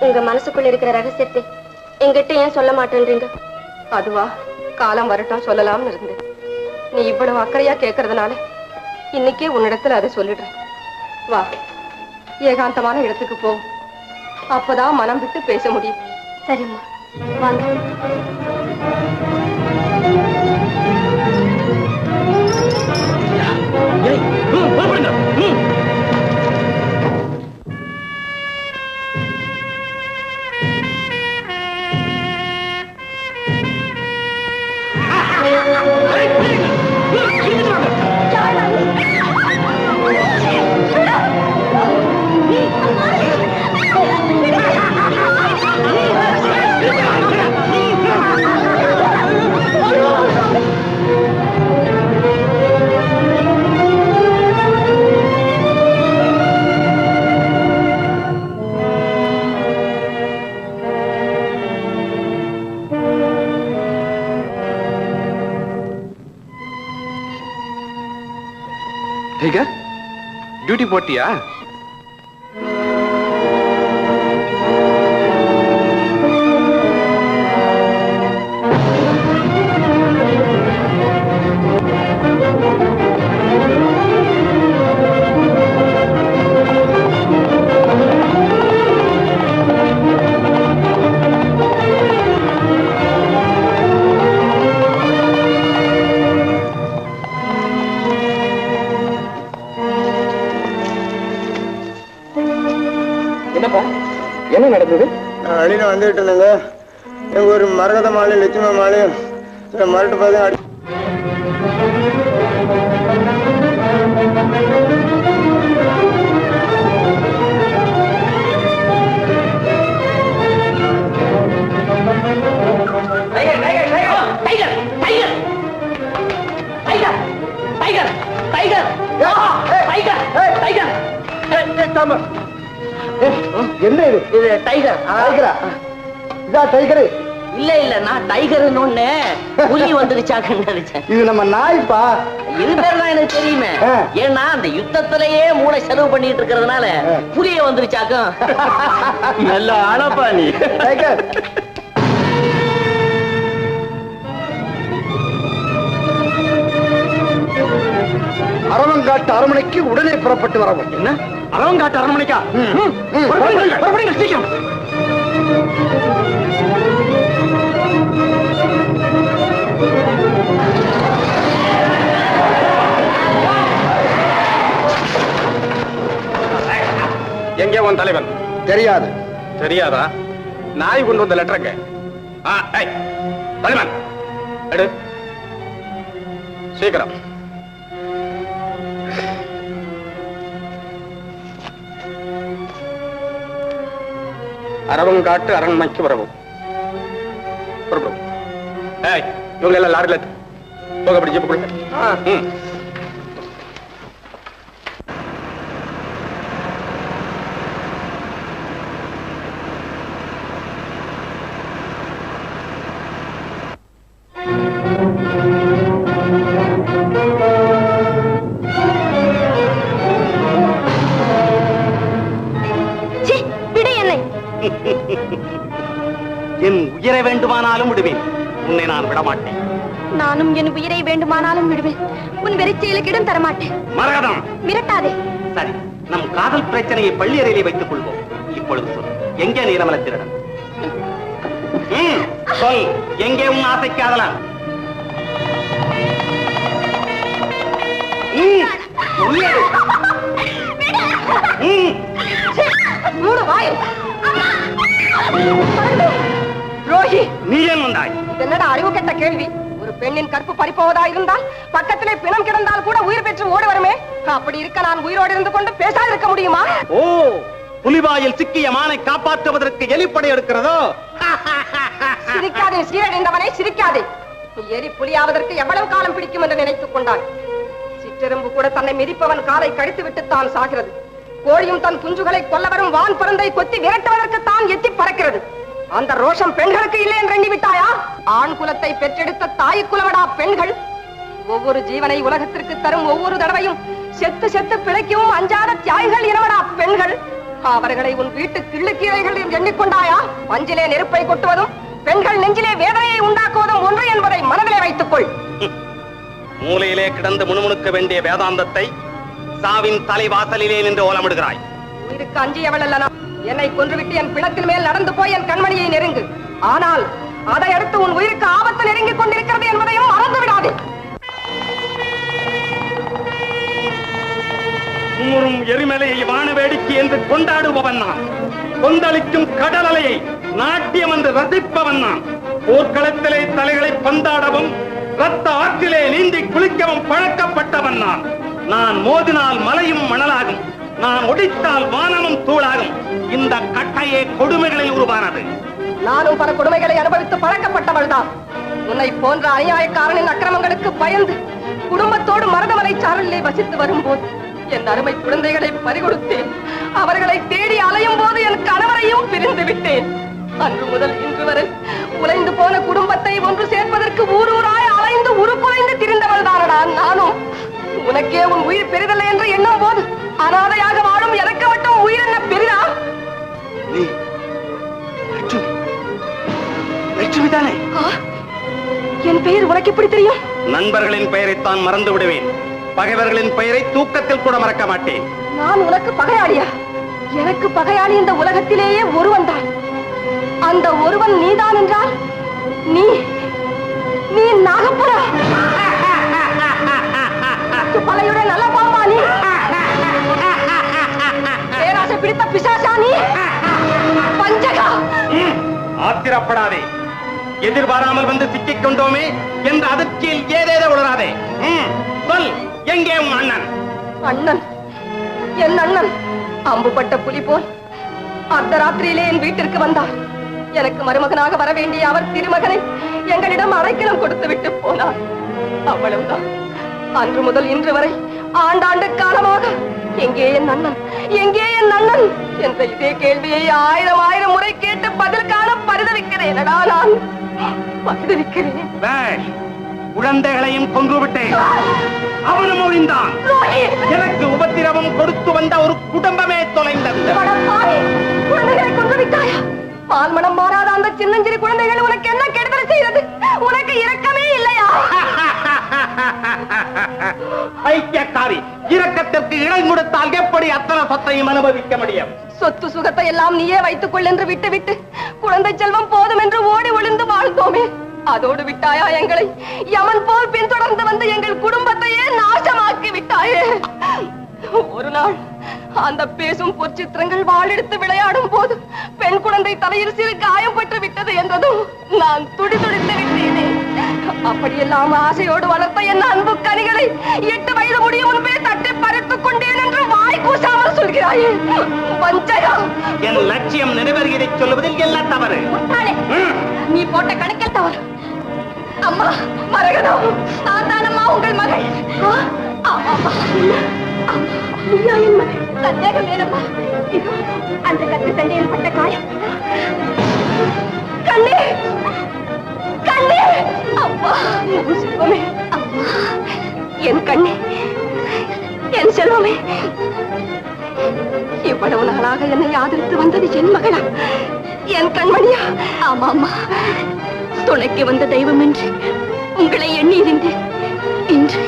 உங்க மனசுக்குள்ள இருக்கிற ரகசியத்தை என்கிட்ட ஏன் சொல்ல மாட்டேன்றீங்க? அதுவா, காலம் வரட்டும் சொல்லலாம்னு இருந்தேன். நீ இவ்வளவு அக்கறையா கேட்கறதுனால இன்னைக்கே உன்னிடத்துல அதை சொல்லிடுறேன். வா, ஏகாந்தமான இடத்துக்கு போ. அப்பதான் மனம் விட்டு பேச முடியும். சரிம்மா, வாங்க. டியூட்டி போட்டியா? நடந்தது? நான் வழியில வந்துகிட்டு இருந்தேங்க. எங்க ஒரு மரகத மாலை லட்சுமி மாலையும் மரட்டு பார்த்து அடி என்ன இது? இது டைகர். இதா டைகரு? இல்ல இல்ல, நான் டைகர்னு ஒண்ணு புலி வந்துருச்சாக்குன்னு நினைச்சேன். இது நம்ம நாய்ப்பா. இது பேர் தான் எனக்கு தெரியுமே. ஏன்னா அந்த யுத்தத்திலேயே மூளை செலவு பண்ணிட்டு இருக்கிறதுனால புலிய வந்துருச்சாக்கும். நல்ல ஆளப்பா நீ. டைகர் அரவங்காட்டு அரண்மனைக்கு உடனே புறப்பட்டு வரவும். என்ன அரவங்காட்டு அரண்மனைக்கா? சீக்கிரம். எங்கே உன் தலைவன்? தெரியாது. தெரியாதா? நாய் கொண்டு வந்த லெட்டருங்க. தலைவன் எடு சீக்கிரம். அரவங்காட்டு அரண்மனைக்கு வரவும். இவங்க எல்லாம் லாரில போக அப்படி ஜிப்புக்குள்ள. என் உயிரை வேண்டுமானாலும் விடுவேன், உன்னை நான் விடமாட்டேன். நானும் என் உயிரை வேண்டுமானாலும் விடுவேன், உன் வெறிச்செயலுக்கு இடம் தரமாட்டேன். மரகதம், மிரட்டாதே. சரி, நம் காதல் பிரச்சனையை பள்ளி அறையிலே வைத்துக் கொள்வோம். இப்பொழுது சொல், எங்கே நீலமலை திருடன்? சொல், எங்கே உன் ஆசை காதலன்? நீ ஏன் வந்தாய்? என்னடா அறிவு கெட்ட கேள்வி. ஒரு பெண்ணின் கற்பு பறிப்போவதா இருந்தால் பக்கத்திலே பிணம் கிடந்தால் கூட உயிர் பெற்று ஓடி வருமே. அப்படி இருக்க நான் உயிரோடு இருந்து கொண்டு பேசாது இருக்க முடியுமா? ஓ, புலிவாயில் சிக்கிய மானை காப்பாற்றுவதற்கு எலிப்படை எடுக்கிறதோ? சிரிக்காதே சீரழிந்தவனை, சிரிக்காதே. எலி புலியாவதற்கு எவ்வளவு காலம் பிடிக்கும் என்று நினைத்துக் கொண்டான். சிற்றெரும்பு கூட தன்னை மிதிப்பவன் காலை கடித்து விட்டு தான் சாகிறது. கோழியும் தன் குஞ்சுகளை கொல்ல வரும் வான் பருந்தை கொத்தி விரட்டுவதற்கு தான் எத்தி பறக்கிறது. அந்த ரோஷம் பெண்களுக்கு இல்லை என்று எண்ணி விட்டாயா? ஆண் குலத்தை பெற்றெடுத்த தாய்க்குலவடா பெண்கள். ஒவ்வொரு ஜீவனை உலகத்திற்கு தரும் ஒவ்வொரு தடவையும் செத்து செத்து பிழைக்கவும் அஞ்சாத தியாகிகள் இனவடா பெண்கள். அவர்களை உன் வீட்டு கிள்ளுக்கீரைகள் என்று எண்ணிக்கொண்டாயா? பஞ்சிலே நெருப்பை கொட்டுவதும் பெண்கள் நெஞ்சிலே வேதனையை உண்டாக்குவதும் ஒன்று என்பதை மனதிலே வைத்துக் கொள். மூலையிலே கிடந்து முணுமுணுக்க வேண்டிய வேதாந்தத்தை சாவின் தலைவாசலிலே நின்று ஓலமிடுகிறாய். உயிருக்கு அஞ்சியவள் அல்ல நான். என்னை கொன்றுவிட்டு என் பிணத்தின் மேல் நடந்து போய் என் கண்மணியை நெருங்கு. ஆனால் அதை அடுத்து உன் உயிருக்கு ஆபத்து நெருங்கிக் கொண்டிருக்கிறது என்பதையும் மறந்து விடாதே. ஊரும் எரிமலையை வான வேடிக்கை என்று கொண்டாடுபவன் நான். கொந்தளிக்கும் கடல் அலையை நாட்டியம் என்று ரசிப்பவன் நான். போர்க்களத்திலே தலைகளை பந்தாடவும் ரத்த ஆற்றிலே நீந்தி குளிக்கவும் பழக்கப்பட்டவன் நான். நான் மோதினால் மலையும் மணலாகும், நான் ஒடித்தால் வானமும் தூளாகும். இந்த கட்டையே கொடுமைகளில் உருவானது. நானும் பல கொடுமைகளை அனுபவித்து பழக்கப்பட்டவள் தான். உன்னை போன்ற அநியாயக்காரனின் அக்கிரமங்களுக்கு பயந்து குடும்பத்தோடு மருதமலை சாரலிலே வசித்து வரும்போது என் அருமை குழந்தைகளை பறிகொடுத்தேன். அவர்களை தேடி அலையும் போது என் கணவரையும் பிரிந்து விட்டேன். அன்று முதல் இன்று வரை உலைந்து போன குடும்பத்தை ஒன்று சேர்ப்பதற்கு ஊரூராய் அலைந்து உருக்குலைந்து திரிந்தவள் தானடா நானும். உனக்கே உன் உயிர் பெரிதல்ல என்று எண்ணும் போது அனாதையாக வாழும் எனக்கு மட்டும் உயிர் என்ன பெரிதா? லட்சுமிதானே? என் பெயர் உனக்கு எப்படி தெரியும்? நண்பர்களின் பெயரைத்தான் மறந்து விடுவேன், பகைவர்களின் பெயரை தூக்கத்தில் கூட மறக்க மாட்டேன். நான் உனக்கு பகையாளியா? எனக்கு பகையாளி இந்த உலகத்திலேயே ஒருவன் தான். அந்த ஒருவன் நீதான் என்றால் நீ நீ நாகப்படா? பலையுடைய நல்ல பாம்பா நீ? பேராசை பிடித்த பிசாசா நீ? பஞ்சகா! ஆத்திரப்படாதே. எதிர்பாராமல் வந்து சிக்கிக் கொண்டோமே என்ற அதிர்ச்சியில் ஏதேதோ உளராதே. சொல், எங்கே உன் அண்ணன்? அண்ணன்? என் அண்ணன் அம்புபட்ட புலி போல் அர்த்தராத்திரியிலே என் வீட்டிற்கு வந்தார். எனக்கு மருமகனாக வர வேண்டிய அவர் திருமகனை எங்களிடம் அடைக்கலம் கொடுத்து விட்டு போனார். அவ்வளவுதான். அன்று முதல் இன்று வரை ஆண்டாண்டு காலமாக எங்கே என் அண்ணன், எங்கே என் அண்ணன் என்ற இதே கேள்வியை 1000 முறை கேட்டு பதில் காண பரிதவிக்கிறேனடா நான். பரிதவிக்கிறேன். குழந்தைகளையும் கொன்று விட்டேன். அவனும் ஒழிந்தான். எனக்கு உபத்திரவம் கொடுத்து வந்த ஒரு குடும்பமே தொலைந்தது. குழந்தைகளை கொன்று விட்டாயா? பால்மணம் மாறாத அந்த சின்னஞ்சிறு குழந்தைகள் உனக்கு என்ன கெடுதல் செய்தது? உனக்கு இரக்கமே இல்லையா? ஐக்கியக்காரி, இரக்கத்திற்கு இடம் கொடுத்தால் எப்படி அத்தனை சொத்தையும் அனுபவிக்க முடியும்? சொத்து சுகத்தை எல்லாம் நீயே வைத்துக் கொள் என்று விட்டு குழந்தை செல்வம் போதும் என்று ஓடி ஒளிந்து வாழ்ந்தோமே, அதோடு விட்டாயா எங்களை? யமன் போல் பின்தொடர்ந்து வந்து எங்கள் குடும்பத்தையே நாசமாக்கி விட்டாயே. ஒரு நாள் அந்த பேசும் பொற்சித்திரங்கள் வாளெடுத்து விளையாடும் போது பெண் குழந்தை தலையில் சிறு காயம் பட்டு விட்டது என்றதும் நான் துடிதுடித்து விட்டேனே. அப்படியெல்லாம் ஆசையோடு வளர்த்த என் அன்பு கனிகளை 8 வயது முடியும் முன்பே தட்டி பறித்துக் கொண்டேன் என்று வாய் கூசாமல் சொல்கிறாயே. வஞ்சகா! என் லட்சியம் நிறைவேறியதை சொல்லுவதில் என்ன தவறு? நீ போட்ட கணக்கில் தவறு. அம்மா மரகதம், நான் தானம்மா உங்கள் மகள். நீயா என் மகள்? சந்தேகம் வேணம்மா. இதோ அந்த கத்து சண்டையில் பட்ட காயம். கண்ணே, கண்ணே! அம்மா, என் செல்வமே! அம்மா, என் கண்ணே, என் செல்வமே! இவ்வளவு நாளாக என்னை ஆதரித்து வந்தது என் மகளா, என் கண்மணியா? ஆமாம்மா, துணைக்கு வந்த தெய்வம் என்று உங்களை எண்ணி இருந்தேன். இன்று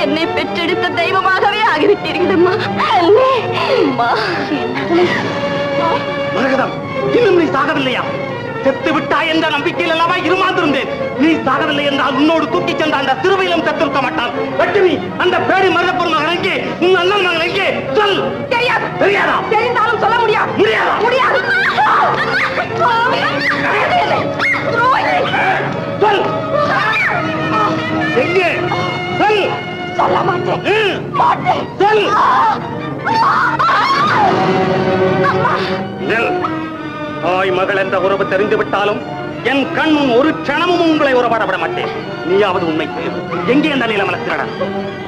என்னை பெற்றெடுத்த தெய்வமாகவே ஆகிவிட்டீர்கள் அம்மா. மரகதம், இன்னும் நீ சாகவில்லையா? செத்து விட்டாய் என்ற நம்பிக்கையில் அல்லவா இருமாந்திருந்தேன். நீ சாகவில்லை என்றால் உன்னோடு தூக்கிச் சென்ற அந்த சிறுவையிலும் செத்திருக்க மாட்டான். லட்சுமி, அந்த பேடி மருதப்பொருள் மகன் எங்கே? உன் அண்ணன் மகன் எங்கே? சொல். தெரியாது. தெரியாதா? தெரிந்தாலும் சொல்ல முடியாது. முடியாதா? முடியாது. சொல். எங்கே? சொல். சொல்ல மாட்டேன். சொல். தாய் மகள் என்ற உறவு தெரிந்து விட்டாலும் என் கண் முன் ஒரு க்ஷணமும் உங்களை உறவாட விட மாட்டேன். நீயாவது உண்மை எங்கே அந்த நீலமலத்திரடா?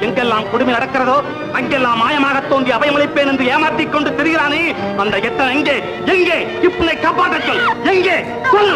எங்கெல்லாம் கொடுமை நடக்கிறதோ அங்கெல்லாம் மாயமாக தோன்றி அபயமளிப்பேன் என்று ஏமாற்றிக் கொண்டு திரிகிறானே, அந்த எத்தனை எங்கே? எங்கே? இப்பனை காப்பாற்ற சொல். எங்கே? சொல்.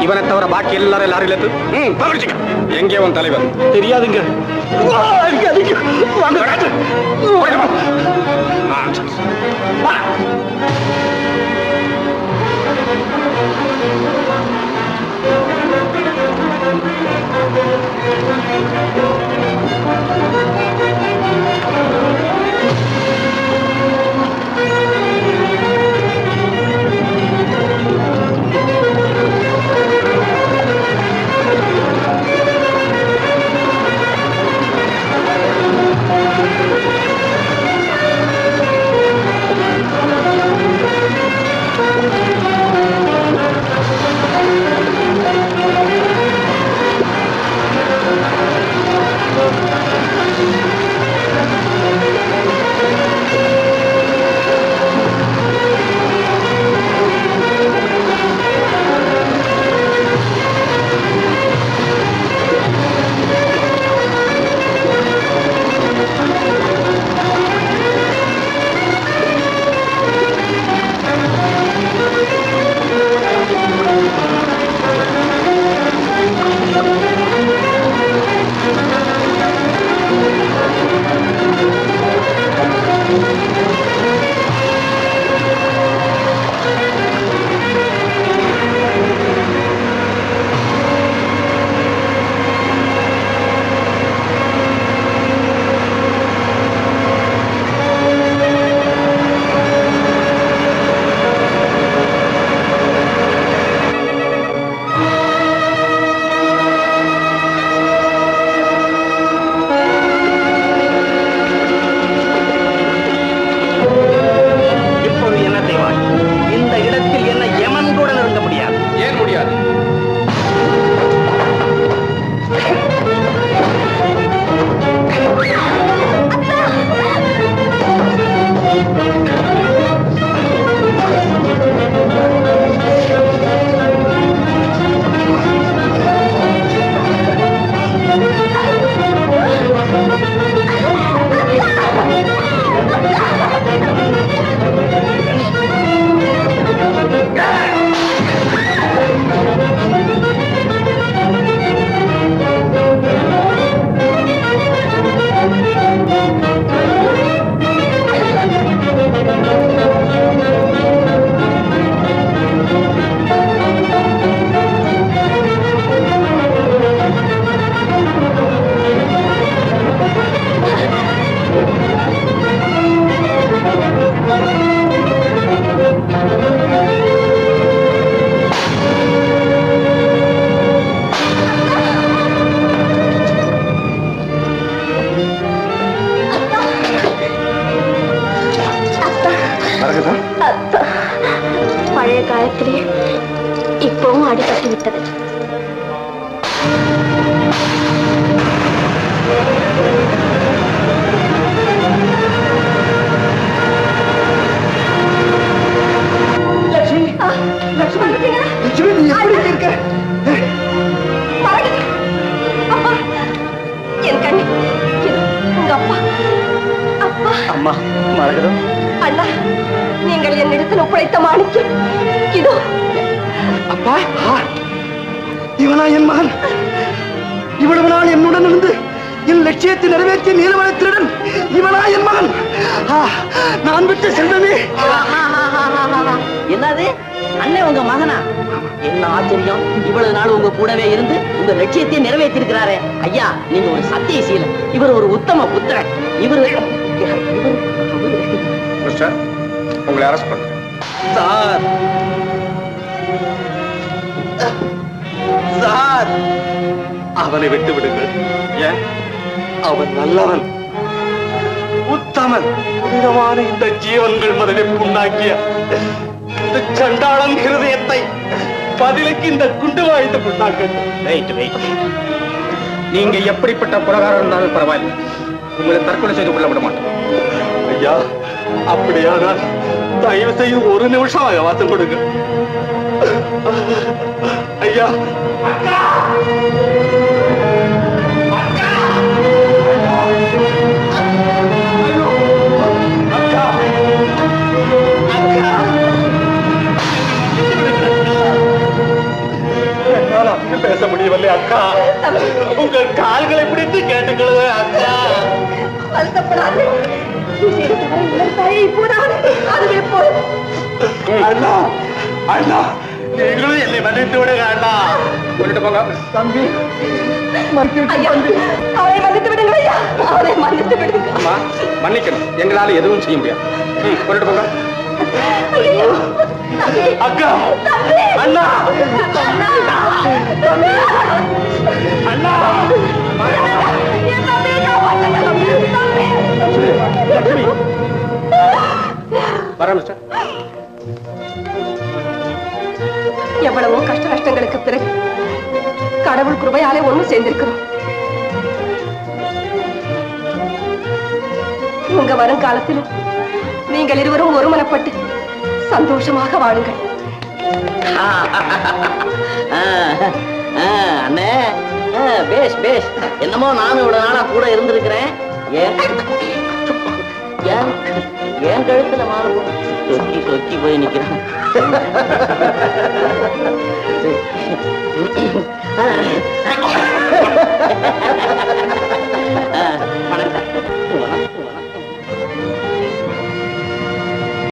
இவனை தவிர பாக்கி எல்லாரும் லாரியில எங்கே உன் தலைவர் தெரியாதுங்க. இப்பவும் அடிபட்டு விட்டது. என் கண்ணு, உங்க அப்பா. அப்பா. அம்மா, மரகதம். அண்ணா, நீங்கள் என்னிடத்தில் ஒப்படைத்த மாணிக்கம் இதோ. அப்பா, இவனா என் மகன்? இவ்வளவு நாள் என்னுடன் இருந்து என் லட்சியத்தை நிறைவேற்றிய நீலமலை திருடன் இவனா என் மகன்? நான் விட்டு செல்வமே. என்னது அண்ணன் உங்க மகனா? என்ன ஆச்சரியம்! இவ்வளவு நாள் உங்க கூடவே இருந்து உங்க லட்சியத்தை நிறைவேற்றிருக்கிறாரே. ஐயா, நீங்க ஒரு சத்தியசீலன். இவர் ஒரு உத்தம புத்திரன். உங்களை அரெஸ்ட் பண்றேன். சார், சார், அவனை விட்டு விடுங்கள். ஏன்? அவன் நல்லவன், உத்தமன். புனிதமான இந்த ஜீவன்கள் மதனை புண்ணாக்கிய இந்த சண்டாளன் ஹிருதயத்தை பதிலுக்கு இந்த குண்டு வாய்ந்து புண்ணாக்க. நீங்க எப்படிப்பட்ட புரகாரம் இருந்தாலும் பரவாயில்லை, உங்களை தற்கொலை செய்து கொள்ள விட மாட்டேன். ஐயா, அப்படியானால் தயவு செய்து ஒரு நிமிஷம் அவகாசம் கொடுங்க. ஐயா, பேச முடியவில்லை அக்கா. உங்கள் கால்களை பிடித்து கேட்டுக்கொள்ளுங்க அக்கா. அண்ணா, அண்ணா, நீங்களும் என்னை மன்னித்து விடுங்க அண்ணா. கொண்டுட்டு போங்க தம்பி. அவரை மன்னித்து விடுங்க ஐயா, அவரை மன்னித்து விடுங்க. அம்மா, மன்னிக்கணும், எங்களால எதுவும் செய்ய முடியாது. கொண்டுட்டு போங்க. அக்கா, அண்ணா, அண்ணா, வரேன் மிஸ்டர். எவ்வளவோ கஷ்ட நஷ்டங்களுக்கு பிறகு கடவுள் கிருபையாலே ஒண்ணு சேர்ந்திருக்கிறோம். உங்க வருங்காலத்திலும் நீங்கள் இருவரும் ஒருமனப்பட்டு சந்தோஷமாக வாழுங்கள். அண்ணே, பேஷ் பேஷ். என்னமோ நானும் இவ்வளவு நாளா கூட இருந்திருக்கிறேன். ஏன் கழுத்துல மாறு சொக்கி சொக்கி போய் நிக்கிறேன்.